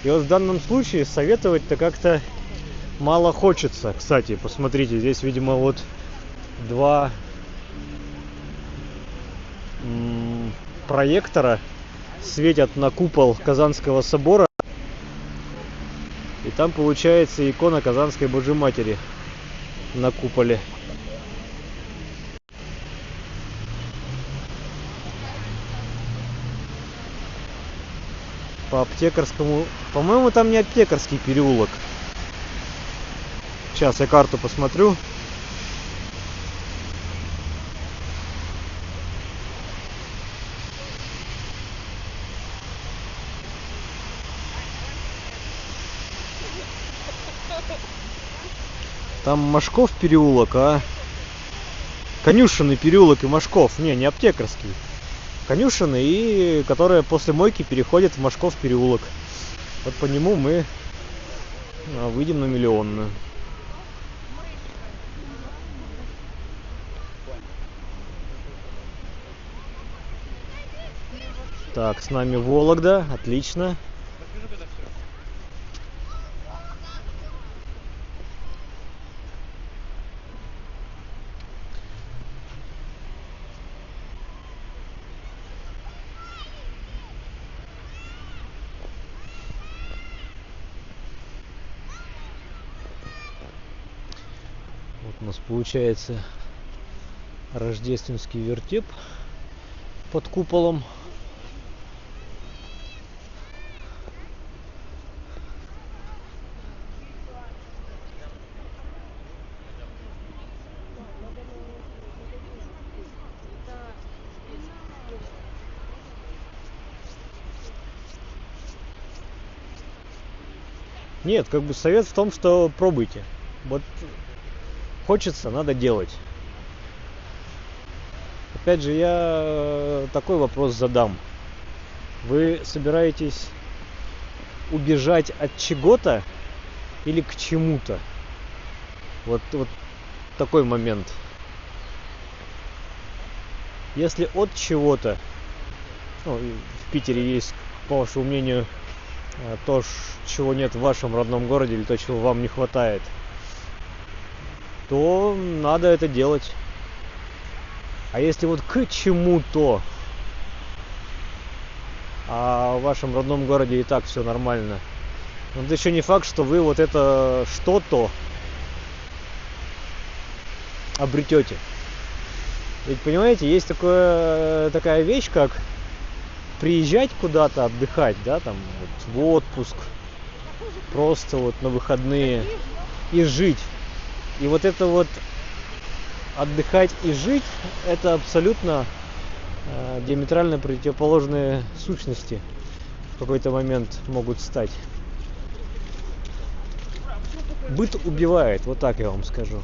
И вот в данном случае советовать-то как-то мало хочется. Кстати, посмотрите, здесь, видимо, вот два проектора светят на купол Казанского собора, и там получается икона Казанской Божьей Матери на куполе. По Аптекарскому, по-моему, там не Аптекарский переулок. Сейчас я карту посмотрю. Там Машков переулок, а Конюшенный переулок и Машков. Не Аптекарский. Конюшенный, и которая после мойки переходит в Машков переулок. Вот по нему мы выйдем на Миллионную. Так, с нами Вологда, отлично. Вот у нас получается рождественский вертеп под куполом. Нет, как бы совет в том, что пробуйте. Вот хочется, надо делать. Опять же, я такой вопрос задам. Вы собираетесь убежать от чего-то или к чему-то? Вот такой момент. Если от чего-то, ну, в Питере есть, по вашему мнению, то, чего нет в вашем родном городе, или то, чего вам не хватает, то надо это делать. А если вот к чему-то, а в вашем родном городе и так все нормально, но это еще не факт, что вы вот это что-то обретете. Ведь, понимаете, есть такая вещь, как приезжать куда-то отдыхать, да, там вот, в отпуск, просто вот на выходные, и жить. И вот это вот отдыхать и жить — это абсолютно диаметрально противоположные сущности в какой-то момент могут стать. Быт убивает, вот так я вам скажу.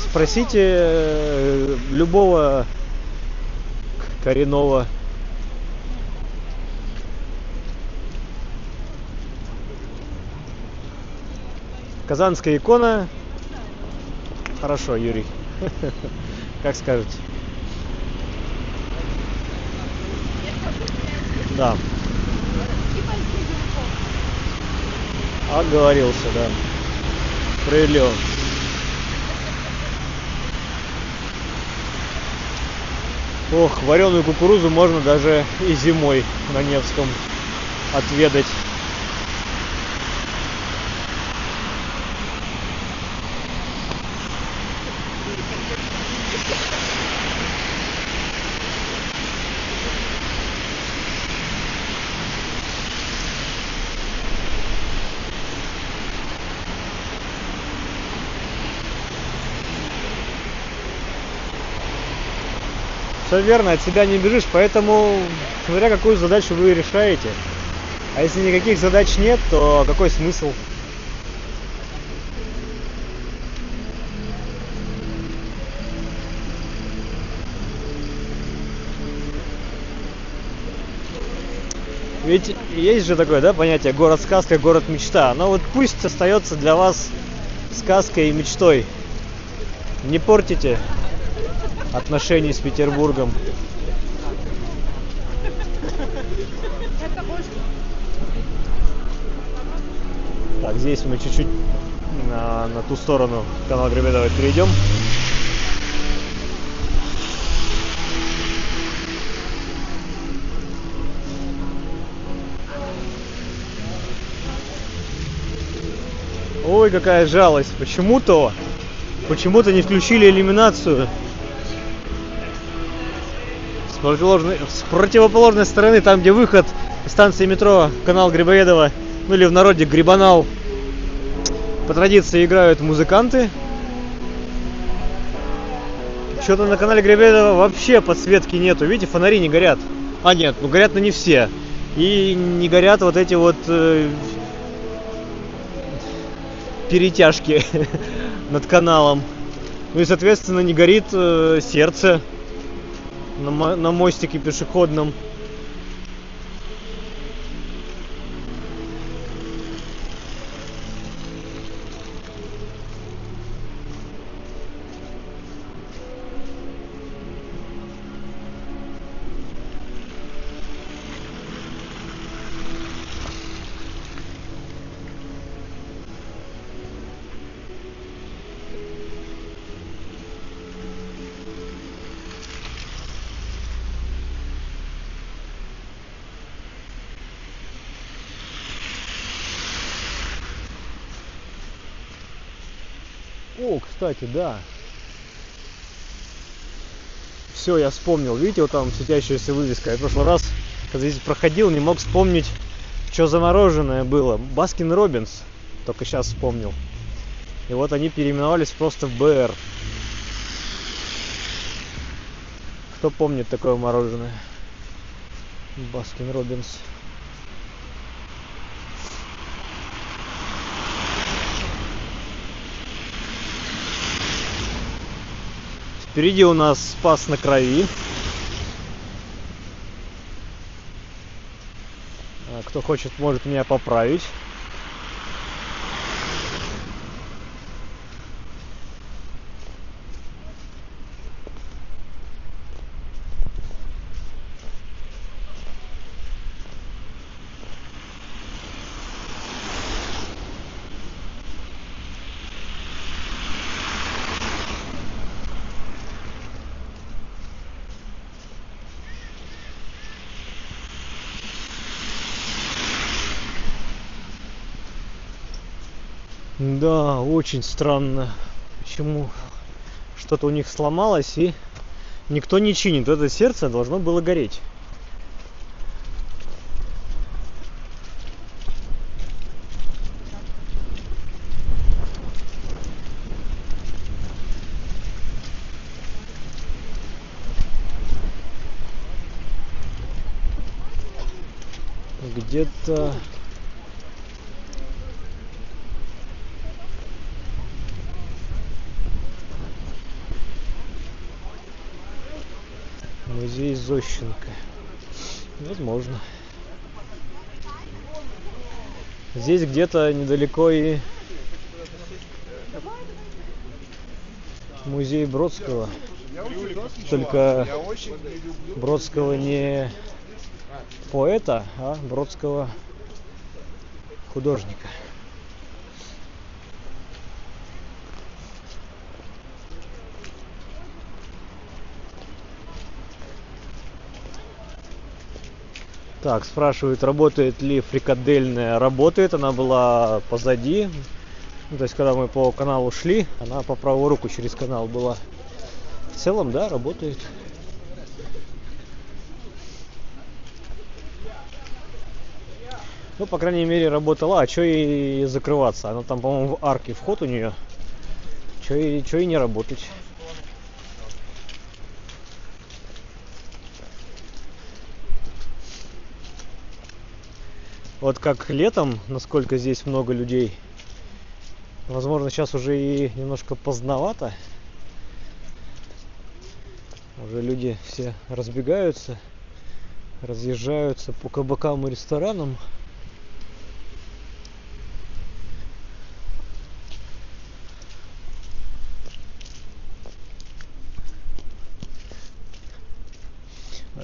Спросите любого коренного казанская икона. Хорошо, Юрий. Как скажете. Да. Оговорился, да. Справедливо. Ох, вареную кукурузу можно даже и зимой на Невском отведать. Все верно, от себя не бежишь, поэтому смотря какую задачу вы решаете. А если никаких задач нет, то какой смысл? Ведь есть же такое, да, понятие город-сказка, город-мечта. Но вот пусть остается для вас сказкой и мечтой. Не портите отношений с Петербургом. Так, здесь мы чуть-чуть на ту сторону канала Грибоедова перейдем. Ой, какая жалость. Почему-то не включили иллюминацию. С противоположной стороны, там где выход из станции метро, канал Грибоедова, ну или в народе Грибанал, по традиции играют музыканты. Что-то на канале Грибоедова вообще подсветки нету, видите, фонари не горят. А нет, ну горят, но не все. И не горят вот эти вот перетяжки над каналом. Ну и соответственно не горит сердце на мостике пешеходном. О, кстати, да. Все, я вспомнил. Видите, вот там светящаяся вывеска. Я в прошлый раз, когда здесь проходил, не мог вспомнить, что за мороженое было. Баскин Роббинс. Только сейчас вспомнил. И вот они переименовались просто в БР. Кто помнит такое мороженое? Баскин Роббинс. Впереди у нас Спас на Крови. Кто хочет, может меня поправить. Да, очень странно. Почему что-то у них сломалось и никто не чинит. Это сердце должно было гореть. где-то... Музей Зощенко. Возможно. Здесь где-то недалеко и музей Бродского. Только Бродского не поэта, а Бродского художника. Так, спрашивают, работает ли фрикадельная. Работает, она была позади. Ну, то есть, когда мы по каналу шли, она по правую руку через канал была. В целом, да, работает. Ну, по крайней мере, работала. А что ей закрываться? Она там, по-моему, в арке вход у нее. Что ей не работать? Вот как летом, насколько здесь много людей. Возможно, сейчас уже и немножко поздновато. Уже люди все разбегаются, разъезжаются по кабакам и ресторанам.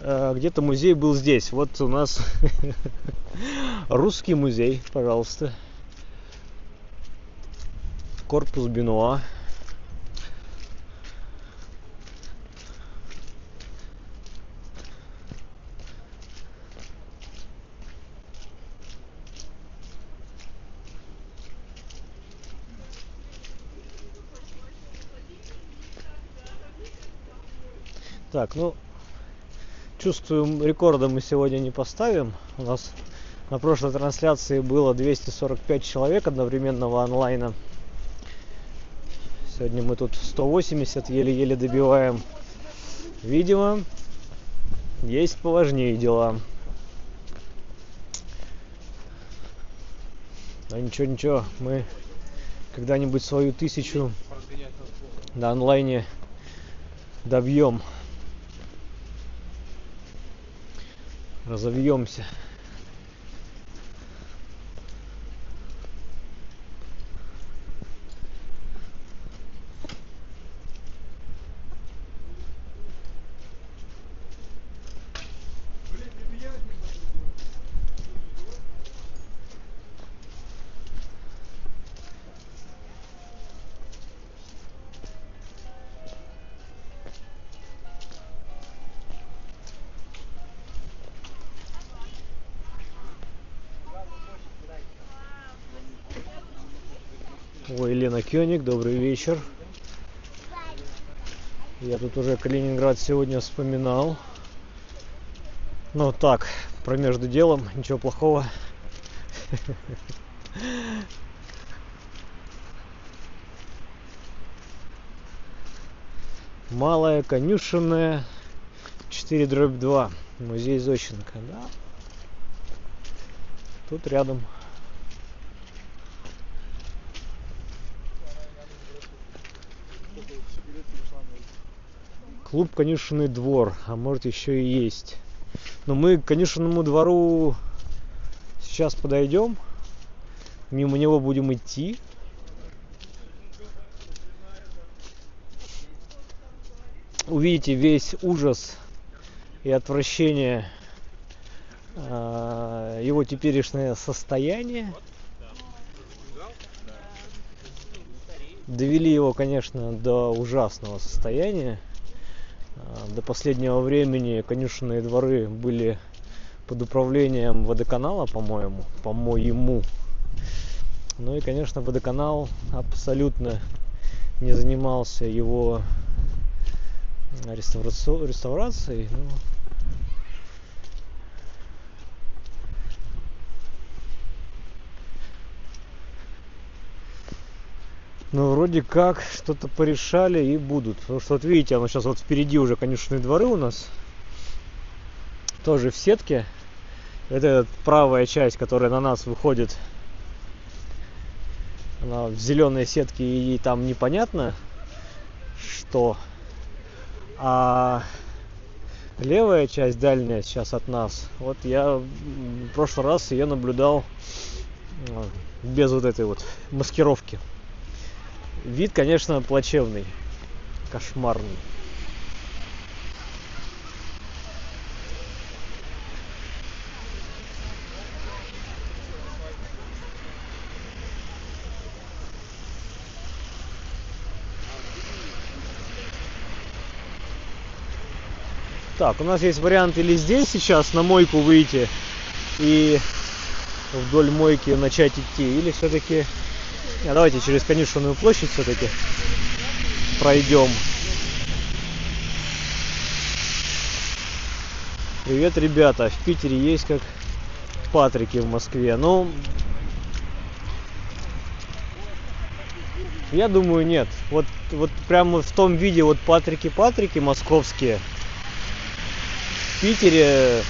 Где-то музей был здесь. Вот у нас русский музей, пожалуйста. Корпус Бенуа. Так, ну, чувствую, рекорда мы сегодня не поставим. У нас на прошлой трансляции было 245 человек одновременного онлайна. Сегодня мы тут 180 еле-еле добиваем. Видимо, есть поважнее дела. Но ничего, мы когда-нибудь свою 1000 на онлайне добьем. Разовьемся. Ой, Лена Кёник, добрый вечер. Я тут уже Калининград сегодня вспоминал. Ну так, про между делом, ничего плохого. Малая Конюшенная, 4/2, музей Зощенко, да. Тут рядом. Клуб Конюшенный двор, а может еще и есть. Но мы к Конюшенному двору сейчас подойдем, мимо него будем идти. Увидите весь ужас и отвращение, его теперешнее состояние. Довели его, конечно, до ужасного состояния. До последнего времени конюшенные дворы были под управлением водоканала, по-моему. Ну и, конечно, водоканал абсолютно не занимался его реставрацией. Ну, вроде как что-то порешали и будут. Потому что, вот видите, оно сейчас вот впереди уже конюшенные дворы у нас. Тоже в сетке. Это правая часть, которая на нас выходит, она в зеленой сетке, и там непонятно что. А левая часть, дальняя сейчас от нас, вот я в прошлый раз ее наблюдал без вот этой вот маскировки. Вид, конечно, плачевный, кошмарный. Так, у нас есть вариант или здесь сейчас на мойку выйти и вдоль мойки начать идти, или все-таки давайте через Конюшенную площадь все-таки пройдем. Привет, ребята, в Питере есть как Патрики в Москве. Ну, я думаю, нет. Вот прямо в том виде вот Патрики московские в Питере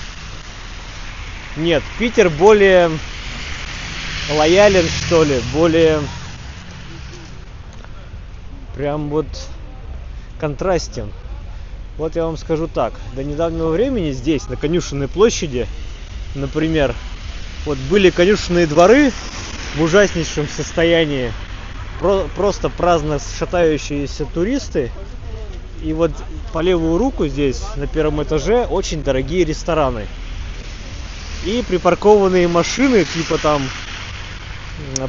нет. Питер более лоялен, что ли, более прям вот контрастен. Вот я вам скажу так, до недавнего времени здесь, на Конюшенной площади, например, вот были конюшенные дворы в ужаснейшем состоянии, просто праздно шатающиеся туристы. И вот по левую руку здесь, на первом этаже, очень дорогие рестораны. И припаркованные машины, типа там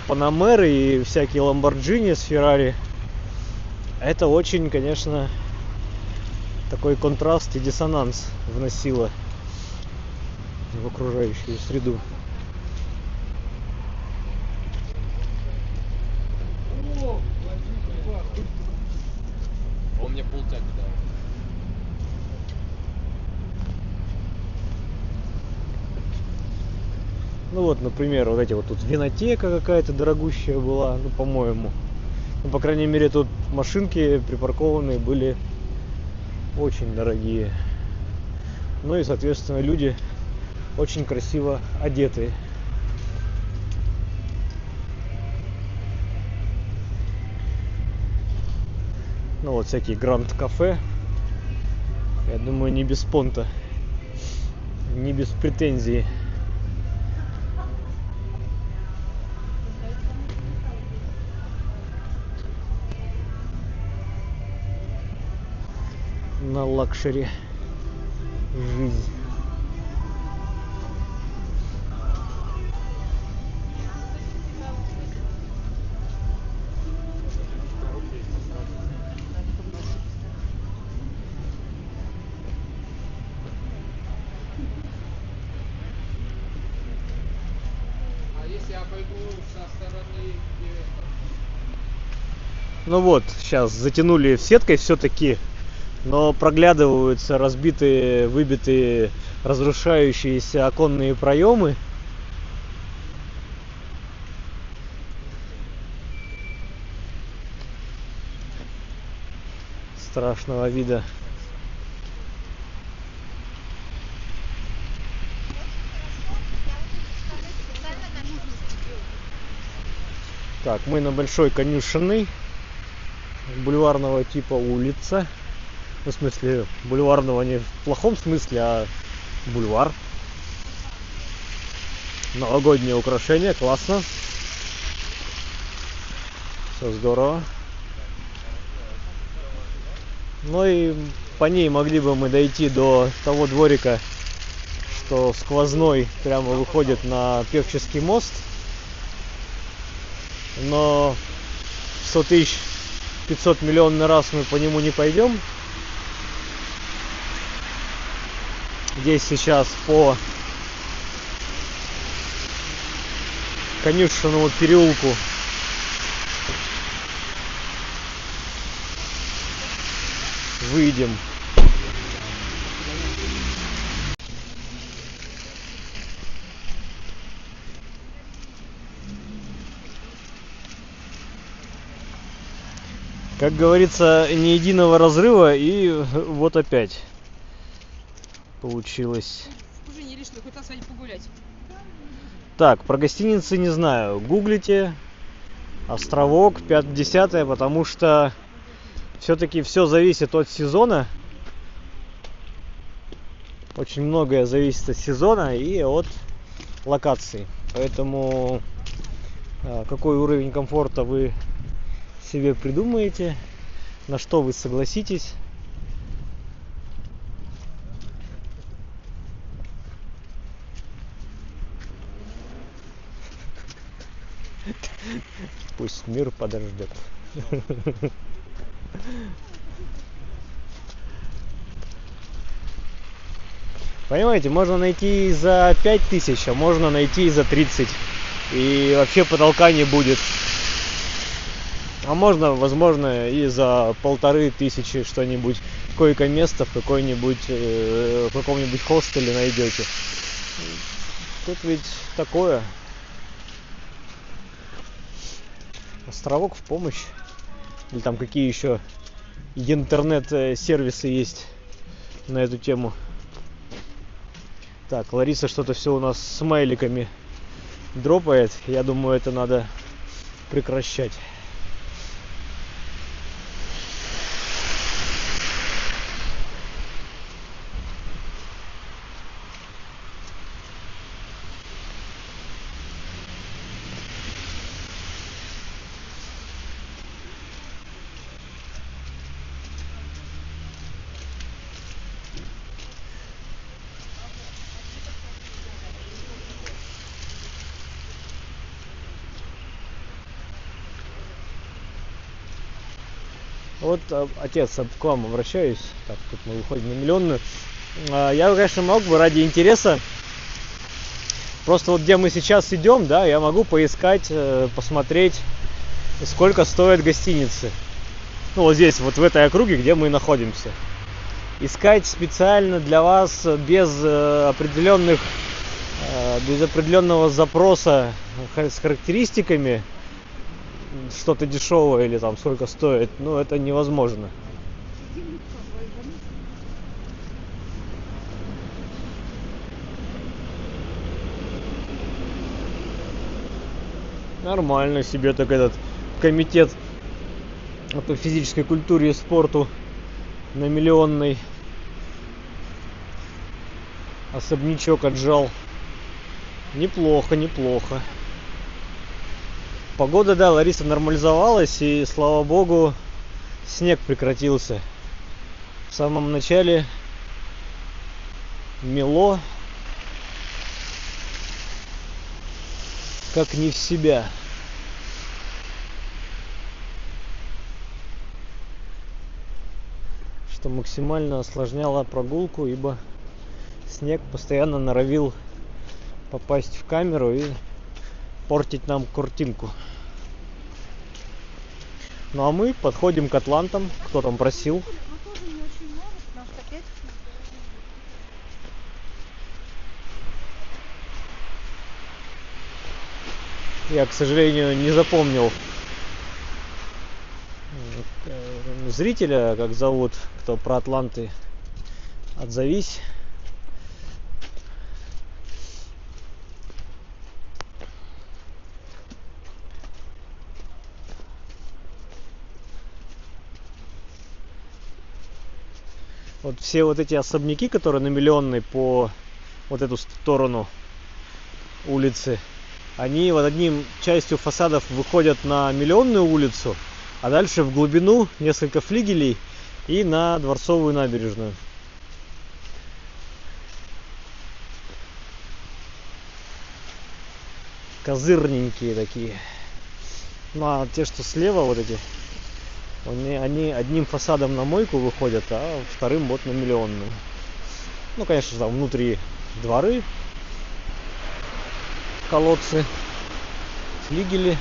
Панамеры и всякие Ламборджини с Феррари. Это очень, конечно, такой контраст и диссонанс вносило в окружающую среду. Он мне полтяги дал. Ну вот, например, вот эти вот тут винотека какая-то дорогущая была, ну, по-моему. Ну, по крайней мере, тут машинки припаркованные были очень дорогие. Ну и, соответственно, люди очень красиво одетые. Ну вот всякие гранд-кафе. Я думаю, не без понта, не без претензий. На лакшери жизнь. А если я пойду со стороны... Ну вот, сейчас затянули сеткой все-таки, но проглядываются разбитые, выбитые, разрушающиеся оконные проемы. Страшного вида. Так, мы на Большой Конюшенной, бульварного типа улица. Ну, в смысле, бульварного не в плохом смысле, а бульвар. Новогоднее украшение, классно. Все здорово. Ну и по ней могли бы мы дойти до того дворика, что сквозной прямо выходит на Певческий мост. Но 100 тысяч 500 миллионный раз мы по нему не пойдем. Здесь сейчас по Конюшенному переулку выйдем. Как говорится, ни единого разрыва, и вот опять получилось. Поженились, что хоть на свадьбе погулять. Так, про гостиницы не знаю. Гуглите. Островок, 5-10, потому что все-таки все зависит от сезона. Очень многое зависит от сезона и от локации. Поэтому какой уровень комфорта вы себе придумаете, на что вы согласитесь. Пусть мир подождет. Понимаете, можно найти и за 5000, а можно найти и за 30. И вообще потолка не будет. А можно, возможно, и за 1500 что-нибудь, койко-место в в каком-нибудь хостеле найдете. Тут ведь такое. Островок в помощь. Или там какие еще интернет-сервисы есть на эту тему. Так, Лариса что-то все у нас с смайликами дропает. Я думаю, это надо прекращать. Вот, отец, к вам обращаюсь. Так, тут мы выходим на Миллионную. Я, конечно, мог бы ради интереса. Просто вот где мы сейчас идем, да, я могу поискать, посмотреть, сколько стоят гостиницы. Ну, вот здесь, вот в этой округе, где мы находимся. Искать специально для вас без определенного запроса с характеристиками что-то дешевое или там сколько стоит, ну это невозможно. Нормально себе так этот комитет по физической культуре и спорту на Миллионной особнячок отжал. Неплохо, неплохо. Погода, да, Лариса, нормализовалась, и, слава богу, снег прекратился. В самом начале мело, как не в себя. Что максимально осложняло прогулку, ибо снег постоянно норовил попасть в камеру и портить нам картинку. Ну а мы подходим к атлантам. Кто там просил? Я, к сожалению, не запомнил зрителя, как зовут, кто про атланты. Отзовись. Вот все вот эти особняки, которые на Миллионной по вот эту сторону улицы, они вот одним частью фасадов выходят на Миллионную улицу, а дальше в глубину несколько флигелей и на Дворцовую набережную. Козырненькие такие. Ну а те, что слева, вот эти, они одним фасадом на Мойку выходят, а вторым вот на Миллионную. Ну, конечно, там внутри дворы, колодцы, флигели.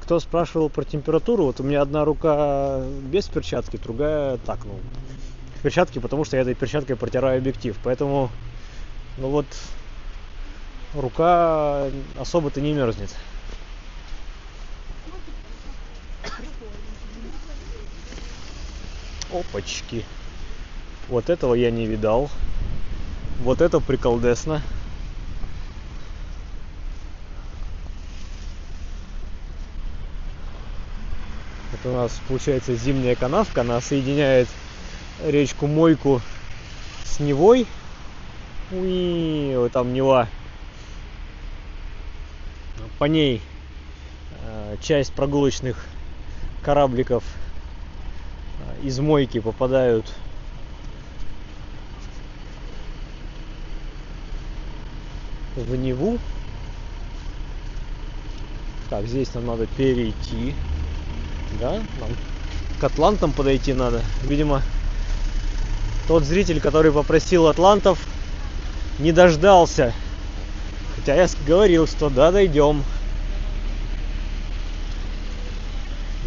кто спрашивал про температуру, вот у меня одна рука без перчатки, другая так, ну, в перчатке, потому что я этой перчаткой протираю объектив. Поэтому, ну вот, рука особо-то не мерзнет. Опачки. Вот этого я не видал. Вот это приколдесно. Это у нас получается зимняя канавка. Она соединяет речку Мойку с Невой. Уи, вот там Нева. По ней часть прогулочных корабликов из Мойки попадают в Неву. Так, здесь нам надо перейти. Да, нам к атлантам подойти надо. Видимо, тот зритель, который попросил атлантов, не дождался. Хотя я говорил, что да, дойдем.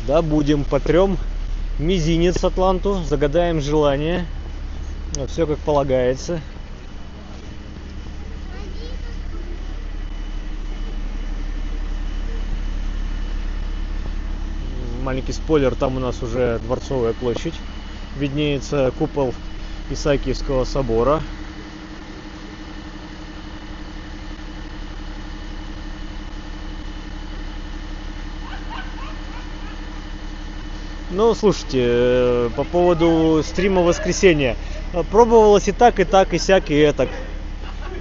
Да, будем, потрем мизинец атланту, загадаем желание. Все как полагается. Маленький спойлер, там у нас уже Дворцовая площадь. Виднеется купол Исаакиевского собора. Ну, слушайте, по поводу стрима воскресенья. Пробовалось и так, и сяк, и этак.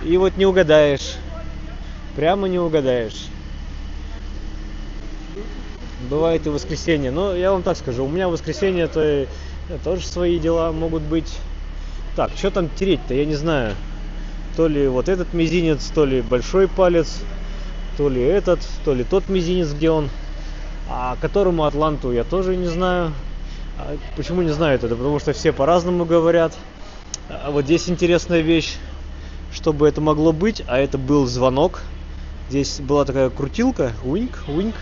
И вот не угадаешь. Прямо не угадаешь. Бывает и воскресенье. Но я вам так скажу, у меня в воскресенье-то тоже свои дела могут быть. Так, что там тереть-то, я не знаю. То ли вот этот мизинец, то ли большой палец, то ли этот, то ли тот мизинец, где он. А которому атланту я тоже не знаю. А почему не знаю это? Потому что все по-разному говорят. А вот здесь интересная вещь, чтобы это могло быть, а это был звонок. Здесь была такая крутилка, уинк, уинк,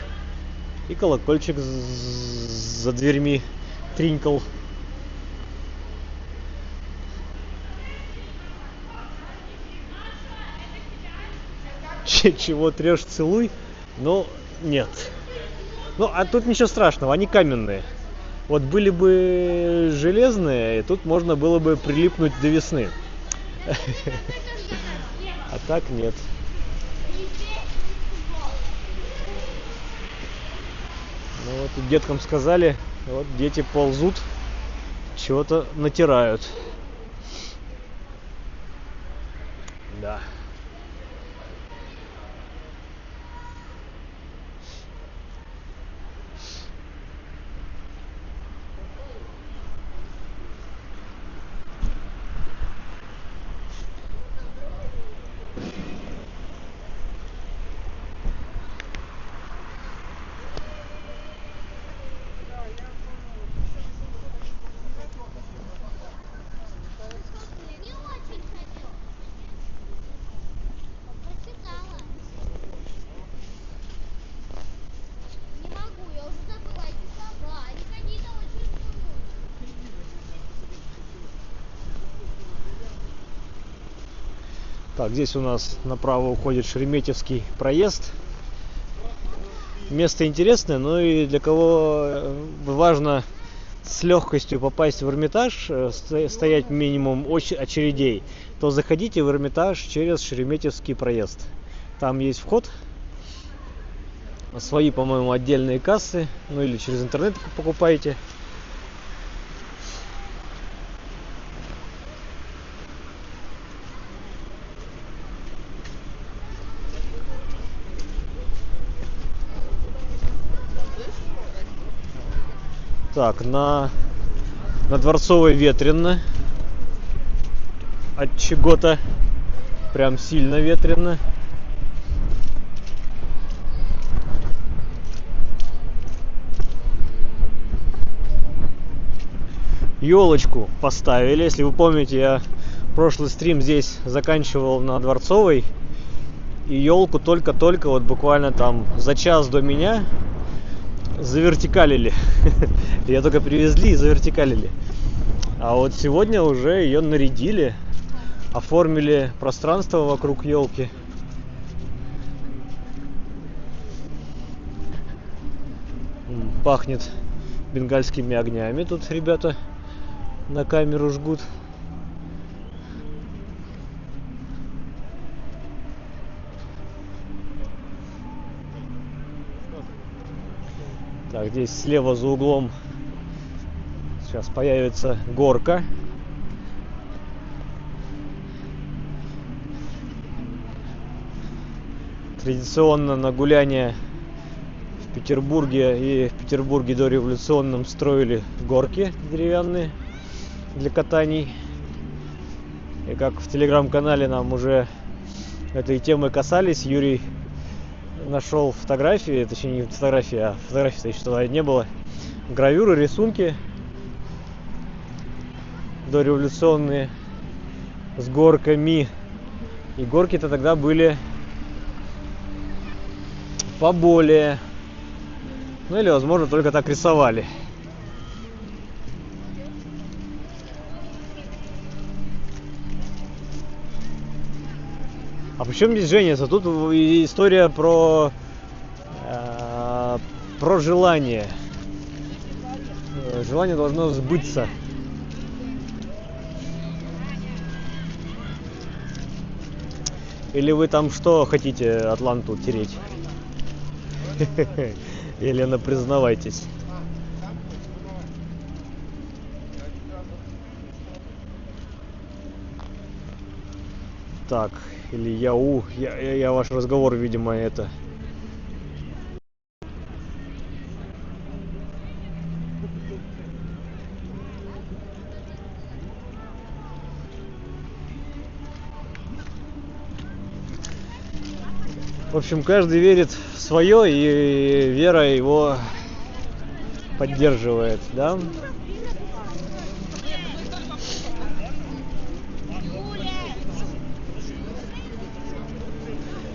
и колокольчик за дверьми тринкал. Чего трешь, целуй? Но нет. Ну, а тут ничего страшного, они каменные. Вот были бы железные, и тут можно было бы прилипнуть до весны. А так нет. Ну вот и деткам сказали, вот дети ползут, чего-то натирают. Да. Так, здесь у нас направо уходит Шереметьевский проезд. Место интересное, но и для кого важно с легкостью попасть в Эрмитаж, стоять минимум очередей, то заходите в Эрмитаж через Шереметьевский проезд. Там есть вход, свои, по-моему, отдельные кассы, ну или через интернет покупаете. Так, на Дворцовой ветрено. От чего-то прям сильно ветрено. Елочку поставили. Если вы помните, я прошлый стрим здесь заканчивал на Дворцовой. И елку только-только, вот буквально там за час до меня, завертикалили. Ее только привезли и завертикалили. А вот сегодня уже ее нарядили, оформили пространство вокруг елки. Пахнет бенгальскими огнями. Тут ребята на камеру жгут. Так, здесь слева за углом сейчас появится горка. Традиционно на гуляние в Петербурге и в Петербурге дореволюционном строили горки деревянные для катаний. И как в телеграм-канале нам уже этой темы касались, Юрий нашел фотографии, точнее не фотографии, а фотографий-то еще тогда не было, гравюры, рисунки дореволюционные с горками. И горки-то тогда были поболее. Ну или, возможно, только так рисовали. А почему здесь женятся? Тут история про желание. Желание должно сбыться. Или вы там что хотите Атланту тереть? Елена, признавайтесь. Так, или я ваш разговор, видимо, это. В общем, каждый верит в свое, и вера его поддерживает, да?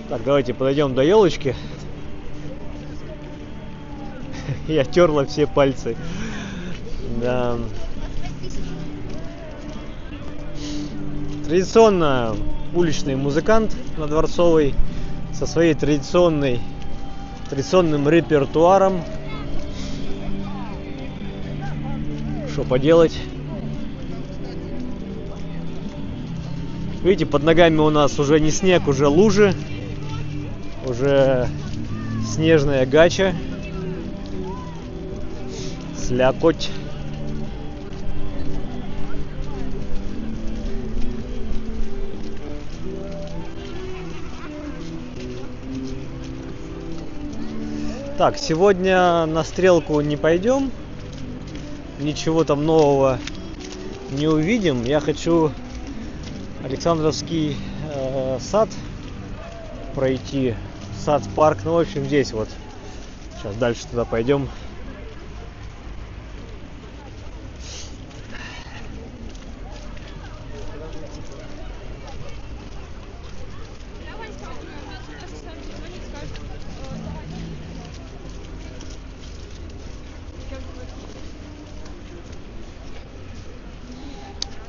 Так, давайте подойдем до елочки. Я терла все пальцы. Да. Традиционно уличный музыкант на Дворцовой со своей традиционным репертуаром. Что поделать? Видите, под ногами у нас уже не снег, уже лужи. Уже снежная гача. Слякоть. Так, сегодня на стрелку не пойдем. Ничего там нового не увидим. Я хочу Александровский сад пройти. Сад-парк. Ну, в общем, здесь вот. Сейчас дальше туда пойдем.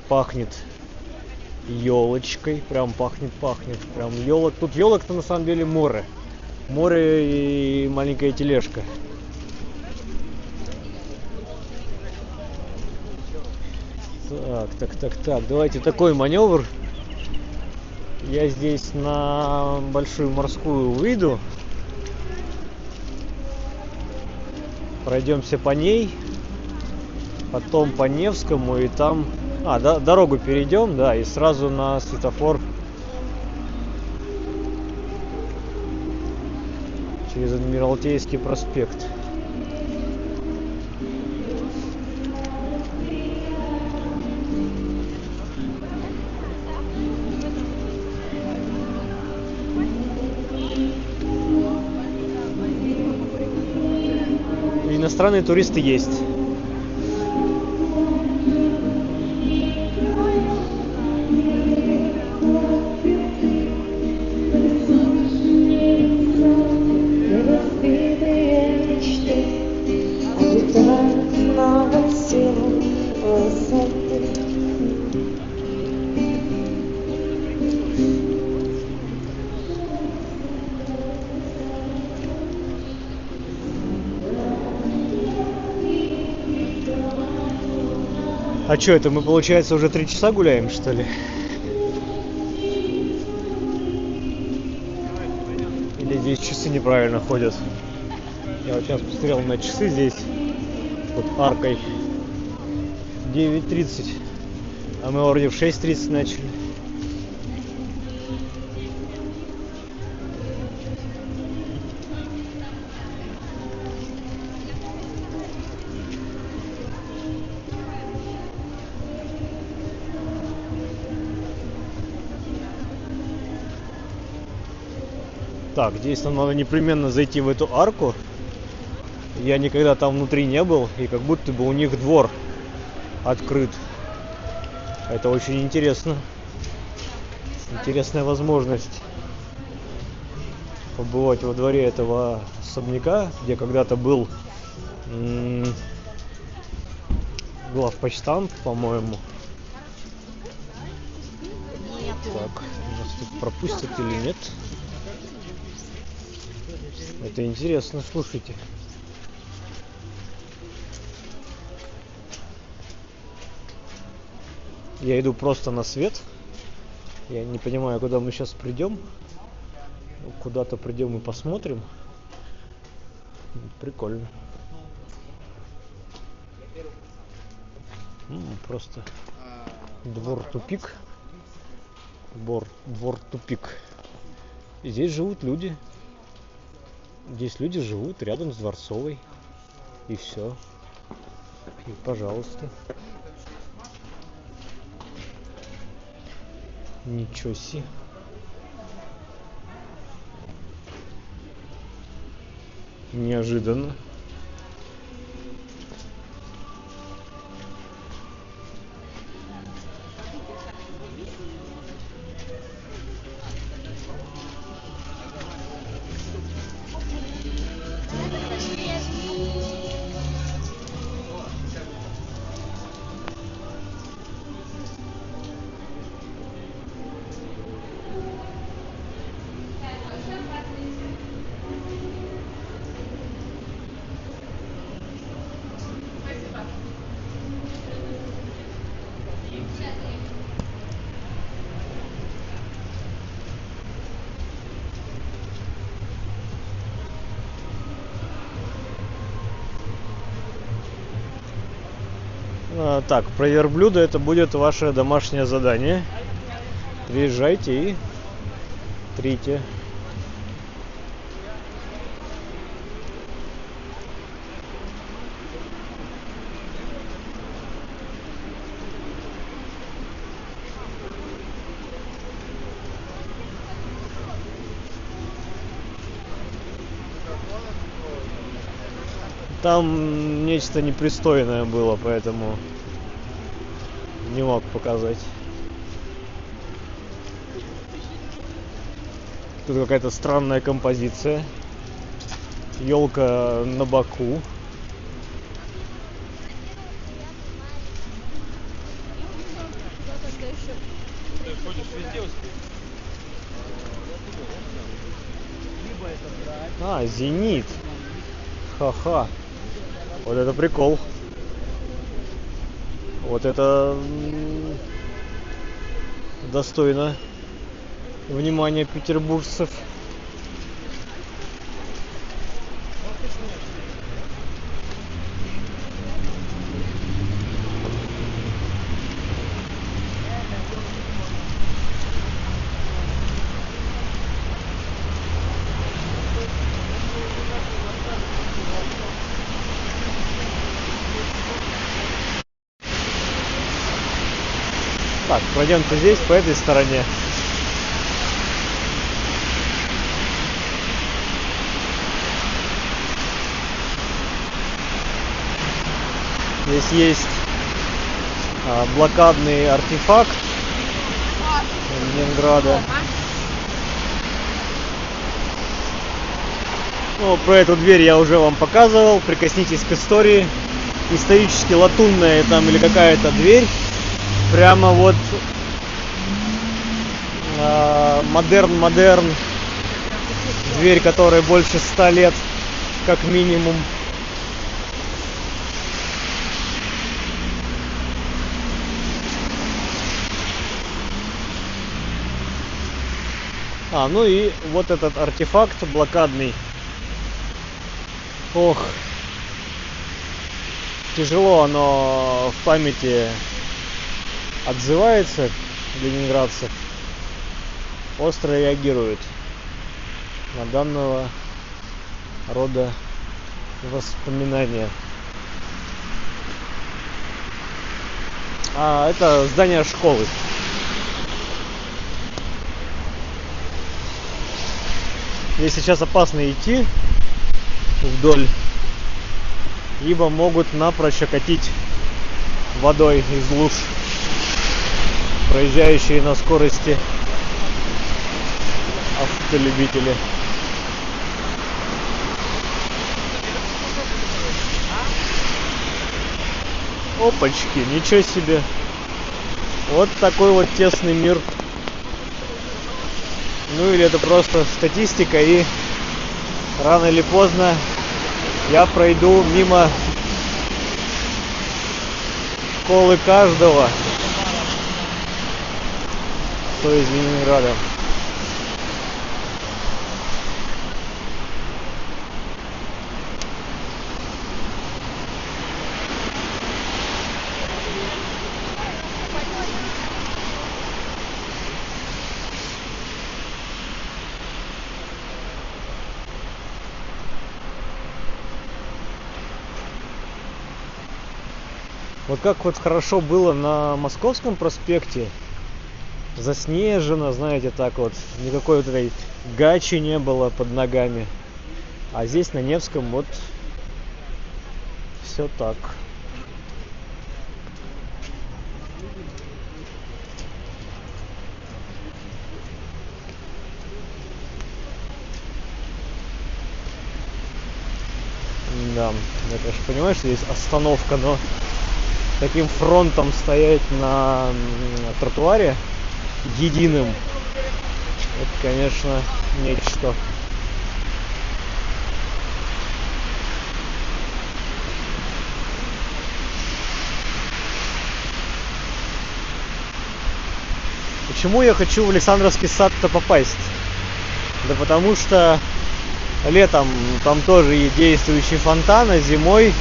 Пахнет елочкой, прям пахнет, прям елок. Тут елок-то на самом деле море и маленькая тележка. Так, давайте такой маневр. Я здесь на Большую Морскую выйду, пройдемся по ней, потом по Невскому и там дорогу перейдем, да, и сразу на светофор через Адмиралтейский проспект. Иностранные туристы есть. А что это, мы, получается, уже 3 часа гуляем, что ли? Или здесь часы неправильно ходят? Я вот сейчас посмотрел на часы здесь, под аркой, 9:30, а мы вроде в 6:30 начали. Так, здесь нам надо непременно зайти в эту арку. Я никогда там внутри не был, и как будто бы у них двор открыт. Это очень интересно. Интересная возможность побывать во дворе этого особняка, где когда-то был главпочтамт, по-моему. Так, нас тут пропустят или нет? Это интересно, слушайте. Я иду просто на свет. Я не понимаю, куда мы сейчас придем. Куда-то придем и посмотрим. Прикольно. Просто двор-тупик. Двор-тупик. И здесь живут люди. Здесь люди живут рядом с Дворцовой. И все. И пожалуйста. Ничего себе. Неожиданно. Так, про верблюда это будет ваше домашнее задание. Приезжайте и трите. Там нечто непристойное было, поэтому не мог показать. Тут какая-то странная композиция. Елка на боку. А, «Зенит». Ха-ха. Вот это прикол. Вот это достойно внимания петербуржцев. Так, пройдемте здесь, по этой стороне. Здесь есть блокадный артефакт Ленинграда. Ну, про эту дверь я уже вам показывал. Прикоснитесь к истории исторически латунная там или какая-то дверь. Прямо вот модерн. Дверь, которой больше 100 лет, как минимум. Ну и вот этот артефакт блокадный. Ох, тяжело оно в памяти отзывается, ленинградцев. Остро реагирует на данного рода воспоминания. Это здание школы. Здесь сейчас опасно идти вдоль, ибо могут напрочь окатить водой из луж проезжающие на скорости автолюбители. Опачки, ничего себе. Вот такой вот тесный мир. Ну или это просто статистика, и рано или поздно я пройду мимо школы каждого, кто из Ленинграда. Вот как вот хорошо было на Московском проспекте, заснежено, знаете, так вот, никакой вот этой гачи не было под ногами. А здесь на Невском вот все так. Да, я, конечно, понимаю, что здесь остановка, но таким фронтом стоять на тротуаре единым, это, конечно, нечто. Почему я хочу в Александровский сад-то попасть? Да потому что летом там тоже есть действующий фонтан, а зимой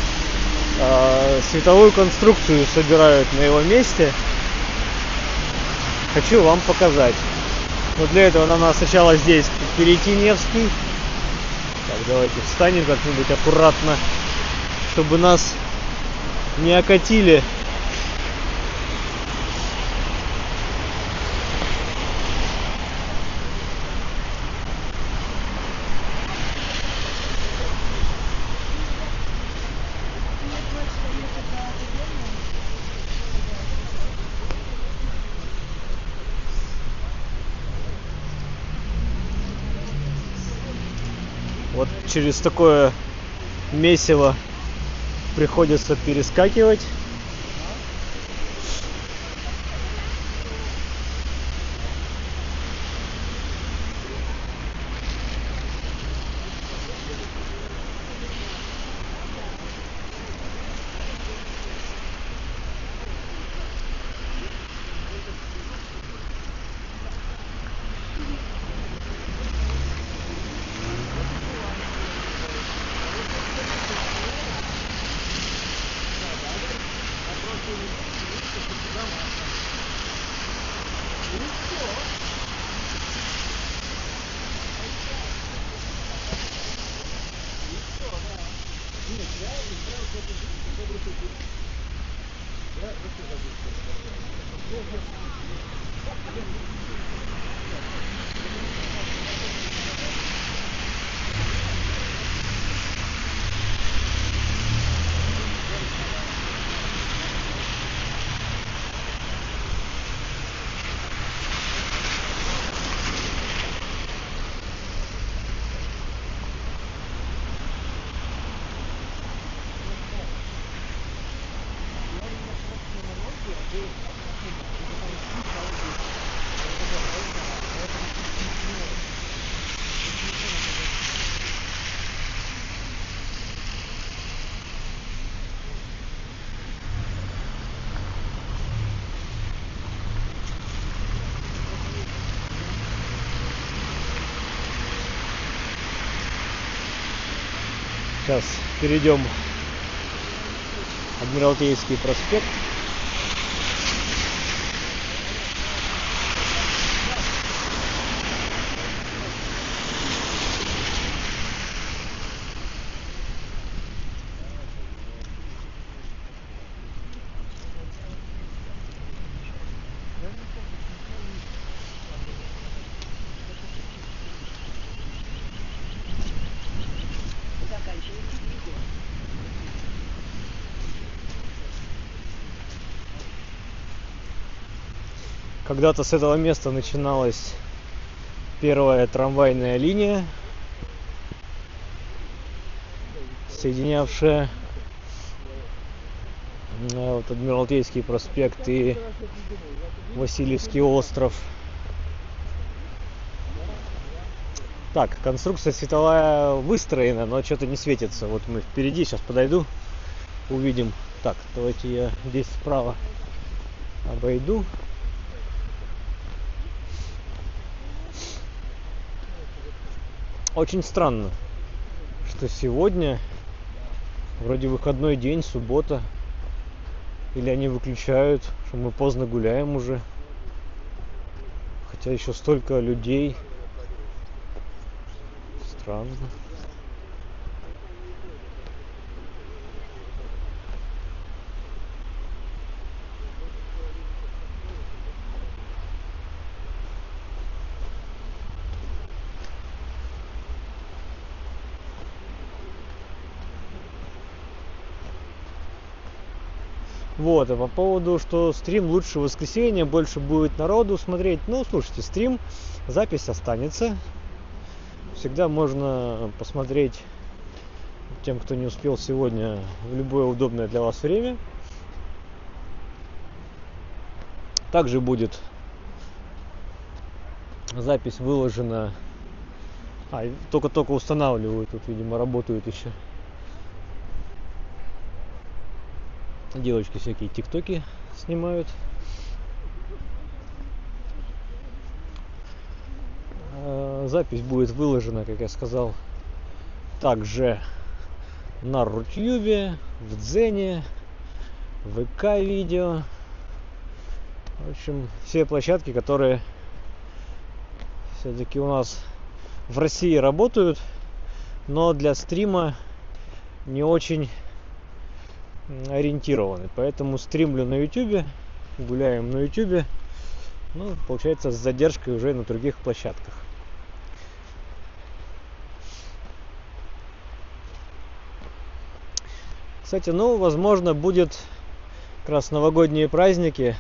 световую конструкцию собирают на его месте. Хочу вам показать. Но для этого нам надо сначала здесь перейти Невский. Так, давайте встанем как-нибудь аккуратно, чтобы нас не окатили. Вот через такое месиво приходится перескакивать. Сейчас перейдем Адмиралтейский проспект. Когда-то с этого места начиналась первая трамвайная линия, соединявшая вот Адмиралтейский проспект и Васильевский остров. Так, конструкция световая выстроена, но что-то не светится. Вот мы впереди, сейчас подойду, увидим. Так, давайте я здесь справа обойду. Очень странно, что сегодня вроде выходной день, суббота, или они выключают, что мы поздно гуляем уже, хотя еще столько людей. Странно. Вот, а по поводу, что стрим лучше в воскресенье, больше будет народу смотреть. Ну, слушайте, стрим, запись останется. Всегда можно посмотреть тем, кто не успел сегодня, в любое удобное для вас время. Также будет запись выложена. Только-только устанавливают, тут, видимо, работают еще. Девочки всякие тиктоки снимают. Запись будет выложена, как я сказал, также на Рутюбе, в Дзене, в ВК видео. В общем, все площадки, которые все-таки у нас в России работают, но для стрима не очень ориентированы. Поэтому стримлю на ютубе, гуляем на ютубе, ну, получается, с задержкой уже на других площадках. Кстати, ну, возможно, будет как раз новогодние праздники.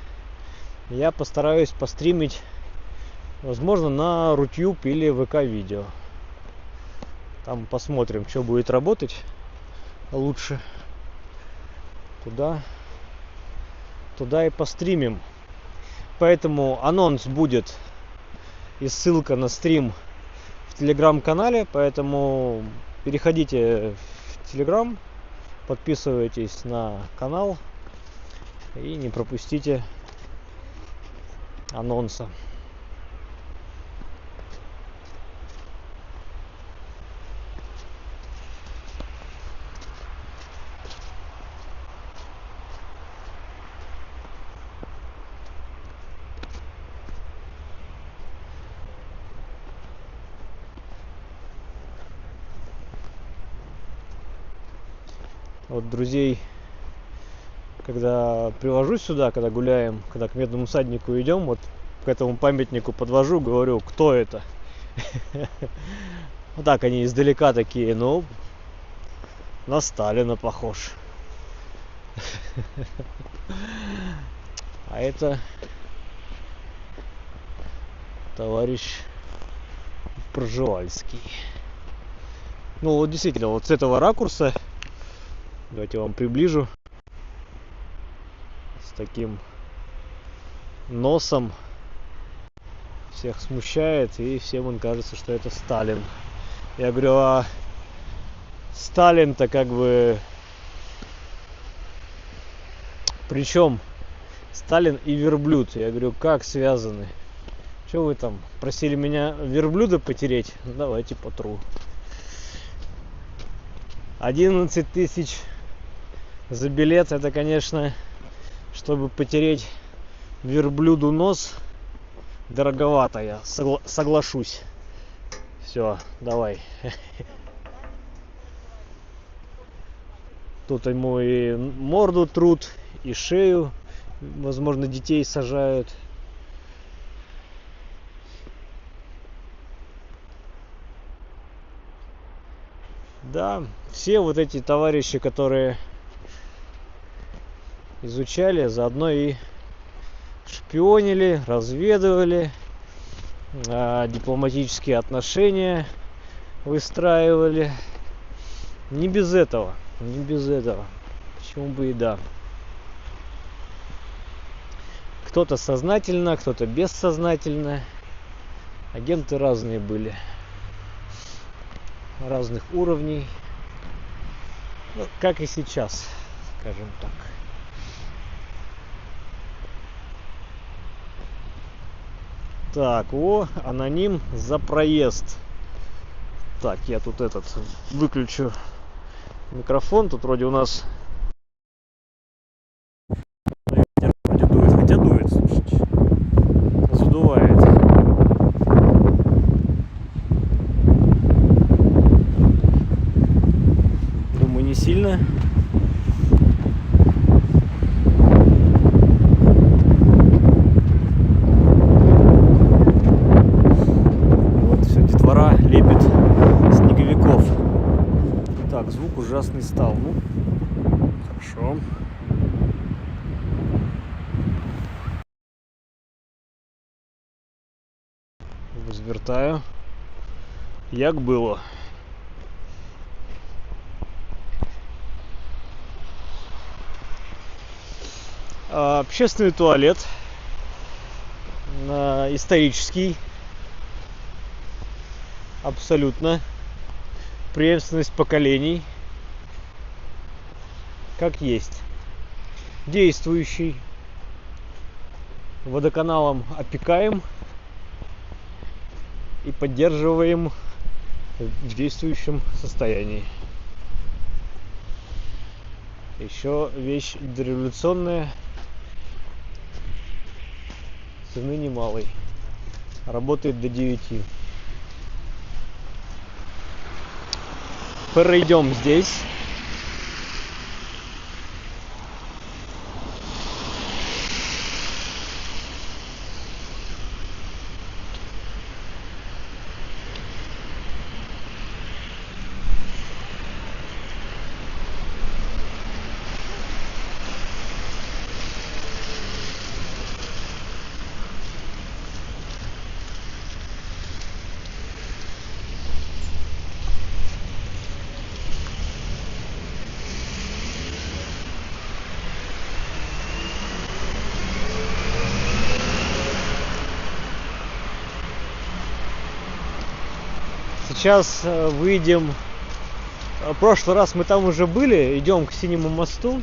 Я постараюсь постримить, возможно, на Рутюб или ВК видео. Там посмотрим, что будет работать лучше. Туда и постримим. Поэтому анонс будет и ссылка на стрим в телеграм-канале. Поэтому переходите в телеграм, подписывайтесь на канал и не пропустите анонса. Вот друзей, когда привожу сюда, когда гуляем, когда к Медному всаднику идем, вот к этому памятнику подвожу, говорю, кто это? Вот так они издалека такие, ну, на Сталина похож. А это товарищ Пржевальский. Ну вот действительно, вот с этого ракурса, давайте я вам приближу, с таким носом всех смущает, и всем он кажется, что это Сталин. Я говорю, а Сталин-то как бы... Причем Сталин и верблюд. Я говорю, как связаны? Что вы там, просили меня верблюда потереть? Давайте потру. 11 тысяч за билет, это, конечно, чтобы потереть верблюду нос, дороговато, я соглашусь. Все, давай. Тут ему и морду трут, и шею, возможно, детей сажают. Да, все вот эти товарищи, которые изучали, заодно и шпионили, разведывали, дипломатические отношения выстраивали. Не без этого, не без этого. Почему бы и да. Кто-то сознательно, кто-то бессознательно. Агенты разные были. Разных уровней. Ну, как и сейчас, скажем так. Так, аноним за проезд. Так, я тут выключу микрофон. Тут вроде у нас вроде дует, хотя дует, слушайте. Задувает. Думаю, не сильно. Лепит снеговиков. Так, звук ужасный стал. Ну, хорошо. Розвертаю. Як было. Общественный туалет. Исторический. Абсолютно. Преемственность поколений. Как есть. Действующий. Водоканалом опекаем и поддерживаем в действующем состоянии. Еще вещь дореволюционная. Цены немалой. Работает до 9. Пройдем здесь. Сейчас выйдем. В прошлый раз мы там уже были. Идем к Синему мосту.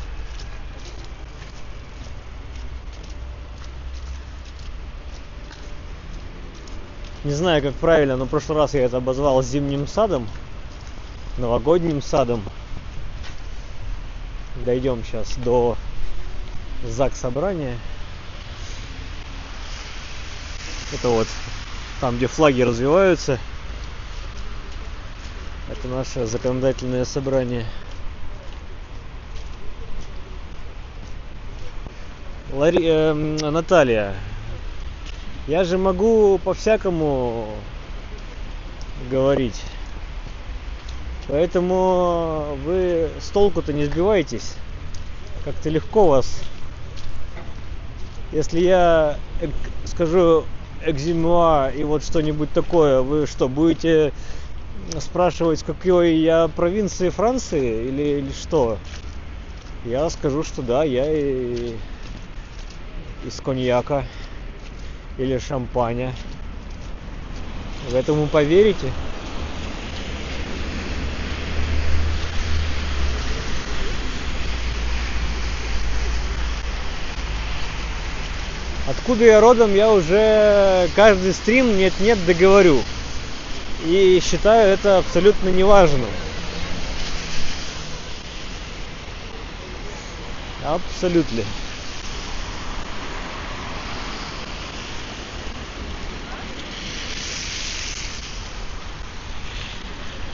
Не знаю, как правильно, но в прошлый раз я это обозвал зимним садом. Новогодним садом. Дойдем сейчас до Заксобрания. Это вот там, где флаги развиваются. Это наше законодательное собрание. Наталья, я же могу по-всякому говорить. Поэтому вы с толку-то не сбиваетесь. Как-то легко вас. Если я скажу экзимуа и вот что-нибудь такое, вы что, будете спрашивать, с какой я провинции Франции или что? Я скажу, что да, я из коньяка или шампаня. Вы этому поверите? Откуда я родом, я уже каждый стрим нет-нет договорю. И считаю это абсолютно неважным. Абсолютно.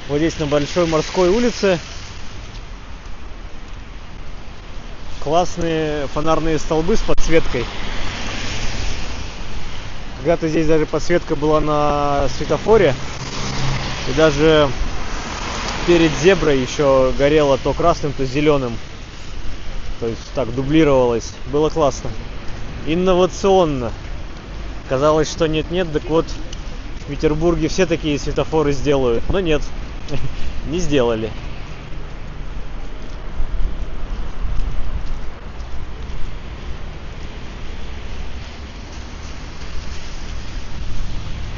Вот здесь на Большой Морской улице классные фонарные столбы с подсветкой. Когда-то здесь даже подсветка была на светофоре. И даже перед зеброй еще горело то красным, то зеленым. То есть так дублировалось. Было классно. Инновационно. Казалось, что нет-нет, так вот в Петербурге все такие светофоры сделают. Но нет, не сделали.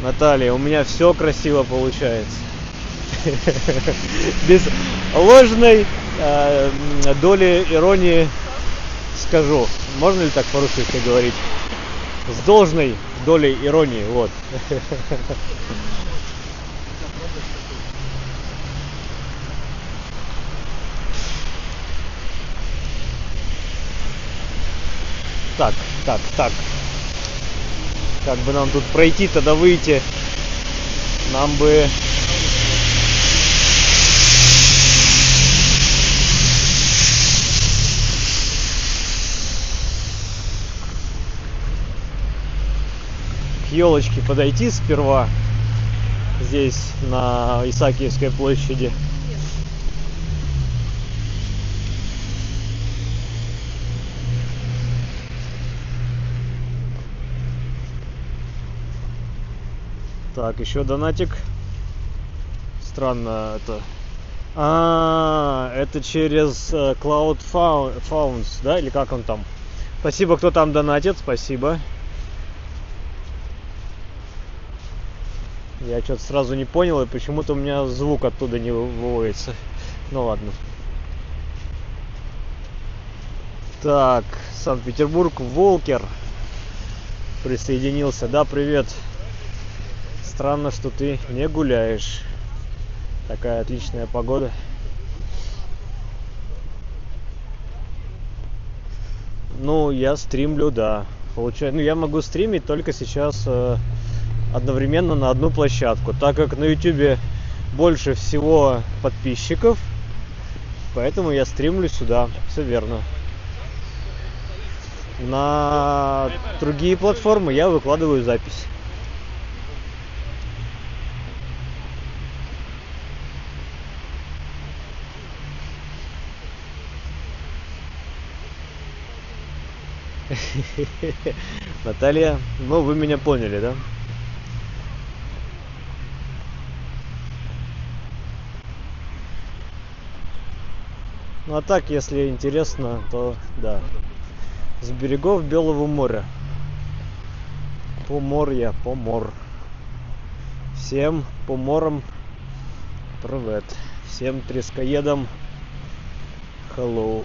Наталья, у меня все красиво получается. Без ложной доли иронии скажу. Можно ли так по-русски говорить? С должной долей иронии, вот. Так. Как бы нам тут пройти, тогда выйти? Нам бы... к елочке подойти сперва. Здесь, на Исаакиевской площади. Так, еще донатик. Странно это. Это через Cloud Founds, да? Или как он там? Спасибо, кто там донатит, спасибо. Я что-то сразу не понял, и почему-то у меня звук оттуда не выводится. Ну ладно. Так, Санкт-Петербург, Волкер присоединился. Да, привет. Странно, что ты не гуляешь. Такая отличная погода. Ну, я стримлю, да. Получается, ну, я могу стримить только сейчас одновременно на одну площадку, так как на YouTube больше всего подписчиков, поэтому я стримлю сюда. Все верно. На другие платформы я выкладываю запись. Наталья, ну вы меня поняли, да? Ну а так, если интересно, то да. С берегов Белого моря. Поморья, помор. Всем поморам привет. Всем трескоедам hello.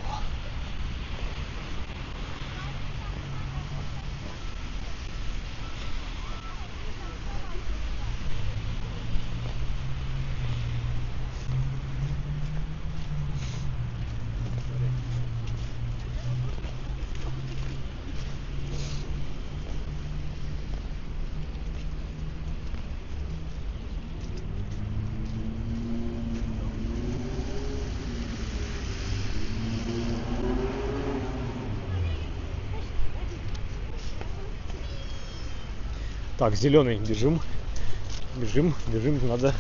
Так, зеленый, бежим, надо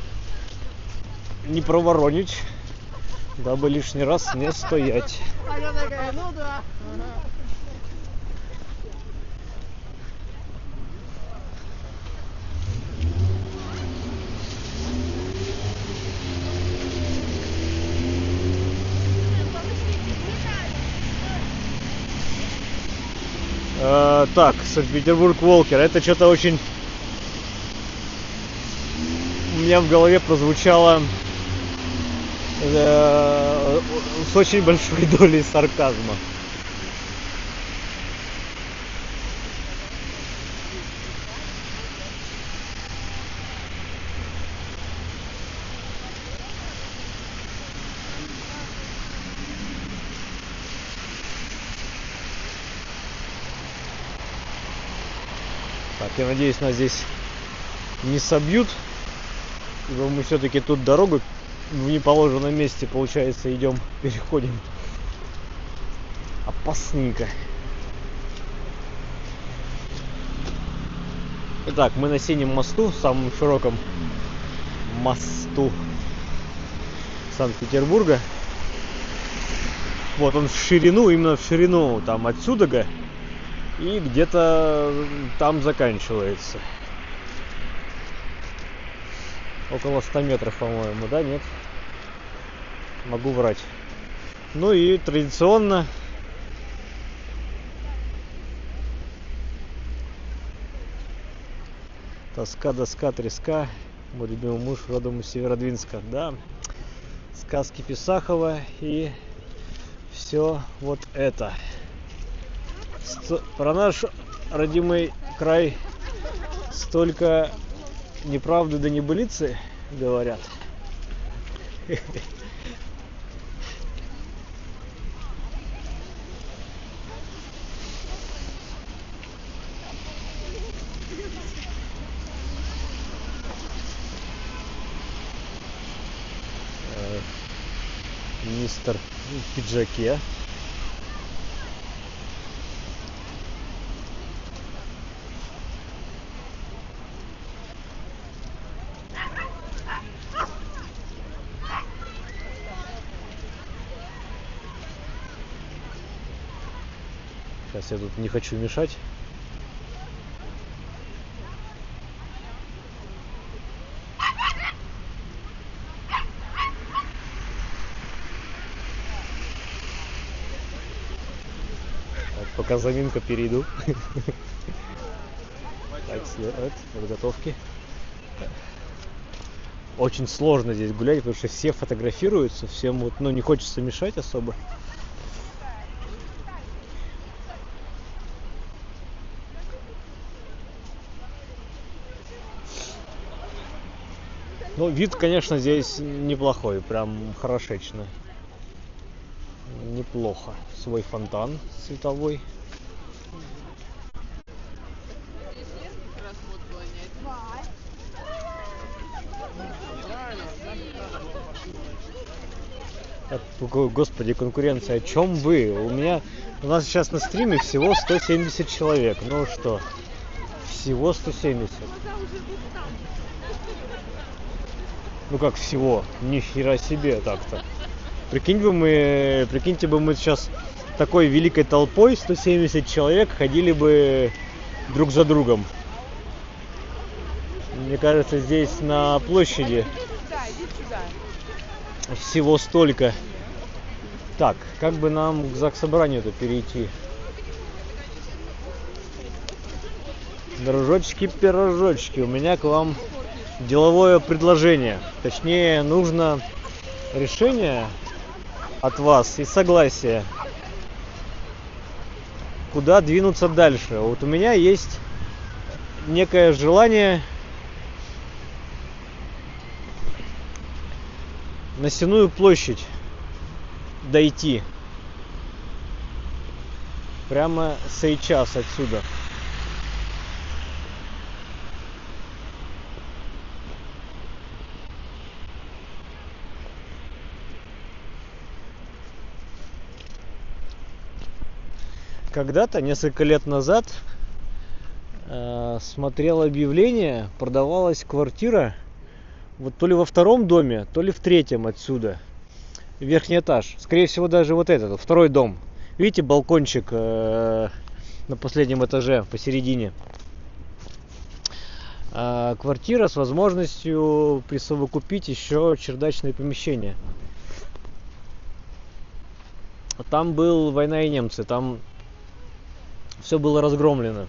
не проворонить, дабы лишний раз не стоять. Так, Санкт-Петербург, Волкер, это что-то очень... У меня в голове прозвучало с очень большой долей сарказма. Так, я надеюсь, нас здесь не собьют. Ибо мы все-таки тут дорогу в неположенном месте, получается, идем, переходим. Опасненько. Итак, мы на Синем мосту, самом широком мосту Санкт-Петербурга. Вот он в ширину, именно в ширину, там отсюда и где-то там заканчивается. Около 100 метров, по-моему, да, нет? Могу врать. Ну и традиционно тоска, доска, треска. Мой любимый муж родом из Северодвинска, да. Сказки Писахова и все вот это. Про наш родимый край столько неправды да небылицы говорят. Мистер в пиджаке. Сейчас я тут не хочу мешать. Пока заминка, перейду. Так, подготовки. Очень сложно здесь гулять, потому что все фотографируются, всем вот, ну, не хочется мешать особо. Ну, вид, конечно, здесь неплохой, прям хорошечно. Неплохо. Свой фонтан световой. Господи, конкуренция, о чем вы? У нас сейчас на стриме всего 170 человек. Ну что? Всего 170. Ну как всего? Ни хера себе так-то. Прикиньте бы мы сейчас такой великой толпой, 170 человек, ходили бы друг за другом. Мне кажется, здесь на площади всего столько. Так, как бы нам к заксобранию-то перейти? Дружочки-пирожочки, у меня к вам деловое предложение. Точнее, нужно решение от вас и согласие, куда двинуться дальше. Вот у меня есть некое желание на Сенную площадь дойти прямо сейчас отсюда. Когда-то, несколько лет назад, смотрел объявление, продавалась квартира вот то ли во втором доме, то ли в третьем отсюда. Верхний этаж. Скорее всего, даже вот этот, второй дом. Видите, балкончик на последнем этаже, посередине. Квартира с возможностью присовокупить еще чердачное помещение. Там был «Война и немцы», там все было разгромлено.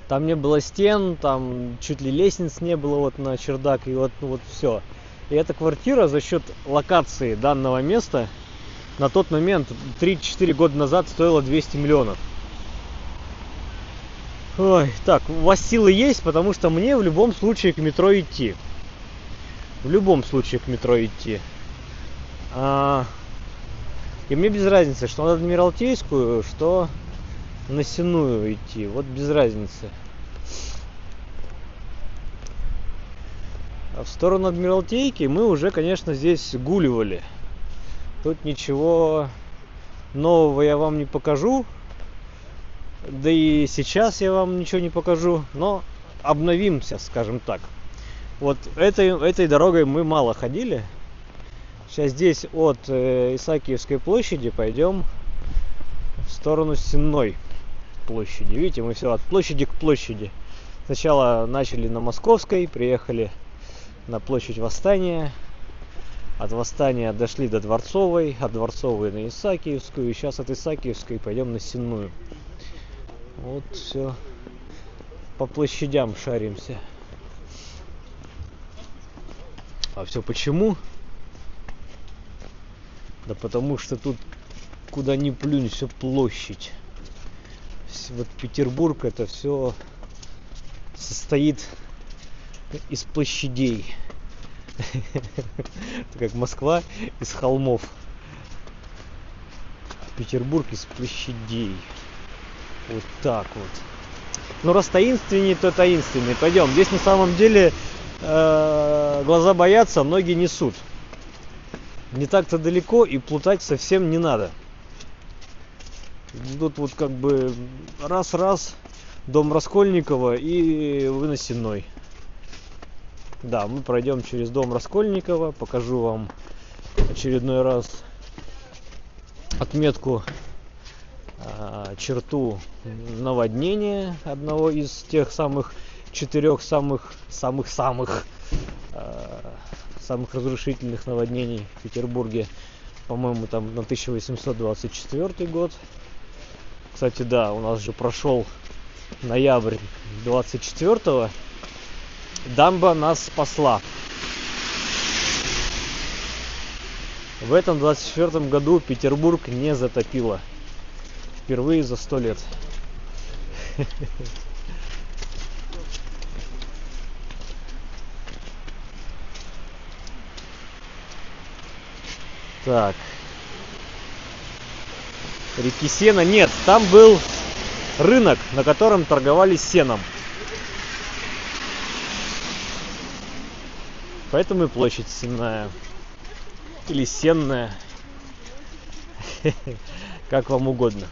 Там не было стен, там чуть ли лестниц не было вот на чердак, и вот все. И эта квартира за счет локации данного места на тот момент, 3-4 года назад, стоила 200 миллионов. Ой, так, у вас силы есть, потому что мне в любом случае к метро идти. В любом случае к метро идти. И мне без разницы, что на Адмиралтейскую, что на Сенную идти. Вот без разницы. А в сторону Адмиралтейки мы уже, конечно, здесь гуливали. Тут ничего нового я вам не покажу. Да и сейчас я вам ничего не покажу. Но обновимся, скажем так. Вот этой дорогой мы мало ходили. Сейчас здесь от Исаакиевской площади пойдем в сторону Сенной площади. Видите, мы все от площади к площади. Сначала начали на Московской, приехали на площадь Восстания. От Восстания дошли до Дворцовой, от Дворцовой на Исаакиевскую. И сейчас от Исаакиевской пойдем на Сенную. Вот все. По площадям шаримся. А все почему? Да потому что тут куда ни плюнь, все площадь. Вот Петербург это все состоит из площадей. Это как Москва из холмов. Петербург из площадей. Вот так вот. Ну раз таинственнее, то таинственнее. Пойдем. Здесь на самом деле глаза боятся, ноги несут. Не так-то далеко и плутать совсем не надо. Тут вот как бы раз-раз дом Раскольникова и вы на Сенной. Да, мы пройдем через дом Раскольникова, покажу вам очередной раз отметку, черту наводнения одного из тех самых 4 самых разрушительных наводнений в Петербурге, по-моему, там на 1824 год. Кстати, да, у нас же прошел ноябрь 24-го. Дамба нас спасла. В этом 24 году Петербург не затопило. Впервые за 100 лет. Так. Реки Сена нет. Там был рынок, на котором торговали сеном. Поэтому и площадь Сенная. Или Сенная. Как вам угодно.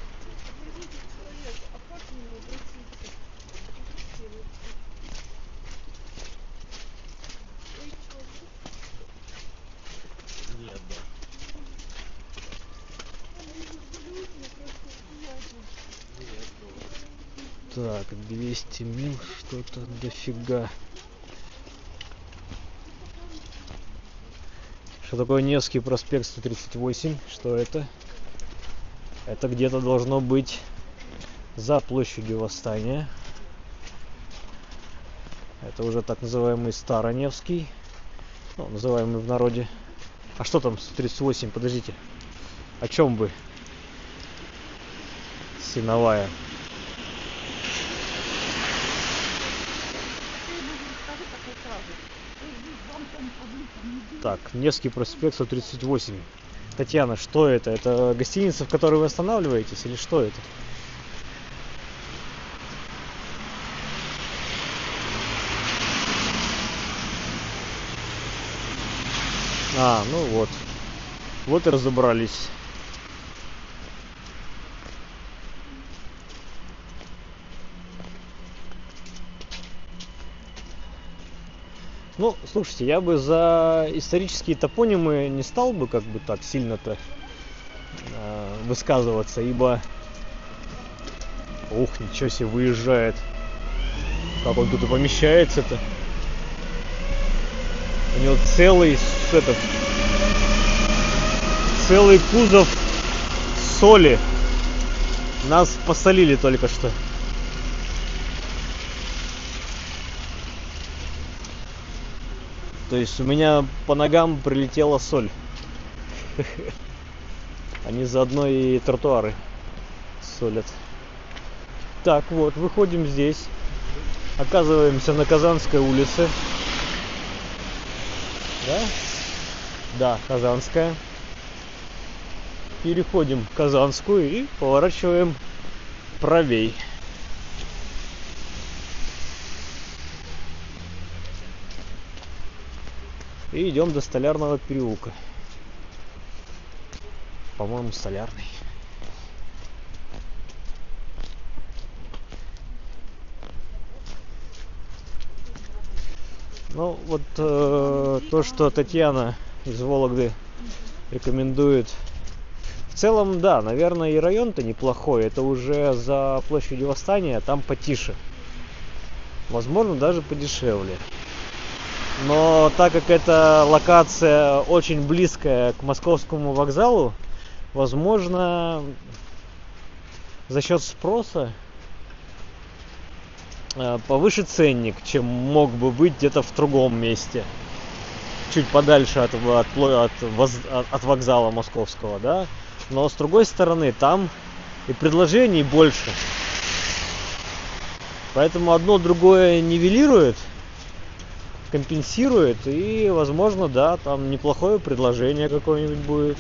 Так, 200 миль, что-то дофига. Что такое Невский проспект 138? Что это? Это где-то должно быть за площадью Восстания. Это уже так называемый Староневский. Ну, называемый в народе. А что там 138? Подождите. О чем вы? Сеновая. Так, Невский проспект 138. Татьяна, что это? Это гостиница, в которой вы останавливаетесь, или что это? А, ну вот. Вот и разобрались. Ну, слушайте, я бы за исторические топонимы не стал бы как бы так сильно-то высказываться, ибо... Ух, ничего себе, выезжает. Как он тут и помещается-то. У него целый кузов соли. Нас посолили только что. То есть у меня по ногам прилетела соль. Они заодно и тротуары солят. Так, вот, выходим здесь. Оказываемся на Казанской улице. Да? Да, Казанская. Переходим Казанскую и поворачиваем правей. И идем до Столярного переулка. По-моему, Столярный. Ну, вот то, что Татьяна из Вологды рекомендует. В целом, да, наверное, и район-то неплохой. Это уже за площадью Восстания, там потише. Возможно, даже подешевле. Но так как эта локация очень близкая к Московскому вокзалу, возможно, за счет спроса повыше ценник, чем мог бы быть где-то в другом месте, чуть подальше от вокзала Московского, да. Но с другой стороны, там и предложений больше, поэтому одно другое нивелирует, компенсирует, и, возможно, да, там неплохое предложение какое-нибудь будет.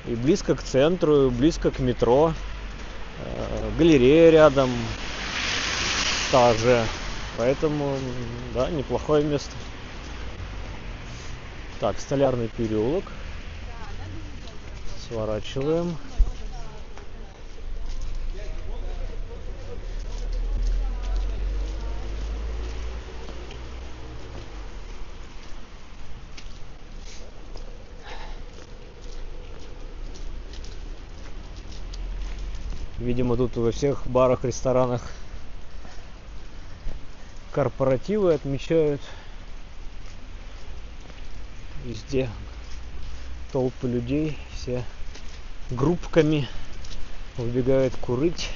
И близко к центру, и близко к метро. Галерея рядом также. Поэтому, да, неплохое место. Так, Столярный переулок. Сворачиваем. Видимо, тут во всех барах, ресторанах корпоративы отмечают. Везде толпы людей, все группками выбегают курить.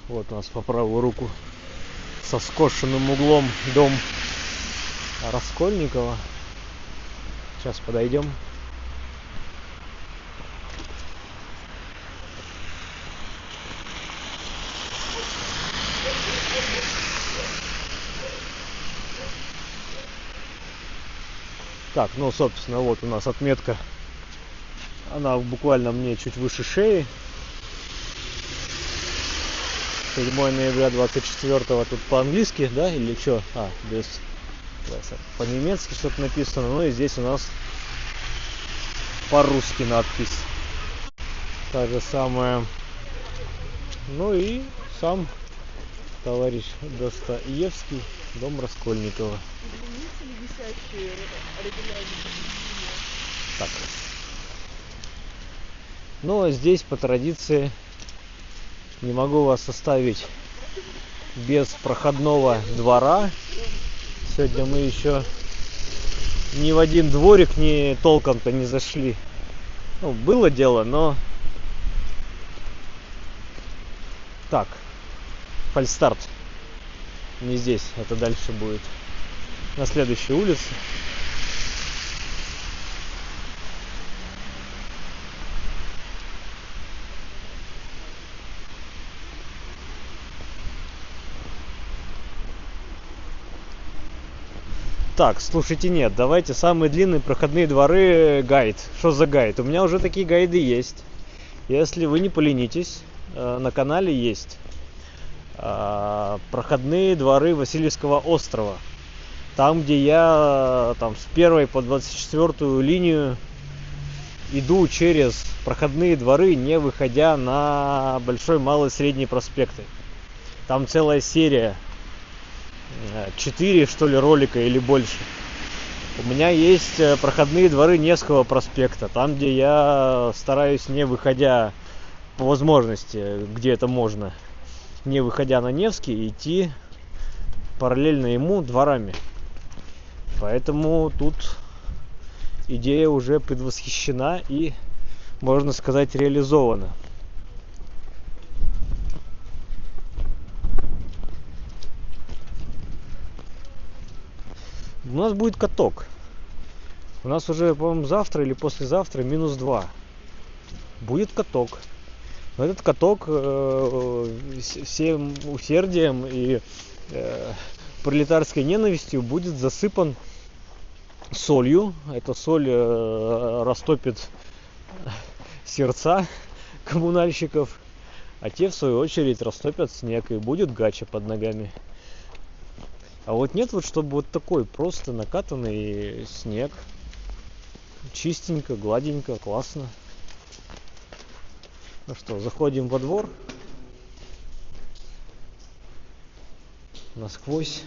Вот у нас по правую руку со скошенным углом дом Раскольникова. Сейчас подойдем. Так, ну, собственно, вот у нас отметка. Она буквально мне чуть выше шеи. 7 ноября 24-го тут по-английски, да, или что? Без... По-немецки что-то написано. Ну и здесь у нас по-русски надпись. Та же самая. Ну и сам товарищ Достоевский, дом Раскольникова. Так. Ну а здесь по традиции не могу вас оставить без проходного двора. Сегодня мы еще ни в один дворик не толком-то не зашли. Ну, было дело, но... Так, фальстарт. Не здесь, это дальше будет. На следующей улице. Так, слушайте, нет, давайте самые длинные проходные дворы гайд. Что за гайд? У меня уже такие гайды есть. Если вы не поленитесь, на канале есть проходные дворы Васильевского острова. Там, где я там с 1 по 24 линию иду через проходные дворы, не выходя на Большой, Малый, Средний проспекты. Там целая серия. 4, что ли, ролика или больше. У меня есть проходные дворы Невского проспекта, там, где я стараюсь, не выходя по возможности, где это можно, не выходя на Невский, идти параллельно ему дворами. Поэтому тут идея уже предвосхищена и, можно сказать, реализована. У нас будет каток. У нас уже, по-моему, завтра или послезавтра -2. Будет каток. Но этот каток всем усердием и пролетарской ненавистью будет засыпан солью. Эта соль растопит сердца коммунальщиков, а те, в свою очередь, растопят снег, и будет гача под ногами. А вот нет, вот чтобы вот такой просто накатанный снег. Чистенько, гладенько, классно. Ну что, заходим во двор. Насквозь.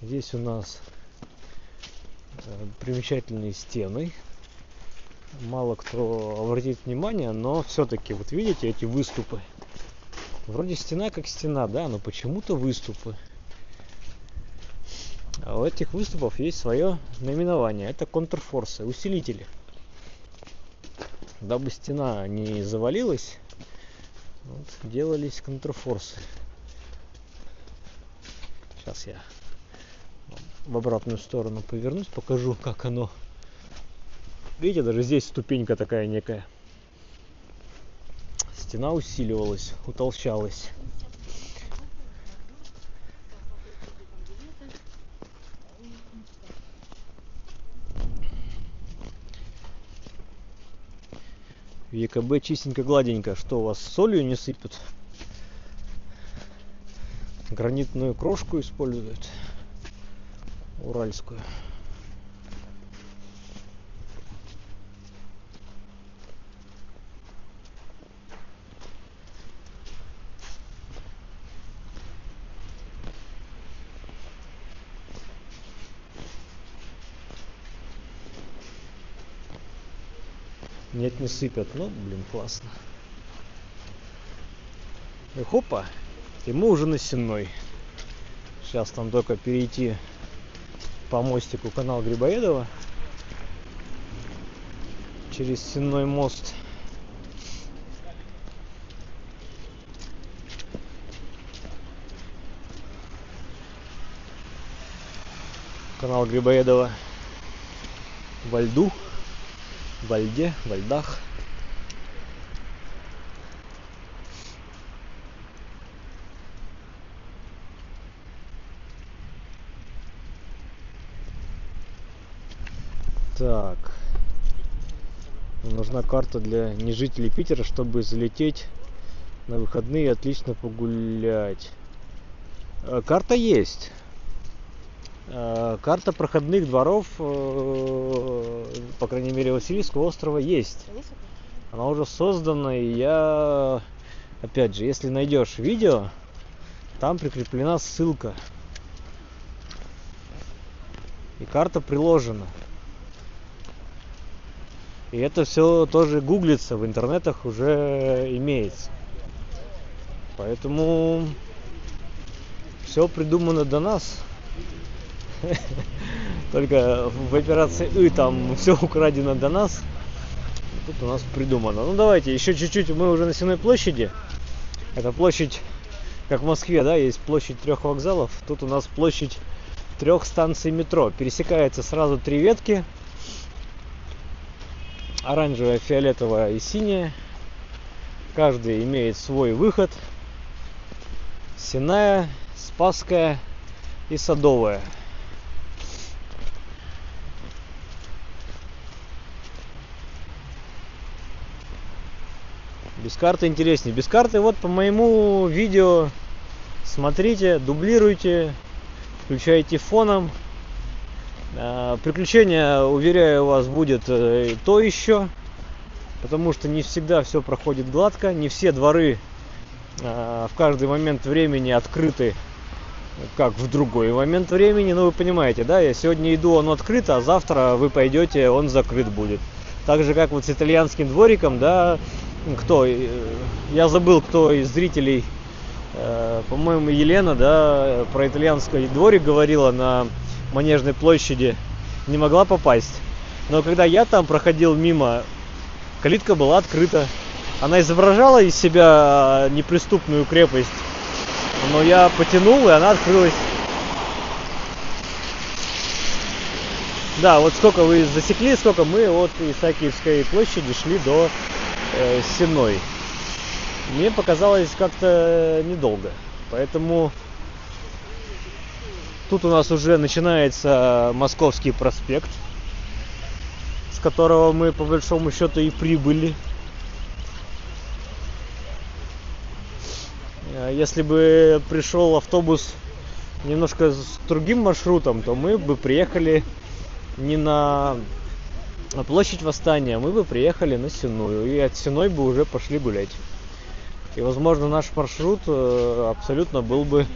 Здесь у нас примечательные стены. Мало кто обратит внимание, но все-таки, вот видите эти выступы? Вроде стена как стена, да, но почему-то выступы. А у этих выступов есть свое наименование. Это контрфорсы, усилители. Дабы стена не завалилась, вот, делались контрфорсы. Сейчас я в обратную сторону повернусь, покажу, как оно. Видите, даже здесь ступенька такая некая. Стена усиливалась, утолщалась. В ЕКБ чистенько, гладенько. Что, у вас солью не сыпят? Гранитную крошку используют. Уральскую. Нет, не сыпят. Ну, блин, классно. И хопа. И мы уже на Сенной. Сейчас там только перейти по мостику канал Грибоедова. Через Сенной мост. Канал Грибоедова во льду. Во льде, во льдах. Так. Нужна карта для нежителей Питера, чтобы залететь на выходные и отлично погулять. Карта есть. Карта проходных дворов, по крайней мере, Васильевского острова есть. Она уже создана, и я, опять же, если найдешь видео, там прикреплена ссылка. И карта приложена. И это все тоже гуглится, в интернетах уже имеется. Поэтому все придумано до нас. Только в операции «И» там все украдено до нас. Тут у нас придумано. Ну давайте еще чуть-чуть. Мы уже на Сенной площади. Это площадь, как в Москве, да, есть площадь 3 вокзалов. Тут у нас площадь 3 станций метро. Пересекается сразу 3 ветки. Оранжевая, фиолетовая и синяя. Каждый имеет свой выход. Сенная, Спасская и Садовая. Без карты интереснее. Без карты вот по моему видео смотрите, дублируйте, включайте фоном. Приключения, уверяю вас, будет то еще. Потому что не всегда все проходит гладко. Не все дворы в каждый момент времени открыты, как в другой момент времени. Ну вы понимаете, да? Я сегодня иду, он открыт, а завтра вы пойдете, он закрыт будет. Так же как вот с итальянским двориком, да. Кто? Я забыл, кто из зрителей По-моему, Елена, да, про итальянский дворик говорила на Манежной площади, не могла попасть. Но когда я там проходил мимо, калитка была открыта. Она изображала из себя неприступную крепость, но я потянул, и она открылась. Да, вот сколько вы засекли, сколько мы от Исаакиевской площади шли до Сенной. Мне показалось как-то недолго. Поэтому тут у нас уже начинается Московский проспект, с которого мы по большому счету и прибыли. Если бы пришел автобус немножко с другим маршрутом, то мы бы приехали не на площадь Восстания, мы бы приехали на Сенную. И от Сенной бы уже пошли гулять. И, возможно, наш маршрут абсолютно был бы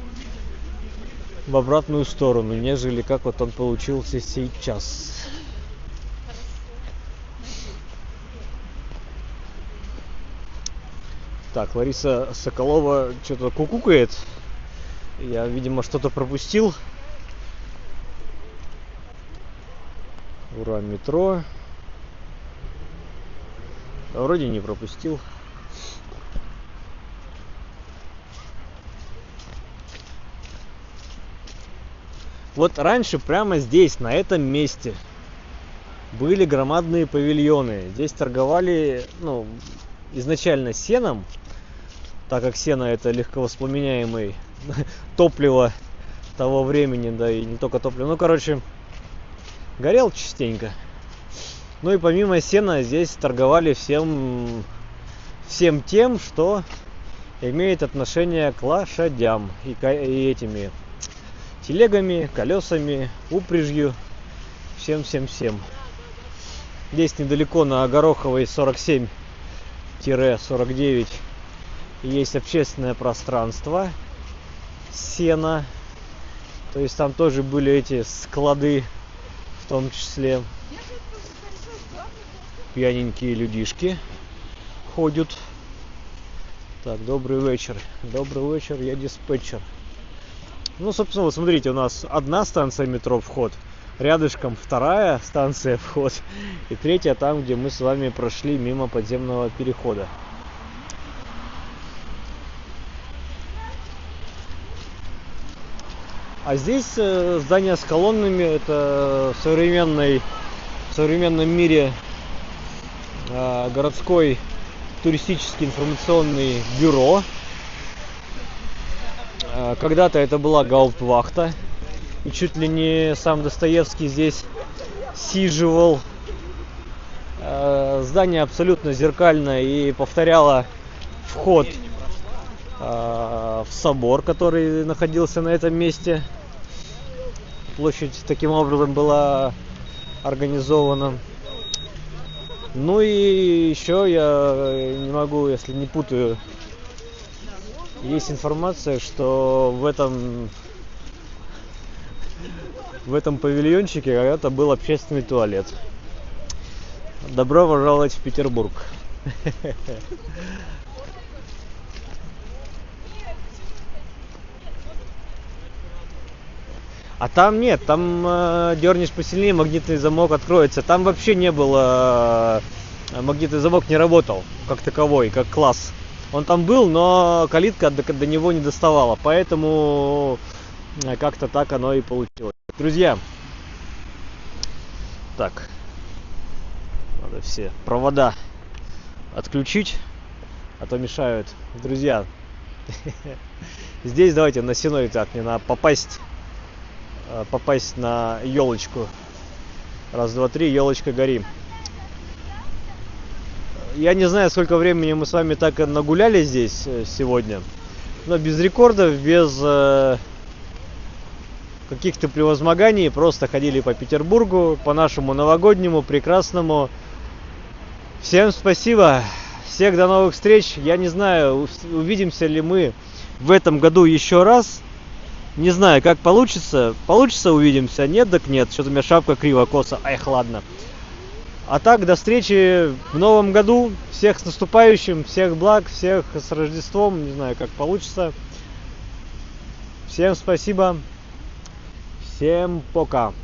в обратную сторону, нежели как вот он получился сейчас. Так, Лариса Соколова что-то кукукает. Я, видимо, что-то пропустил. Ура, метро. Вроде не пропустил. Вот раньше прямо здесь, на этом месте, были громадные павильоны. Здесь торговали, изначально сеном, так как сено это легковоспламеняемое топливо того времени, да и не только топливо. Горел частенько. Ну и помимо сена здесь торговали всем тем, что имеет отношение к лошадям и этими телегами, колесами, упряжью, всем. Здесь недалеко на Гороховой 47-49 есть общественное пространство сена. То есть там тоже были эти склады, в том числе пьяненькие людишки ходят. Так, добрый вечер. Добрый вечер, я диспетчер. Собственно, вот смотрите, у нас одна станция метро вход, рядышком вторая станция вход, и третья там, где мы с вами прошли мимо подземного перехода. А здесь здание с колоннами, это в современном мире городской туристический информационный бюро. Когда-то это была гауптвахта, и чуть ли не сам Достоевский здесь сиживал. Здание абсолютно зеркальное и повторяло вход в собор, который находился на этом месте. Площадь таким образом была организована. Ну и еще я не могу, если не путаю, есть информация, что в этом павильончике когда-то был общественный туалет. Добро пожаловать в Петербург. А там нет, там дернешь посильнее, магнитный замок откроется. Там вообще не было, магнитный замок не работал как таковой, как класс. Он там был, но калитка до него не доставала, поэтому как-то так оно и получилось. Друзья, так, надо все провода отключить, а то мешают. Друзья, здесь давайте на Сеной так, мне надо попасть на елочку. Раз, два, три, елочка, гори. Я не знаю, сколько времени мы с вами так нагуляли здесь сегодня, но без рекордов, без каких-то превозмоганий, просто ходили по Петербургу, по нашему новогоднему, прекрасному. Всем спасибо, всех до новых встреч. Я не знаю, увидимся ли мы в этом году еще раз. Не знаю, как получится. Получится, увидимся. Нет, так нет. Что-то у меня шапка криво-косо. Эх, ладно. А так, до встречи в новом году. Всех с наступающим, всех благ, всех с Рождеством. Не знаю, как получится. Всем спасибо. Всем пока.